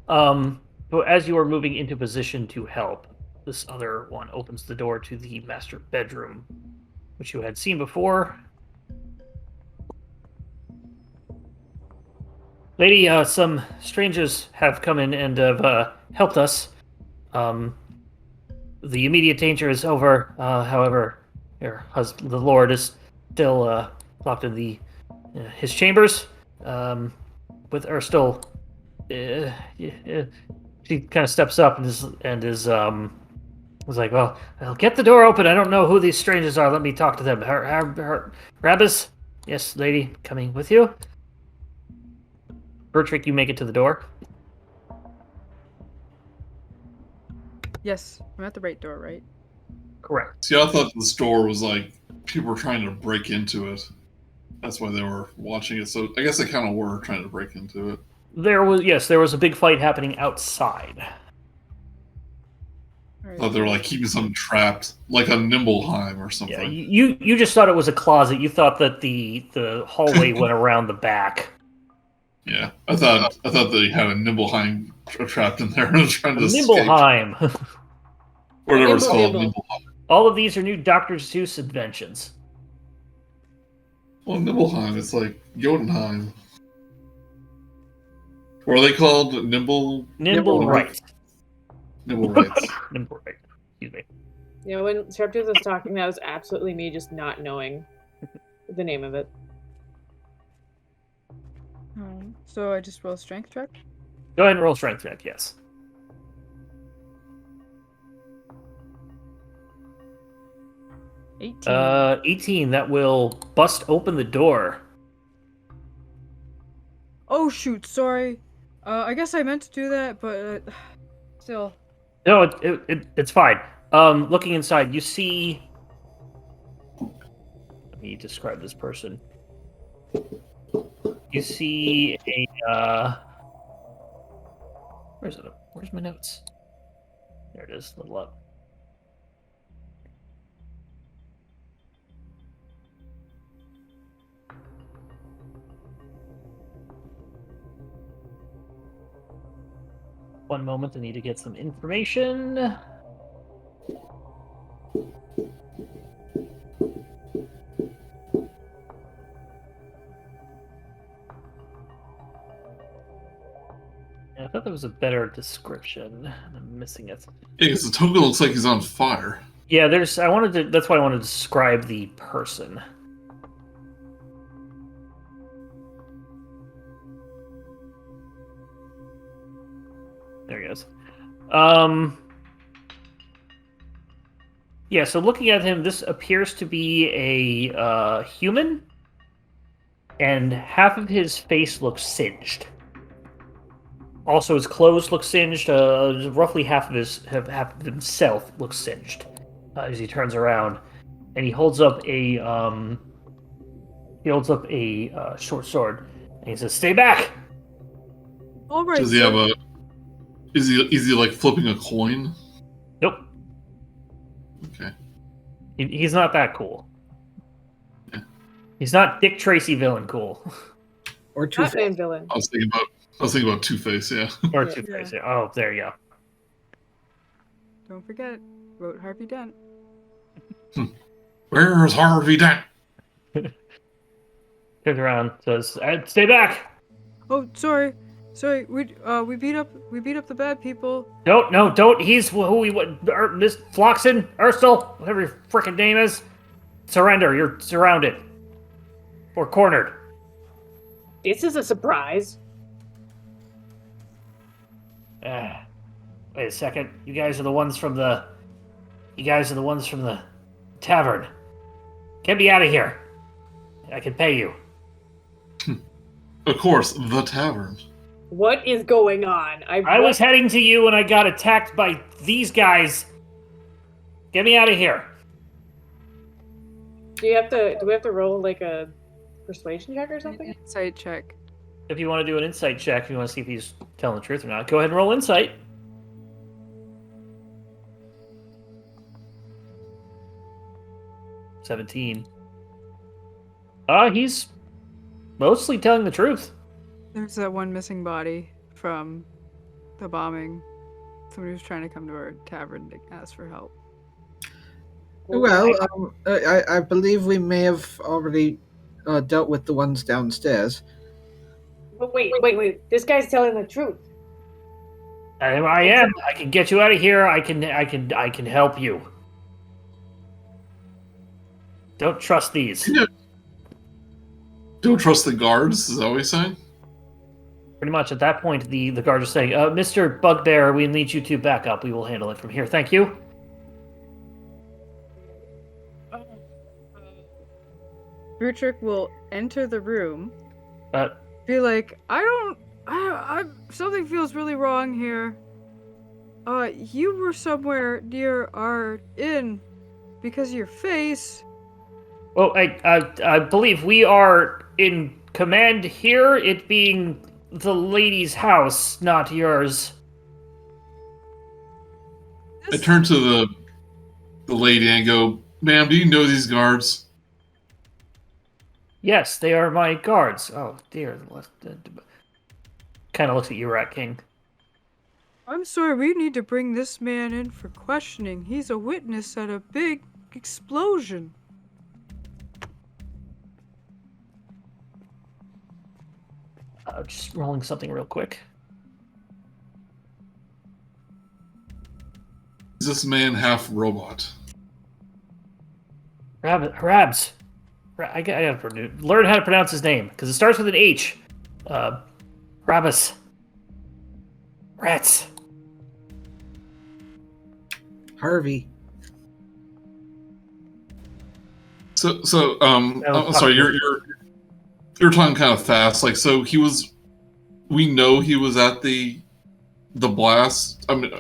But as you are moving into position to help, this other one opens the door to the master bedroom, which you had seen before. Lady, some strangers have come in and have helped us. The immediate danger is over. However, the Lord is still locked in his chambers. With Urstel, she kind of steps up and is was like, well, I'll get the door open. I don't know who these strangers are. Let me talk to them. Rabbis? Yes, lady, coming with you. Brutrik, you make it to the door. Yes, I'm at the right door, right? Correct. See, I thought this door was like people were trying to break into it. That's why they were watching it. So I guess they kind of were trying to break into it. There was a big fight happening outside. Right. Thought they were like keeping something trapped, like a Nimblheim or something. Yeah, you just thought it was a closet. You thought that the hallway went around the back. Yeah, I thought they had a Nimblheim trapped in there and was trying to escape. Nimblheim. Whatever it's called, Nimblheim. All of these are new Dr. Seuss inventions. Well, Nimblheim, it's like Jotunheim. Or are they called Nimble? Nimblewright. Nimblewrights. Nimblewright. Excuse me. You know, when Sharptooth was talking, that was absolutely me just not knowing the name of it. So I just roll a strength check? Go ahead and roll strength check, yes. 18. 18, that will bust open the door. Oh shoot, sorry. I guess I meant to do that, but still. No, it's fine. Looking inside, you see... Let me describe this person. You see a... Where's it? Where's my notes? There it is, a little up. One moment, I need to get some information. Yeah, I thought there was a better description, and I'm missing it. Yeah, because the token looks like he's on fire. Yeah, that's why I wanted to describe the person. There he goes. Yeah, so looking at him, this appears to be a human, and half of his face looks singed. Also, his clothes look singed. Roughly half of himself looks singed as he turns around, and he holds up a short sword, and he says, "Stay back!" All right. Does he have a? Is he like flipping a coin? Nope. Okay. He's not that cool. Yeah. He's not Dick Tracy villain cool. Or Batman villain. I was thinking about I was thinking about Two-Face, yeah. Or Two-Face. Yeah. Oh, there you go. Don't forget, wrote Harvey Dent. Where's Harvey Dent? Turns around, says, "Stay back." Oh, sorry. We beat up the bad people. Don't. He's who we Miss Floxen, Urstel, whatever your frickin' name is. Surrender. You're surrounded. Or cornered. This is a surprise. Wait a second. You guys are the ones from the tavern. Get me out of here. I can pay you. Of course, the tavern. What is going on? I was heading to you and I got attacked by these guys. Get me out of here. Do we have to roll like a persuasion check or something? Insight check. If you want to do an insight check, if you want to see if he's telling the truth or not, go ahead and roll insight. $17. He's mostly telling the truth. There's that one missing body from the bombing. Somebody was trying to come to our tavern to ask for help. Well, I believe we may have already dealt with the ones downstairs. But wait. This guy's telling the truth. I am. I can get you out of here. I can help you. Don't trust these. Don't trust the guards, is that what you're saying? Pretty much at that point, the guard is saying, Mr. Bugbear, we need you to back up. We will handle it from here. Thank you. Brutrik will enter the room. Be like, something feels really wrong here. You were somewhere near our inn because of your face. Well, I believe we are in command here, it being the lady's house, not yours. I turn to the lady and go, "Ma'am, do you know these guards?" Yes, they are my guards. Oh, dear. Kind of looks at you, Rat King. I'm sorry, we need to bring this man in for questioning. He's a witness at a big explosion. Just rolling something real quick. Is this man half robot? Rabs. I gotta learn how to pronounce his name, because it starts with an H. Rabus. Rats. Harvey. I'm sorry, you're talking kind of fast. Like, so we know he was at the blast. I mean,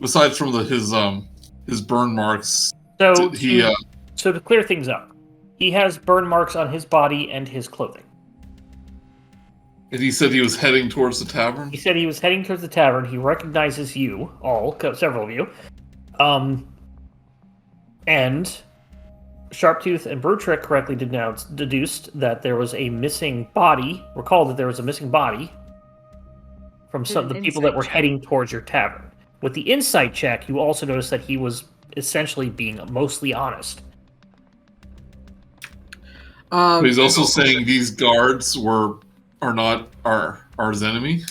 besides from his burn marks. So to clear things up, he has burn marks on his body and his clothing. And he said he was heading towards the tavern? He said he was heading towards the tavern. He recognizes you, several of you. And Sharptooth and Brutrik correctly deduced that there was a missing body. Recall that there was a missing body from some of the people that were heading towards your tavern. With the insight check, you also noticed that he was essentially being mostly honest. But he's also saying these guards are not our enemy.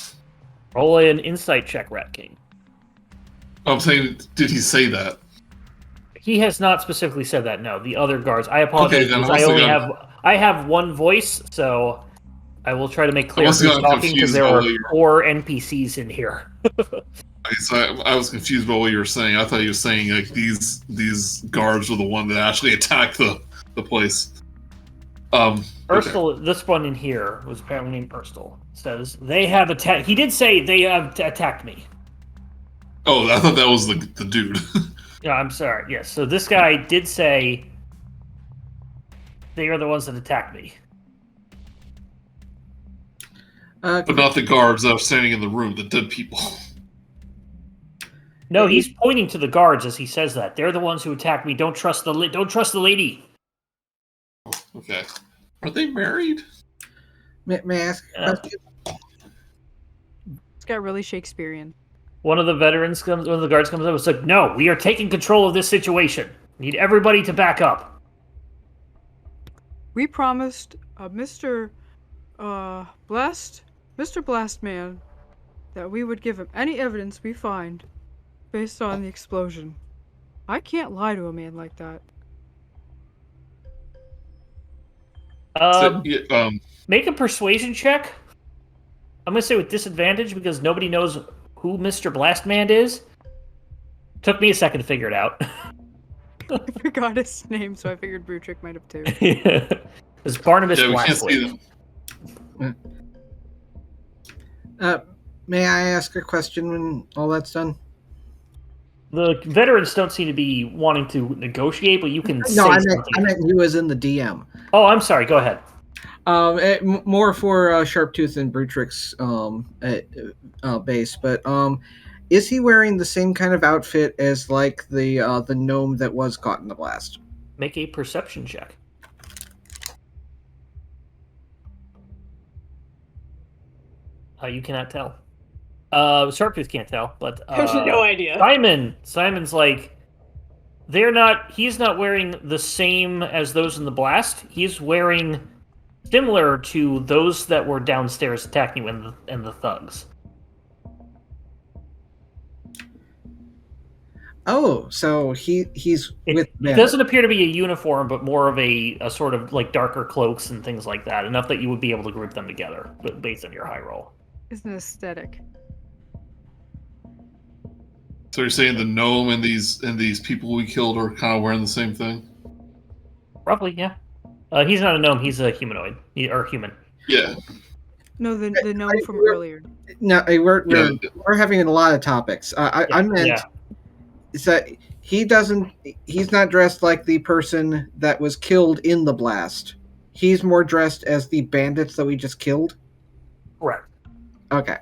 Roll an insight check, Rat King. I'm saying, did he say that? He has not specifically said that. No, the other guards. I apologize. Okay, I have one voice, so I will try to make clear who's talking because there are 4 NPCs in here. So I was confused by what you were saying. I thought you were saying like these guards were the one that actually attacked the place. Urstel, okay. This one in here was apparently named Urstel. Says they have attacked. He did say they have attacked me. Oh, I thought that was the dude. Yeah, I'm sorry. Yes, so this guy did say they are the ones that attacked me. But not the guards that are standing in the room, the dead people. No, he's pointing to the guards as he says that. They're the ones who attacked me. Don't trust the lady. Okay. Are they married? May I ask a question? It's got really Shakespearean. One of the guards comes up and is like, no, we are taking control of this situation. Need everybody to back up. We promised Mr. Blastman that we would give him any evidence we find based on the explosion. I can't lie to a man like that. Make a persuasion check. I'm going to say with disadvantage because nobody knows who Mr. Blastman is. Took me a second to figure it out. I forgot his name, so I figured Brutrik might have too. It's Barnabas Yeah, we can't Blackwood. see them. May I ask a question when all that's done? The veterans don't seem to be wanting to negotiate, but you can say something. I meant you as in the DM. Oh, I'm sorry. Go ahead. More for Sharptooth and Brutrik's base, but is he wearing the same kind of outfit as like the gnome that was caught in the blast? Make a perception check. You cannot tell. Sharptooth can't tell, but no idea. Simon's like, he's not wearing the same as those in the blast. He's wearing similar to those that were downstairs attacking you and the thugs. Oh, so he's with It doesn't appear to be a uniform, but more of a sort of like darker cloaks and things like that. Enough that you would be able to group them together, but based on your high roll. It's an aesthetic. So you're saying the gnome and these people we killed are kind of wearing the same thing? Roughly, yeah. He's not a gnome. He's a humanoid or human. Yeah. No, the gnome from earlier. No, we're having a lot of topics. I meant is that he's not dressed like the person that was killed in the blast. He's more dressed as the bandits that we just killed. Correct. Okay.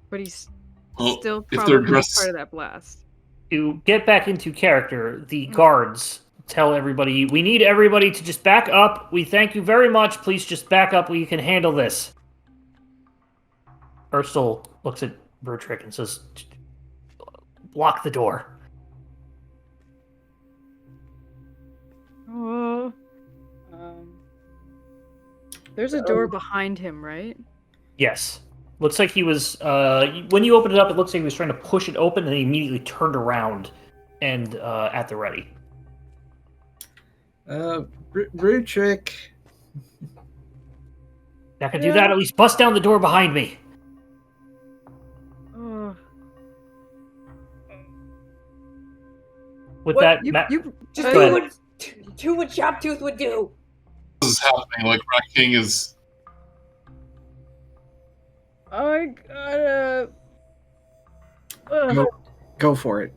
But he's Well, still if they're probably dressed, part of that blast. To get back into character, the guards tell everybody, we need everybody to just back up. We thank you very much. Please just back up. We can handle this. Ursel looks at Brutrik and says, block the door. Oh. There's a door behind him, right? Yes. Looks like he was, when you opened it up, it looks like he was trying to push it open and he immediately turned around and at the ready. Brutrik. Not gonna do that, at least bust down the door behind me. With What? that, Just do what Sharptooth would do. this is happening. Like Rat King is. I gotta. Go for it.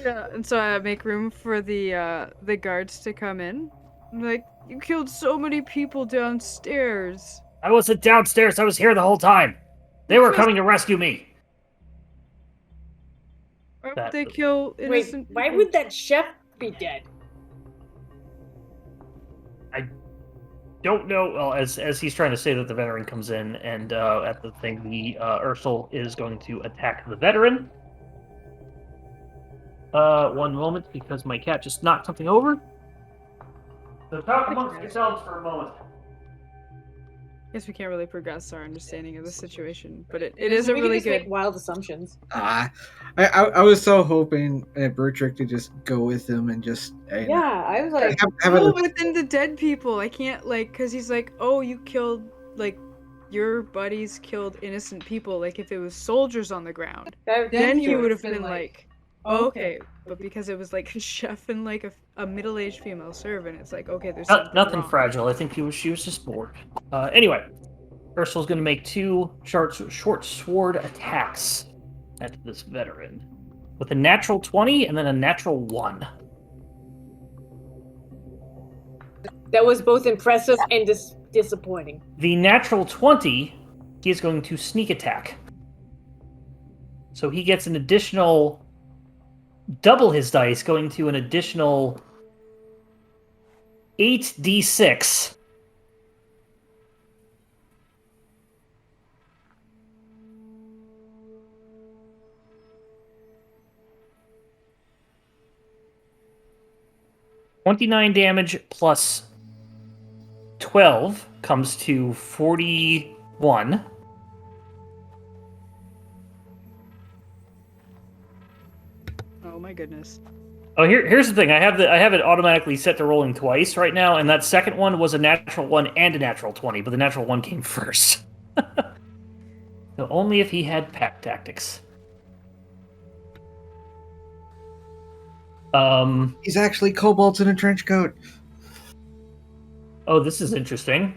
Yeah, and so I make room for the guards to come in. I'm like, you killed so many people downstairs. I wasn't downstairs, I was here the whole time. They were coming to rescue me. Why would they kill innocent Wait, why people? would that chef be dead? Don't know. Well, as he's trying to say that the veteran comes in, and at the thing, the Ursel is going to attack the veteran. One moment, because my cat just knocked something over. So talk amongst yourselves for a moment. Guess we can't really progress our understanding of the situation, but it is a We really can just make good. wild assumptions. I was so hoping Brutrik to just go with him and just Yeah, I was like, No, but then the dead people, I can't because he's like, oh, you killed your buddies killed innocent people. Like if it was soldiers on the ground, then he would have been like, oh, okay. But because it was like a chef and like a middle-aged female servant, it's like, okay, there's Nothing wrong. fragile. I think she was just bored. Anyway, Ursul's going to make two short sword attacks at this veteran with a natural 20 and then a natural 1. that was both impressive and disappointing. The natural 20, he is going to sneak attack. So he gets an additional double his dice, going to an additional 8d6 29 damage plus 12 comes to 41. Oh my goodness. Oh, here's the thing. I have it automatically set to rolling twice right now, and that second one was a natural 1 and a natural 20, but the natural 1 came first. So only if he had pack tactics. He's actually kobolds in a trench coat. Oh, this is interesting.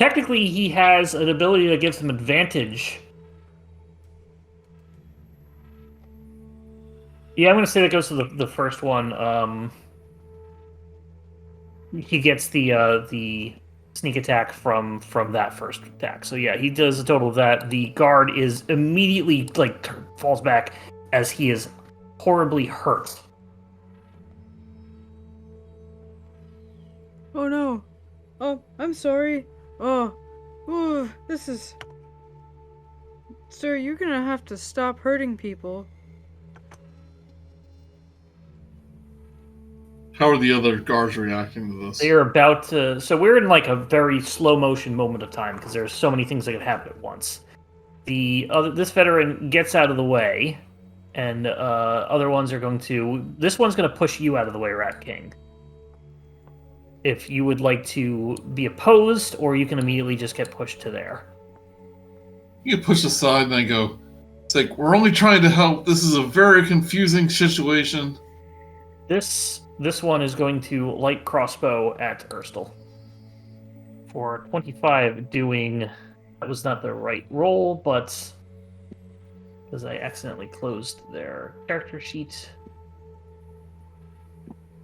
Technically, he has an ability that gives him advantage. Yeah, I'm going to say that goes to the first one. He gets the sneak attack from that first attack. So yeah, he does a total of that. The guard is immediately falls back as he is horribly hurt. Oh no. Oh, I'm sorry. Oh, this is... Sir, you're gonna have to stop hurting people. How are the other guards reacting to this? They are about to... So we're in like a very slow motion moment of time because there's so many things that can happen at once. This veteran gets out of the way, and other ones are going to... This one's going to push you out of the way, Rat King. If you would like to be opposed, or you can immediately just get pushed to there. You get pushed aside, and I go, it's like, we're only trying to help. This is a very confusing situation. This one is going to light crossbow at Erstel. For 25, doing... That was not the right roll, but... Because I accidentally closed their character sheet.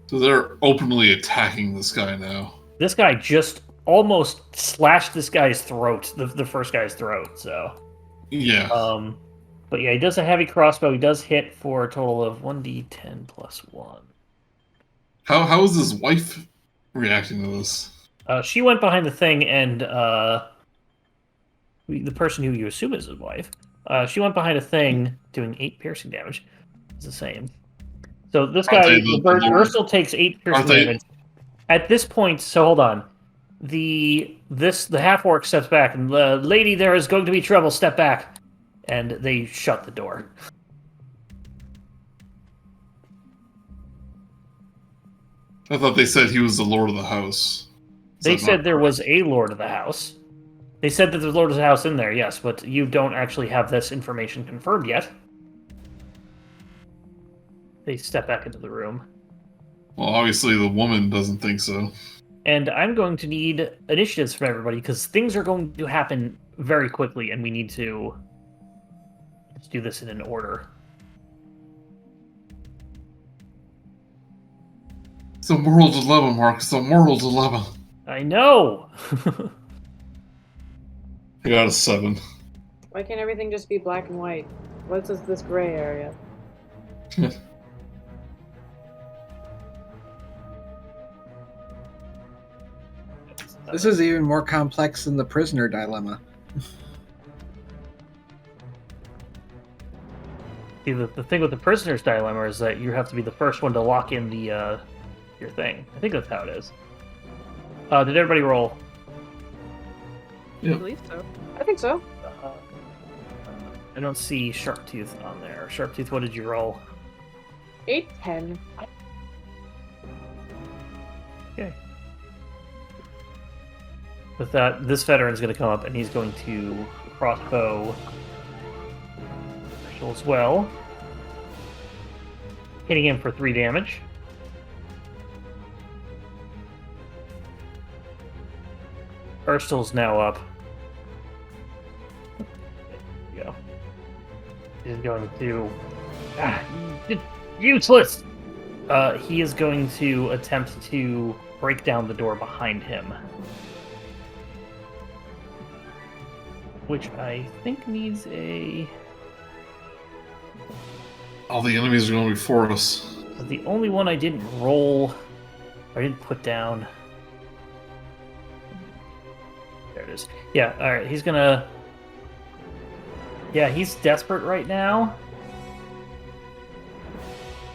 So they're openly attacking this guy now. This guy just almost slashed this guy's throat, the first guy's throat, so... Yeah. But yeah, he does a heavy crossbow. He does hit for a total of 1d10 plus 1. How is his wife reacting to this? She went behind the thing, and the person who you assume is his wife, she went behind a thing, doing 8 piercing damage. It's the same. So this guy, Ursel takes 8 piercing damage. At this point, so hold on. The half-orc steps back, and the lady, there is going to be trouble, step back. And they shut the door. I thought they said he was the lord of the house. They said there was a lord of the house. They said that there's a lord of the house in there, yes, but you don't actually have this information confirmed yet. They step back into the room. Well, obviously the woman doesn't think so. And I'm going to need initiatives from everybody, because things are going to happen very quickly, and we need to let's do this in an order. It's a moral dilemma, Mark. It's a moral dilemma. I know! I got a 7. Why can't everything just be black and white? What's this gray area? This is even more complex than the prisoner dilemma. See, the thing with the prisoner's dilemma is that you have to be the first one to lock in the your thing. I think that's how it is. Did everybody roll? I believe so. I think so. I don't see Sharptooth on there. Sharptooth, what did you roll? 8, 10. Okay. With that, this veteran's going to come up, and he's going to crossbow Marshall as well, hitting him for 3 damage. Urstel's now up. There we go. He's going to... useless! He is going to attempt to break down the door behind him. Which I think needs a... All the enemies are going to be for us. The only one I didn't roll, or I didn't put down... There it is. Yeah, alright, he's gonna... Yeah, he's desperate right now.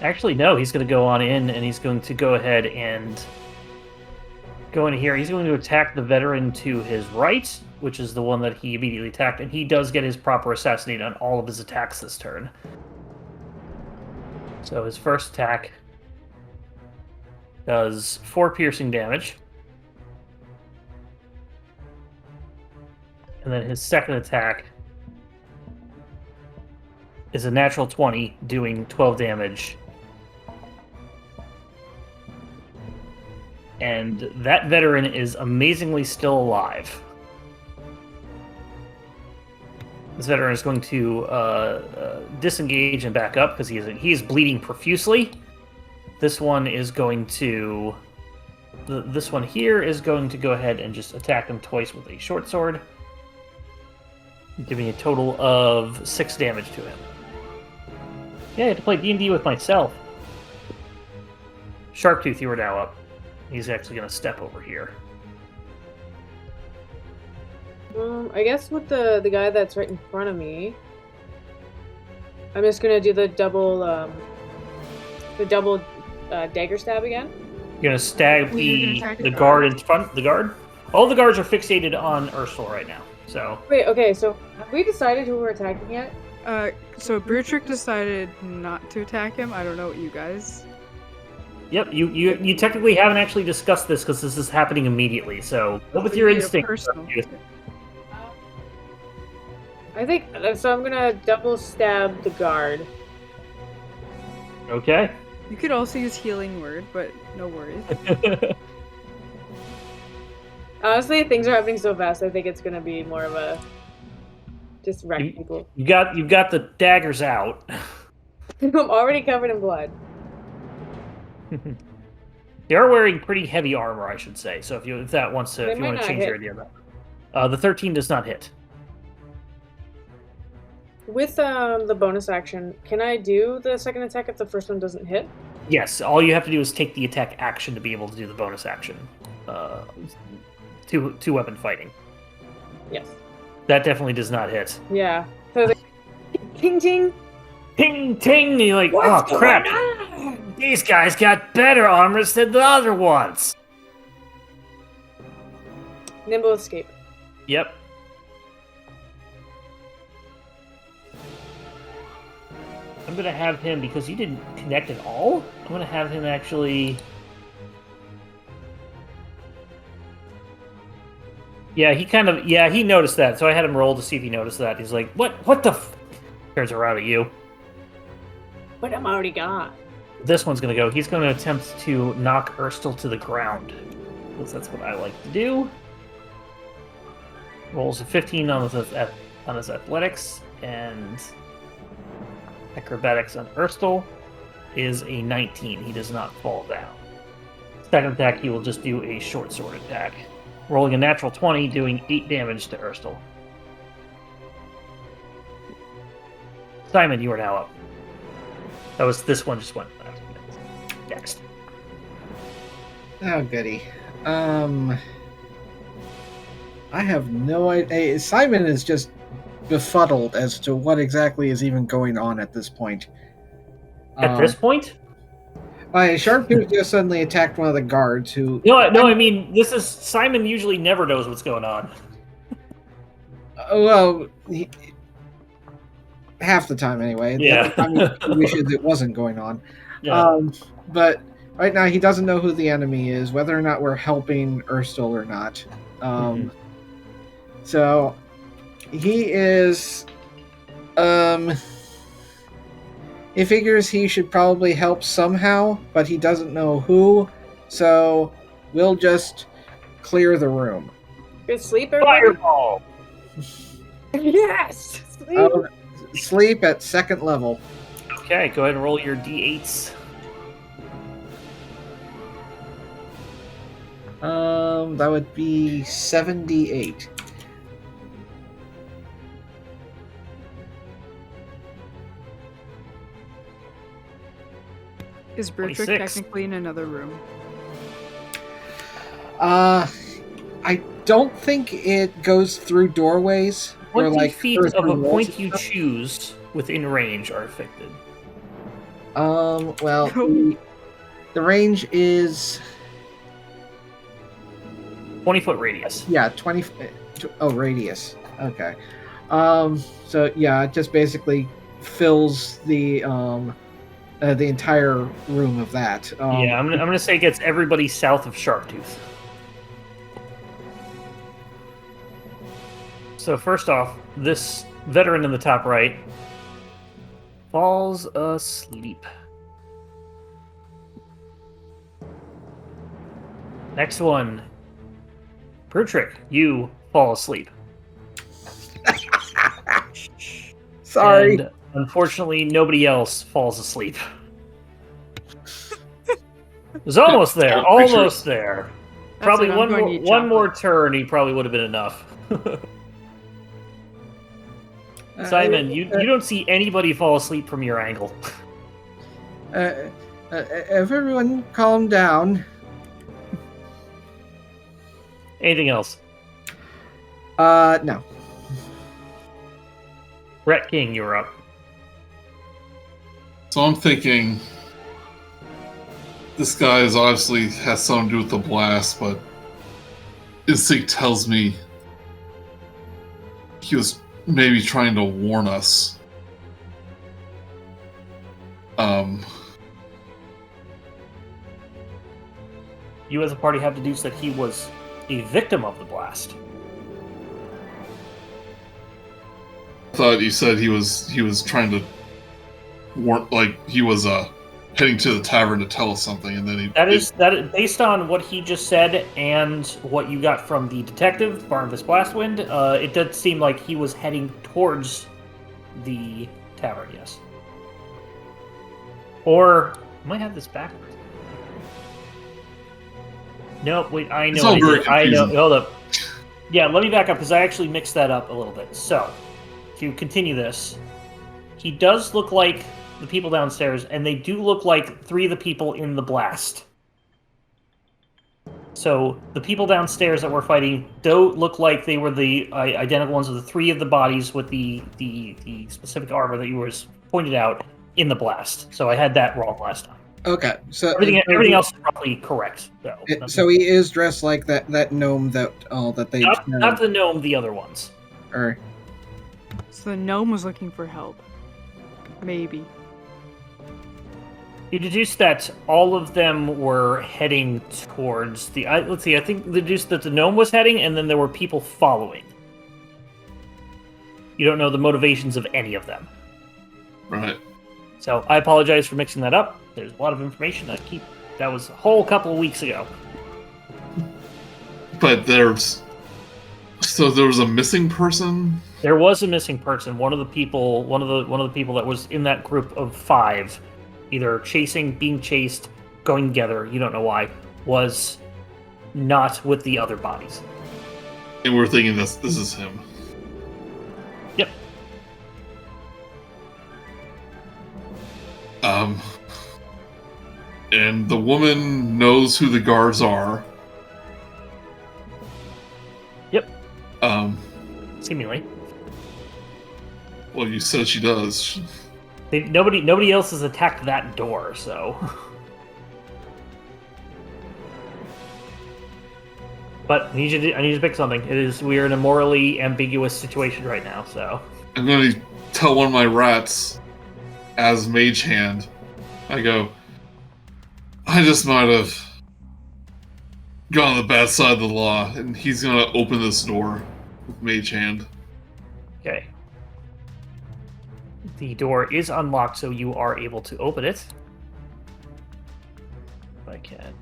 Actually, no. He's going to go on in, and he's going to go ahead and go in here. He's going to attack the veteran to his right, which is the one that he immediately attacked, and he does get his proper assassinate on all of his attacks this turn. So his first attack does 4 piercing damage. And then his second attack is a natural 20, doing 12 damage. And that veteran is amazingly still alive. This veteran is going to disengage and back up because he is bleeding profusely. This one is going to... This one here is going to go ahead and just attack him twice with a short sword, giving a total of 6 damage to him. Yeah, I had to play D&D with myself. Sharptooth, you are now up. He's actually going to step over here. I guess with the guy that's right in front of me, I'm just gonna do the double dagger stab again. You're going to stab the guard in front. The guard. All the guards are fixated on Ursula right now. So Wait, okay, so have we decided who we're attacking yet? So Brutrik decided not to attack him. I don't know what you guys. Yep, you technically haven't actually discussed this because this is happening immediately. So go with your instinct. I think so. I'm gonna double stab the guard. Okay. You could also use healing word, but no worries. Honestly, things are happening so fast. I think it's gonna be more of a just wreck people. You've got the daggers out. I'm already covered in blood. They are wearing pretty heavy armor, I should say. So if you want to change your idea about it. The 13 does not hit. With the bonus action, can I do the second attack if the first one doesn't hit? Yes, all you have to do is take the attack action to be able to do the bonus action. Two weapon fighting. Yes. That definitely does not hit. Yeah. So it's like, ting ting. Ting ting! And you're like, What's oh crap! going on? These guys got better armors than the other ones! Nimble escape. Yep. I'm gonna have him, because he didn't connect at all, I'm gonna have him actually... Yeah, he noticed that, so I had him roll to see if he noticed that. He's like, what the f... Turns around at you. But I'm already gone. This one's gonna go. He's gonna attempt to knock Erstil to the ground. Because that's what I like to do. Rolls a 15 on his athletics, and acrobatics on Erstil is a 19. He does not fall down. Second attack, he will just do a short sword attack. Rolling a natural 20, doing 8 damage to Erstil. Simon, you are now up. This one just went last. Next. Oh, goody. I have no idea. Simon is just befuddled as to what exactly is even going on at this point. At this point? Sharptooth just suddenly attacked one of the guards who... No, I mean, this is... Simon usually never knows what's going on. Well, half the time anyway. Yeah. He wishes it wasn't going on. Yeah. But right now he doesn't know who the enemy is, whether or not we're helping Erstil or not. So he is... he figures he should probably help somehow, but he doesn't know who, so we'll just clear the room. Good sleep, everybody? Fireball! Yes! Sleep! Sleep at second level. Okay, go ahead and roll your d8s. That would be 78. Is Brutrik 26. technically in another room? I don't think it goes through doorways. 20 or like feet first of a room walls point and you stuff. choose within range are affected. Well, the range is 20-foot radius. 20. Radius. Okay. So yeah, it just basically fills the entire room of that. Yeah, I'm gonna say it gets everybody south of Sharptooth. So first off, this veteran in the top right falls asleep. Next one, Brutrik, you fall asleep. Sorry. And unfortunately, nobody else falls asleep. It was almost there. Almost there. Probably one more turn, he probably would have been enough. Simon, you don't see anybody fall asleep from your angle. Everyone calm down. Anything else? No. Rat King, you're up. So I'm thinking this guy is obviously has something to do with the blast, but instinct tells me he was maybe trying to warn us. You as a party have deduced that he was a victim of the blast. I thought you said he was trying to warn, like he was heading to the tavern to tell us something, and then that is based on what he just said and what you got from the detective Barnabas Blastwind. It did seem like he was heading towards the tavern. Yes, or I might have this backwards. No, wait, I know. I know. Hold up. Yeah, let me back up because I actually mixed that up a little bit. So, to continue this, he does look like the people downstairs, and they do look like 3 of the people in the blast. So, the people downstairs that we're fighting don't look like they were the identical ones of the 3 of the bodies with the specific armor that you were pointed out in the blast. So, I had that wrong last time. Okay, so everything else is roughly correct. So he is dressed like that gnome that they not the gnome, the other ones. Or so the gnome was looking for help. Maybe. You deduced that all of them were heading towards the. Let's see. I think deduced that the gnome was heading, and then there were people following. You don't know the motivations of any of them. Right. So I apologize for mixing that up. There's a lot of information that was a whole couple of weeks ago. But there was a missing person. There was a missing person. One of the people that was in that group of 5, either chasing, being chased, going together. You don't know why. Was not with the other bodies. And we're thinking this is him. Yep. And the woman knows who the guards are. Yep. Seemingly. Well, you said she does. Nobody else has attacked that door, so. But I need you to pick something. We are in a morally ambiguous situation right now, so. I'm going to tell one of my rats, as Mage Hand, I go, I just might have gone on the bad side of the law, and he's going to open this door with Mage Hand. Okay. The door is unlocked, so you are able to open it. If I can.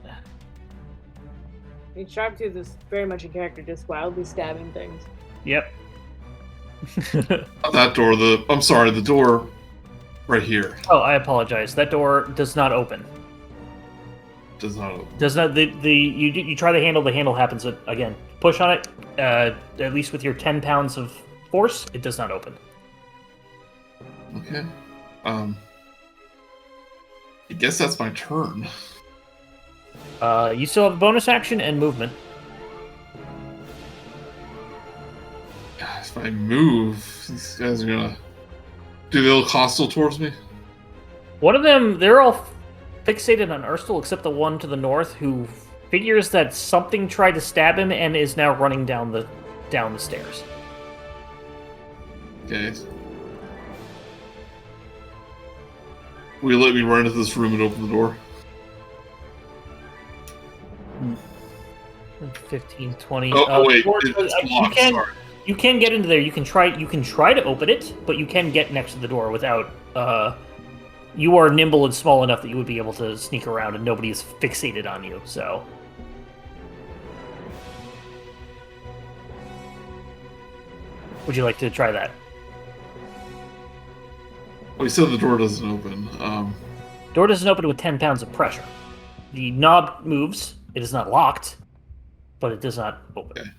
Sharptooth is very much a character, just wildly stabbing things. Yep. That door, I'm sorry, the door right here. Oh, I apologize. That door does not open. Does not open. Does not. You try the handle happens again. Push on it, at least with your 10 pounds of force, it does not open. Okay. I guess that's my turn. You still have a bonus action and movement. If I move, these guys are gonna... Do they look hostile towards me? One of them, they're all fixated on Urstel, except the one to the north, who figures that something tried to stab him and is now running down the stairs. Okay. Will you let me run into this room and open the door? 15, 20. Oh, wait, it's locked, sorry. You can get into there. You can try to open it, but you can get next to the door without. You are nimble and small enough that you would be able to sneak around, and nobody is fixated on you. So. Would you like to try that? Well, you said the door doesn't open. Door doesn't open with 10 pounds of pressure. The knob moves. It is not locked, but it does not open. Okay.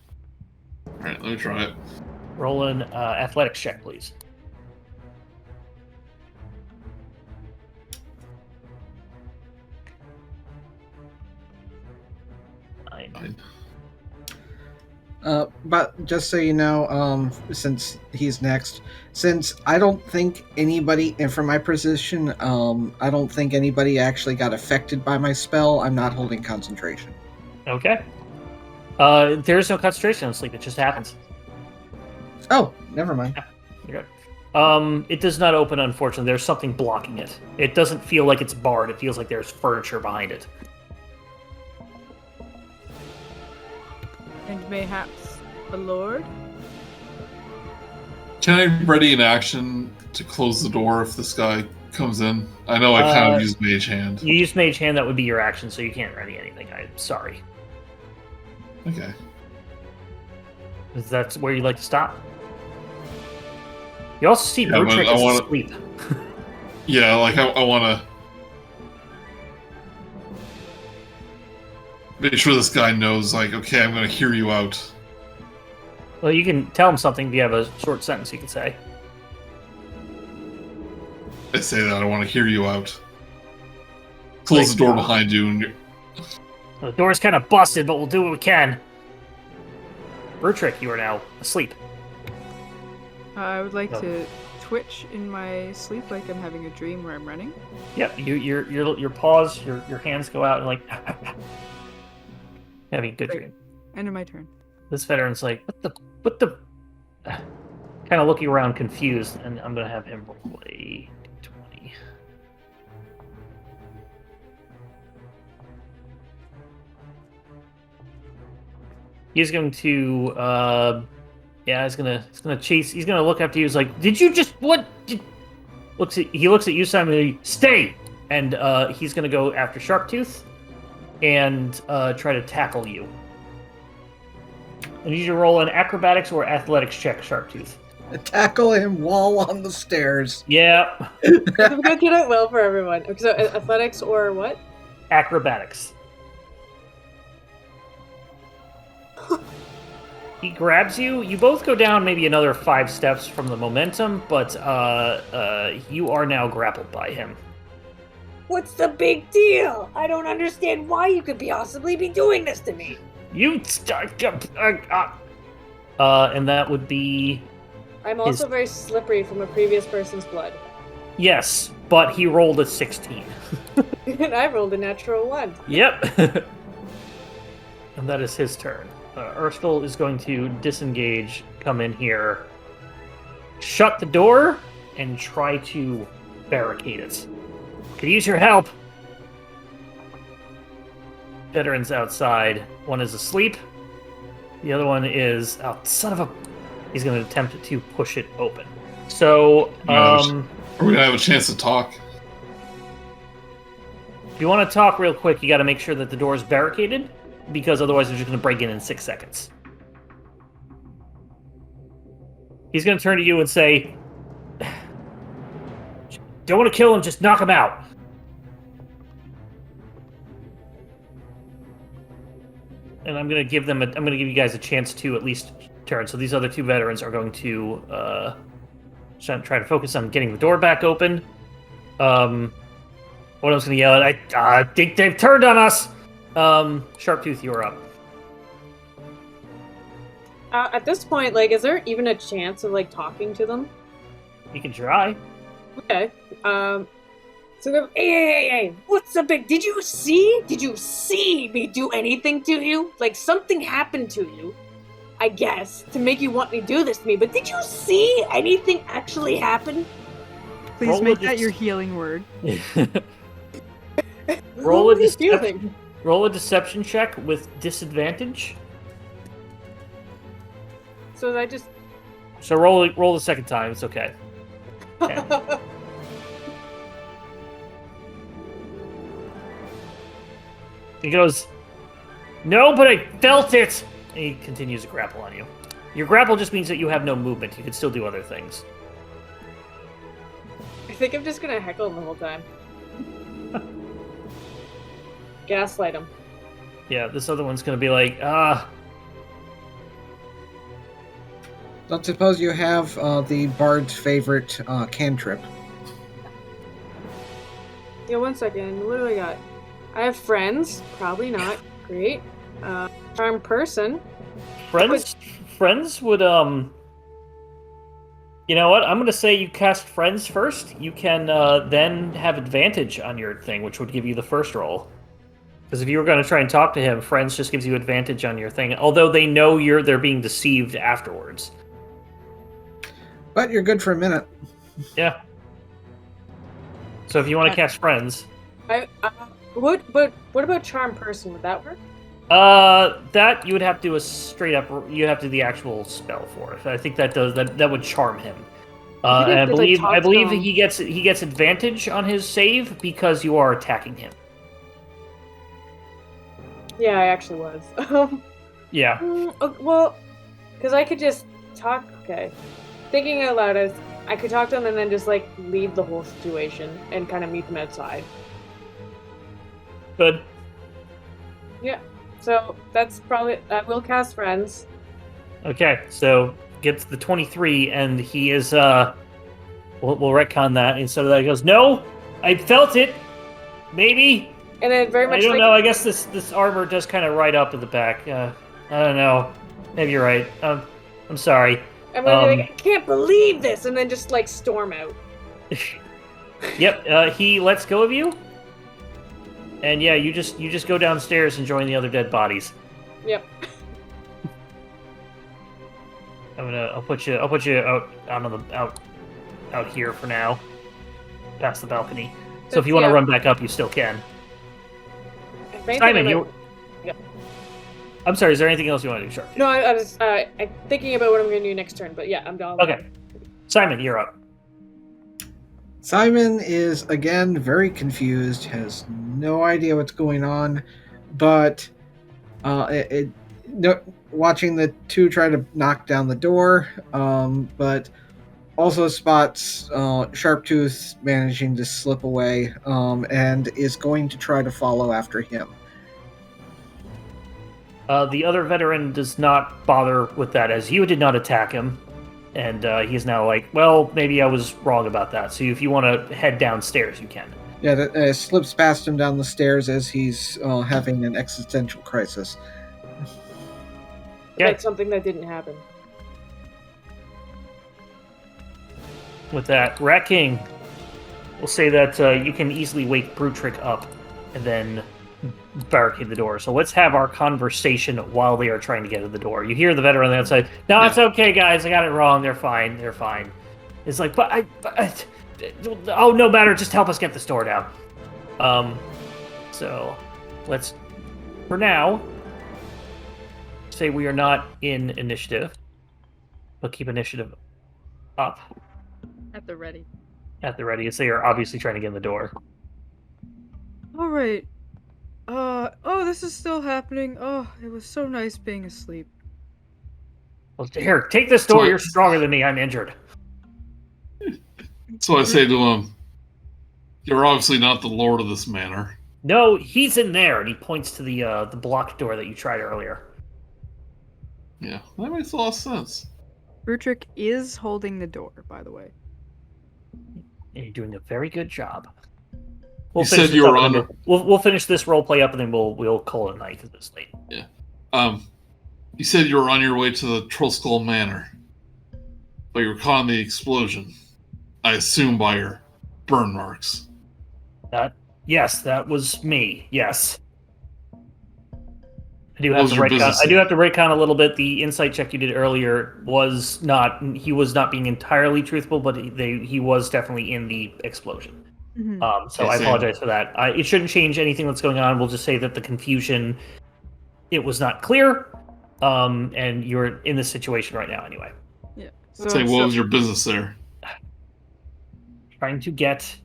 All right, let me try it. Roll an athletics check, please. 9. But just so you know, since he's next, since I don't think anybody, and from my position, I don't think anybody actually got affected by my spell, I'm not holding concentration. Okay. There's no concentration on sleep. It just happens. Oh, never mind. Yeah, you're good. It does not open, unfortunately. There's something blocking it. It doesn't feel like it's barred. It feels like there's furniture behind it. And mayhaps a lord? Can I ready an action to close the door if this guy comes in? I know I kind of used Mage Hand. You used Mage Hand, that would be your action, so you can't ready anything. I'm sorry. Okay. Is that where you'd like to stop? You also see Brutrik is asleep. Yeah, like I want to make sure this guy knows, like, okay, I'm going to hear you out. Well, you can tell him something if you have a short sentence you can say. I say that, I want to hear you out. Close the door behind you. And The door's kind of busted, but we'll do what we can. Brutrik, you are now asleep. I would like to twitch in my sleep like I'm having a dream where I'm running. Yep, your paws, your hands go out and like having a good dream. End of my turn. This veteran's like, what the kind of looking around confused, and I'm gonna have him roll a 20. He's going to he's gonna chase. He's gonna look after you. He's like, "Did you just what?" He looks at you, Simon. Stay, and he's gonna go after Sharptooth and try to tackle you. I need you to roll an acrobatics or athletics check, Sharptooth. Tackle him while on the stairs. Yeah. I'm gonna do that well for everyone. Okay, so athletics or what? Acrobatics. He grabs you. You both go down maybe another 5 steps from the momentum, but you are now grappled by him. What's the big deal? I don't understand why you could possibly be doing this to me. And that would be... I'm also very slippery from a previous person's blood. Yes, but he rolled a 16. And I rolled a natural 1. Yep. And that is his turn. Urstel is going to disengage, come in here, shut the door, and try to barricade it. Could use your help. Veteran's outside. One is asleep. The other one is... Oh, son of a... He's going to attempt to push it open. So, are we going to have a chance to talk? If you want to talk real quick, you got to make sure that the door is barricaded, because otherwise they're just going to break in 6 seconds. He's going to turn to you and say, "Don't want to kill him, just knock him out." And I'm going to give you guys a chance to at least turn. So these other 2 veterans are going to try to focus on getting the door back open. What else going to yell at? I think they've turned on us. Sharptooth, you're up. At this point, like, is there even a chance of, like, talking to them? You can try. Okay. So go, hey, what's the big? Did you see me do anything to you? Like something happened to you, I guess, to make you want me to do this to me. But did you see anything actually happen? Please Roll make with that this- your healing word. Roll What a are you deception. feeling? Roll a deception check with disadvantage. So I just. So roll the second time. It's okay. He goes, "No, but I felt it." And he continues to grapple on you. Your grapple just means that you have no movement. You can still do other things. I think I'm just gonna heckle him the whole time. Gaslight him. Yeah, this other one's gonna be like, Don't suppose you have the bard's favorite cantrip. Yeah, 1 second. What do I got? I have friends. Probably not. Great. Charm person. friends would, you know what? I'm gonna say you cast friends first. You can then have advantage on your thing, which would give you the first roll. Because if you were going to try and talk to him, friends just gives you advantage on your thing, although they know they're being deceived afterwards. But you're good for a minute. Yeah. So if you want to cast friends, What about charm person? Would that work? that you would have to do a straight up. You have to do the actual spell for it. I think that would charm him. Maybe And I if they, like, believe talk I to believe him. he gets advantage on his save because you are attacking him. Yeah, I actually was. Yeah. Well, because I could just talk. Okay, thinking out loud, I could talk to him and then just like leave the whole situation and kind of meet them outside. Good. Yeah. So that's probably I will cast friends. Okay, so gets the 23, and he is, we'll retcon that. Instead of that, he goes, "No, I felt it. Maybe. And then very much I don't like, know. I guess this armor does kind of right up at the back. I don't know. Maybe you're right. I'm sorry." I'm gonna be like, I can't believe this, and then just like storm out. Yep, he lets go of you. And yeah, you just go downstairs and join the other dead bodies. Yep. I'll put you out here for now, past the balcony. So if you want to run back up, you still can. Simon, I'm sorry. Is there anything else you want to do, Shark? No, I was I'm thinking about what I'm going to do next turn, but yeah, I'm done. Okay, Simon, you're up. Simon is again very confused, has no idea what's going on, but watching the two try to knock down the door, but also spots Sharptooth managing to slip away, and is going to try to follow after him. The other veteran does not bother with that, as you did not attack him. And he's now like, well, maybe I was wrong about that. So if you want to head downstairs, you can. Yeah, that slips past him down the stairs as he's having an existential crisis. Okay. That's something that didn't happen. With that, Rat King, we'll say that you can easily wake Brutrik up and then barricade the door. So let's have our conversation while they are trying to get to the door. You hear the veteran on the outside. No, it's okay, guys. I got it wrong. They're fine. They're fine. It's like, oh, no matter. Just help us get this door down. So let's, for now, say we are not in initiative, but keep initiative up. At the ready. At the ready, as they are obviously trying to get in the door. All right. Oh, this is still happening. Oh, it was so nice being asleep. Well, here, take this door. You're stronger than me. I'm injured. So I say to him, "You're obviously not the lord of this manor." No, he's in there, and he points to the blocked door that you tried earlier. Yeah, that makes a lot of sense. Brutrik is holding the door, by the way. And you're doing a very good job. You said you were on. We'll finish this role play up, and then we'll call it a night because it's late. Yeah. You said you were on your way to the Trollskull Manor, but you were caught in the explosion. I assume by your burn marks. Yes, that was me. Yes. I do What have was to your retcon. business I do name? have to retcon a little bit. The insight check you did earlier was not. He was not being entirely truthful, but he was definitely in the explosion. Mhm. So Okay, I same. apologize for that. It shouldn't change anything that's going on. We'll just say that the confusion, it was not clear, and you're in this situation right now anyway. Yeah. Say, what was your business there? Trying to get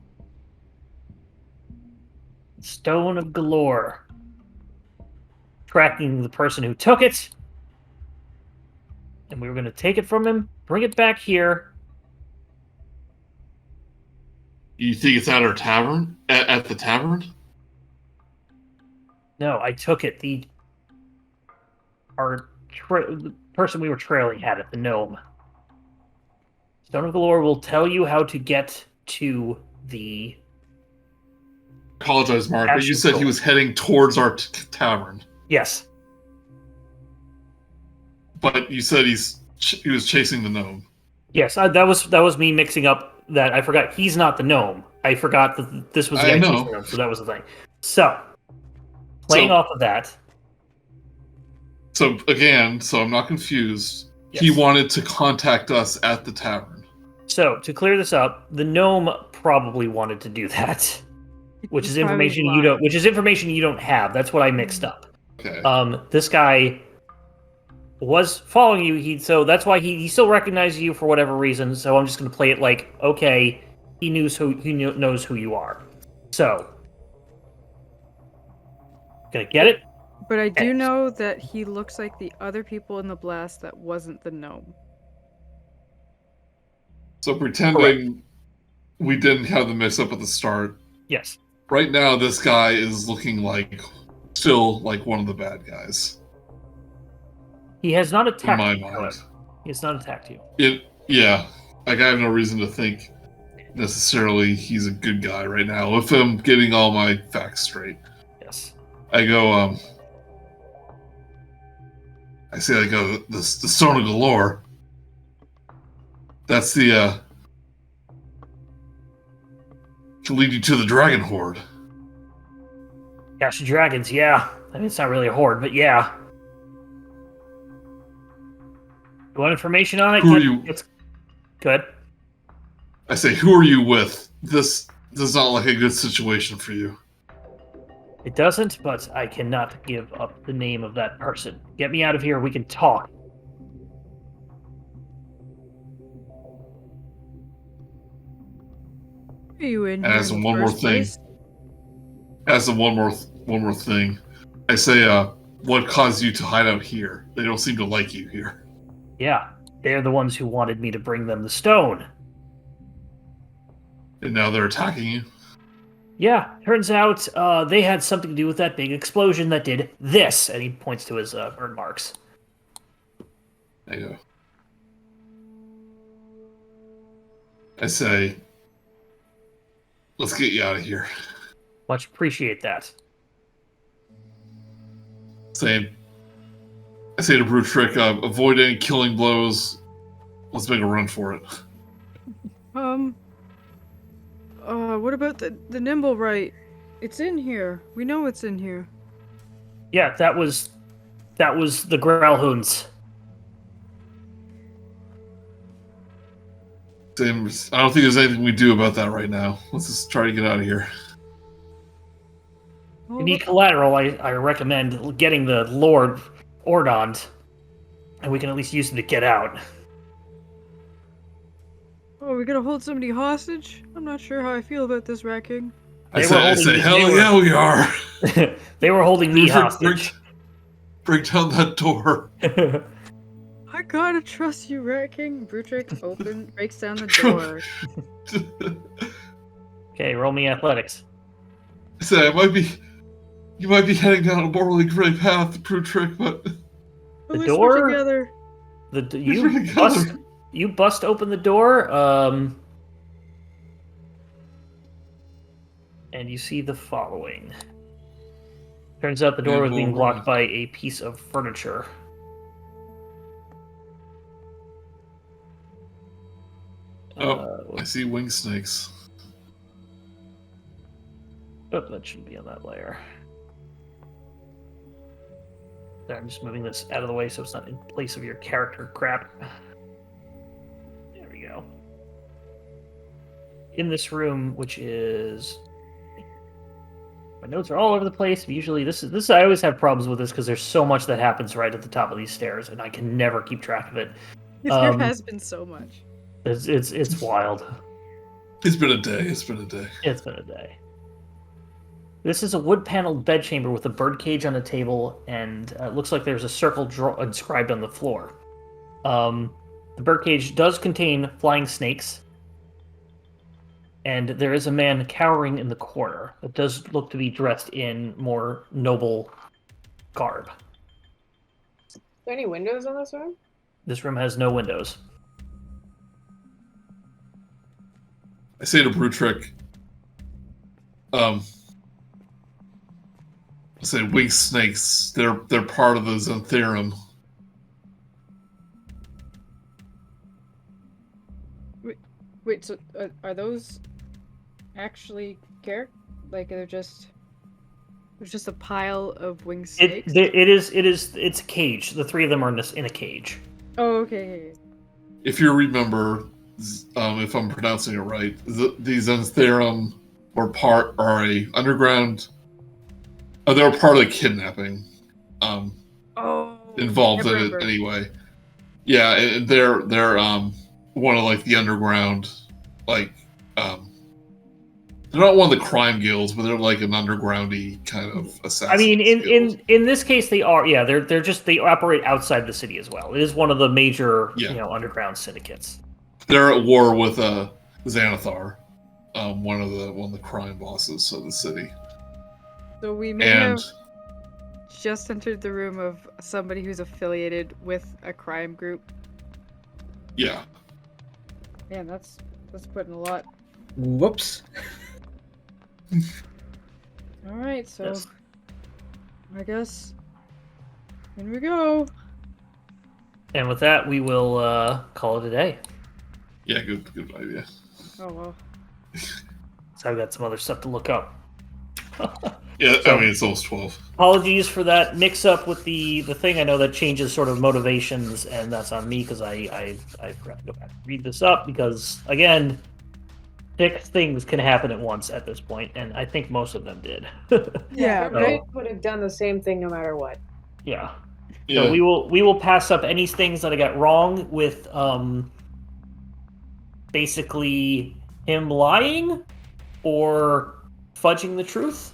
Stone of Galore. Tracking the person who took it. And we were going to take it from him, bring it back here. You think it's at our tavern? At the tavern? No, I took it. The person we were trailing had it, the gnome. Stone of Galore will tell you how to get to the... Apologize, Mark, but you said he was heading towards our tavern. Yes. But you said he was chasing the gnome. Yes, that was me mixing up that. I forgot he's not the gnome. I forgot that this was the guy chasing him, so that was the thing. So, playing off of that. So, again, I'm not confused. Yes. He wanted to contact us at the tavern. So, to clear this up, the gnome probably wanted to do that. Which is information you don't have. That's what I mixed up. Okay. This guy was following you. So that's why he still recognizes you for whatever reason. So I'm just going to play it like, okay, he knows who you are. So, gonna get it. But I do know that he looks like the other people in the blast that wasn't the gnome. So pretending we didn't have the mix-up at the start. Yes. Right now, this guy is looking still like one of the bad guys. He has not attacked you. In you, my mind. however. He has not attacked you. Yeah. I have no reason to think necessarily he's a good guy right now, if I'm getting all my facts straight. Yes. I say, the Stone of Galore. That's the, can lead you to the Dragon Horde. Cash of Dragons, yeah. I mean, it's not really a horde, but yeah. You want information on it? Who are you? It's good. I say, who are you with? This does not look like a good situation for you. It doesn't, but I cannot give up the name of that person. Get me out of here. We can talk. Are you in here As in one the more first thing. place? As one more thing, I say, what caused you to hide out here? They don't seem to like you here. Yeah, they're the ones who wanted me to bring them the stone. And now they're attacking you? Yeah, turns out they had something to do with that big explosion that did this. And he points to his burn marks. There you go. I say, let's get you out of here. Much appreciate that. I say to Brutrik, avoid any killing blows. Let's make a run for it. What about the nimble right? It's in here. We know it's in here. Yeah, that was the Growlhounds. I don't think there's anything we do about that right now. Let's just try to get out of here. You need collateral. I recommend getting the Lord Ordond, and we can at least use it to get out. Oh, we're gonna hold somebody hostage? I'm not sure how I feel about this, Rat King. I say, hell yeah, we are. They were holding me hostage. Break down that door. I gotta trust you, Rat King. Brutrik breaks down the door. Okay, roll me athletics. I say, you might be heading down a morally gray path, Brutrik, but The door. Together. You bust open the door, and you see the following. Turns out the door was being blocked by a piece of furniture. I see wing snakes. But that shouldn't be on that layer. There, I'm just moving this out of the way so it's not in place of your character crap. There we go. In this room, which is... My notes are all over the place. Usually, this I always have problems with this because there's so much that happens right at the top of these stairs, and I can never keep track of it. There has been so much. It's wild. It's been a day. It's been a day. It's been a day. This is a wood-paneled bedchamber with a birdcage on a table, and it looks like there's a circle inscribed on the floor. The birdcage does contain flying snakes, and there is a man cowering in the corner. It does look to be dressed in more noble garb. Are there any windows in this room? This room has no windows. I say to Brutrik, I say winged snakes. They're part of the Xantherum. Wait, so are those actually like there's just a pile of winged snakes? It's a cage. The three of them are in a cage. Oh, okay. If you remember, if I'm pronouncing it right, the Xantherum are a underground. They were part of the kidnapping. Involved in it anyway. Yeah, and they're one of like the underground, like they're not one of the crime guilds, but they're like an undergroundy kind of assassin. I mean, in this case, they are. Yeah, they operate outside the city as well. It is one of the major underground syndicates. They're at war with Xanathar, one of the crime bosses of the city. So we may have just entered the room of somebody who's affiliated with a crime group. Yeah. Man, that's putting a lot. Whoops. All right, so Yes. I guess in we go. And with that, we will call it a day. Yeah, good idea. Oh well. So I've got some other stuff to look up. Yeah, So- I mean it's almost 12. Apologies for that mix-up with the thing. I know that changes sort of motivations, and that's on me because I forgot to go back and read this up because, again, 6 things can happen at once at this point, and I think most of them did. Yeah, Everybody would have done the same thing no matter what. Yeah. Yeah. So we will pass up any things that I got wrong with basically him lying or fudging the truth.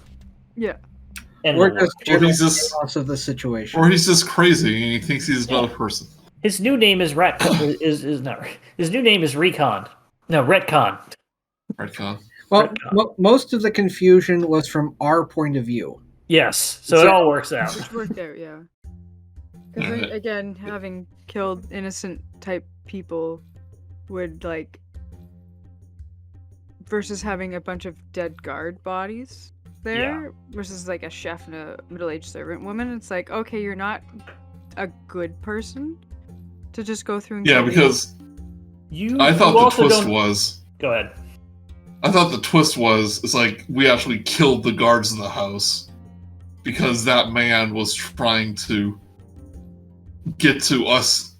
Yeah. And Or we'll just work. general he's just- chaos of the situation. Or he's just crazy and he thinks he's not a person. His new name is is not. His new name is Recon. No, Retcon. Right, Con? Well, most of the confusion was from our point of view. Yes. So it all works out. Which worked out, yeah. Because Alright. again, having killed innocent type people would like versus having a bunch of dead guard bodies there versus like a chef and a middle-aged servant woman. It's like, okay, you're not a good person to just go through and Yeah, kill because You. I thought you the also twist don't- was Go ahead. it's like we actually killed the guards of the house because that man was trying to get to us,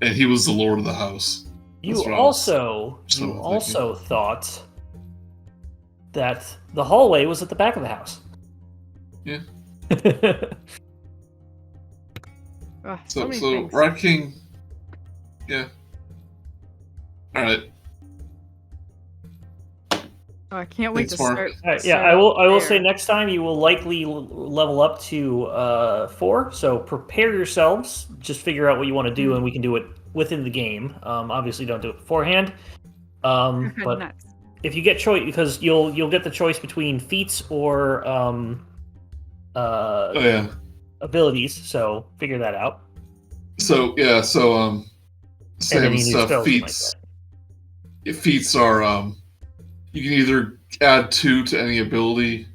and he was the lord of the house. You That's what I also thought that the hallway was at the back of the house. Yeah. so many So things. Rat King, yeah. All right. Oh, I can't wait Thanks, to Mark. start. All right, yeah, start I will there. say next time you will likely level up to 4. So prepare yourselves. Just figure out what you want to do, and we can do it within the game. Obviously, don't do it beforehand. But Nuts. if you get choice, because you'll get the choice between feats or Oh yeah. abilities. So figure that out. So yeah. So And same any new stuff. spells you might Feats are you can either add 2 to any ability,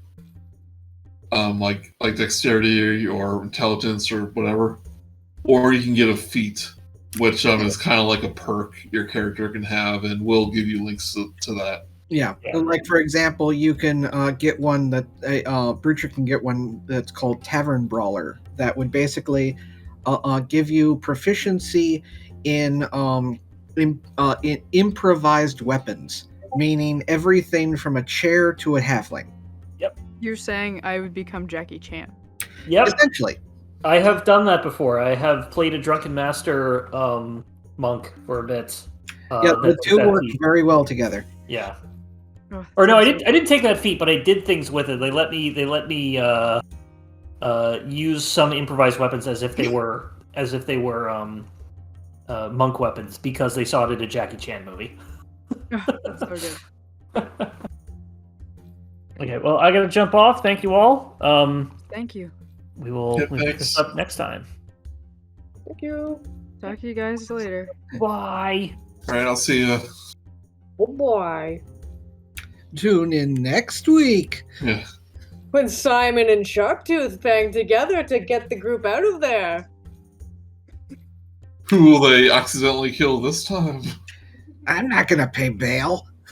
like dexterity or intelligence or whatever, or you can get a feat, which is kind of like a perk your character can have, and we'll give you links to that. Yeah. Yeah. Like for example, you can get one that Brutrik can get one that's called Tavern Brawler that would basically give you proficiency in improvised weapons, meaning everything from a chair to a halfling. You're saying I would become Jackie Chan. Yep. Essentially. I have done that before. I have played a drunken master monk for a bit. Yeah, the two work very well together. Yeah. Oh, Or no, I sounds didn't take that feat, but I did things with it. They let me use some improvised weapons as if they were monk weapons because they saw it in a Jackie Chan movie. That's so good. Okay, well, I gotta jump off. Thank you all. Thank you. We'll pick this up next time. Thank you. Talk to you guys later. Bye. All right, I'll see you. Oh boy. Tune in next week. Yeah. When Simon and Sharptooth bang together to get the group out of there. Who will they accidentally kill this time? I'm not gonna pay bail.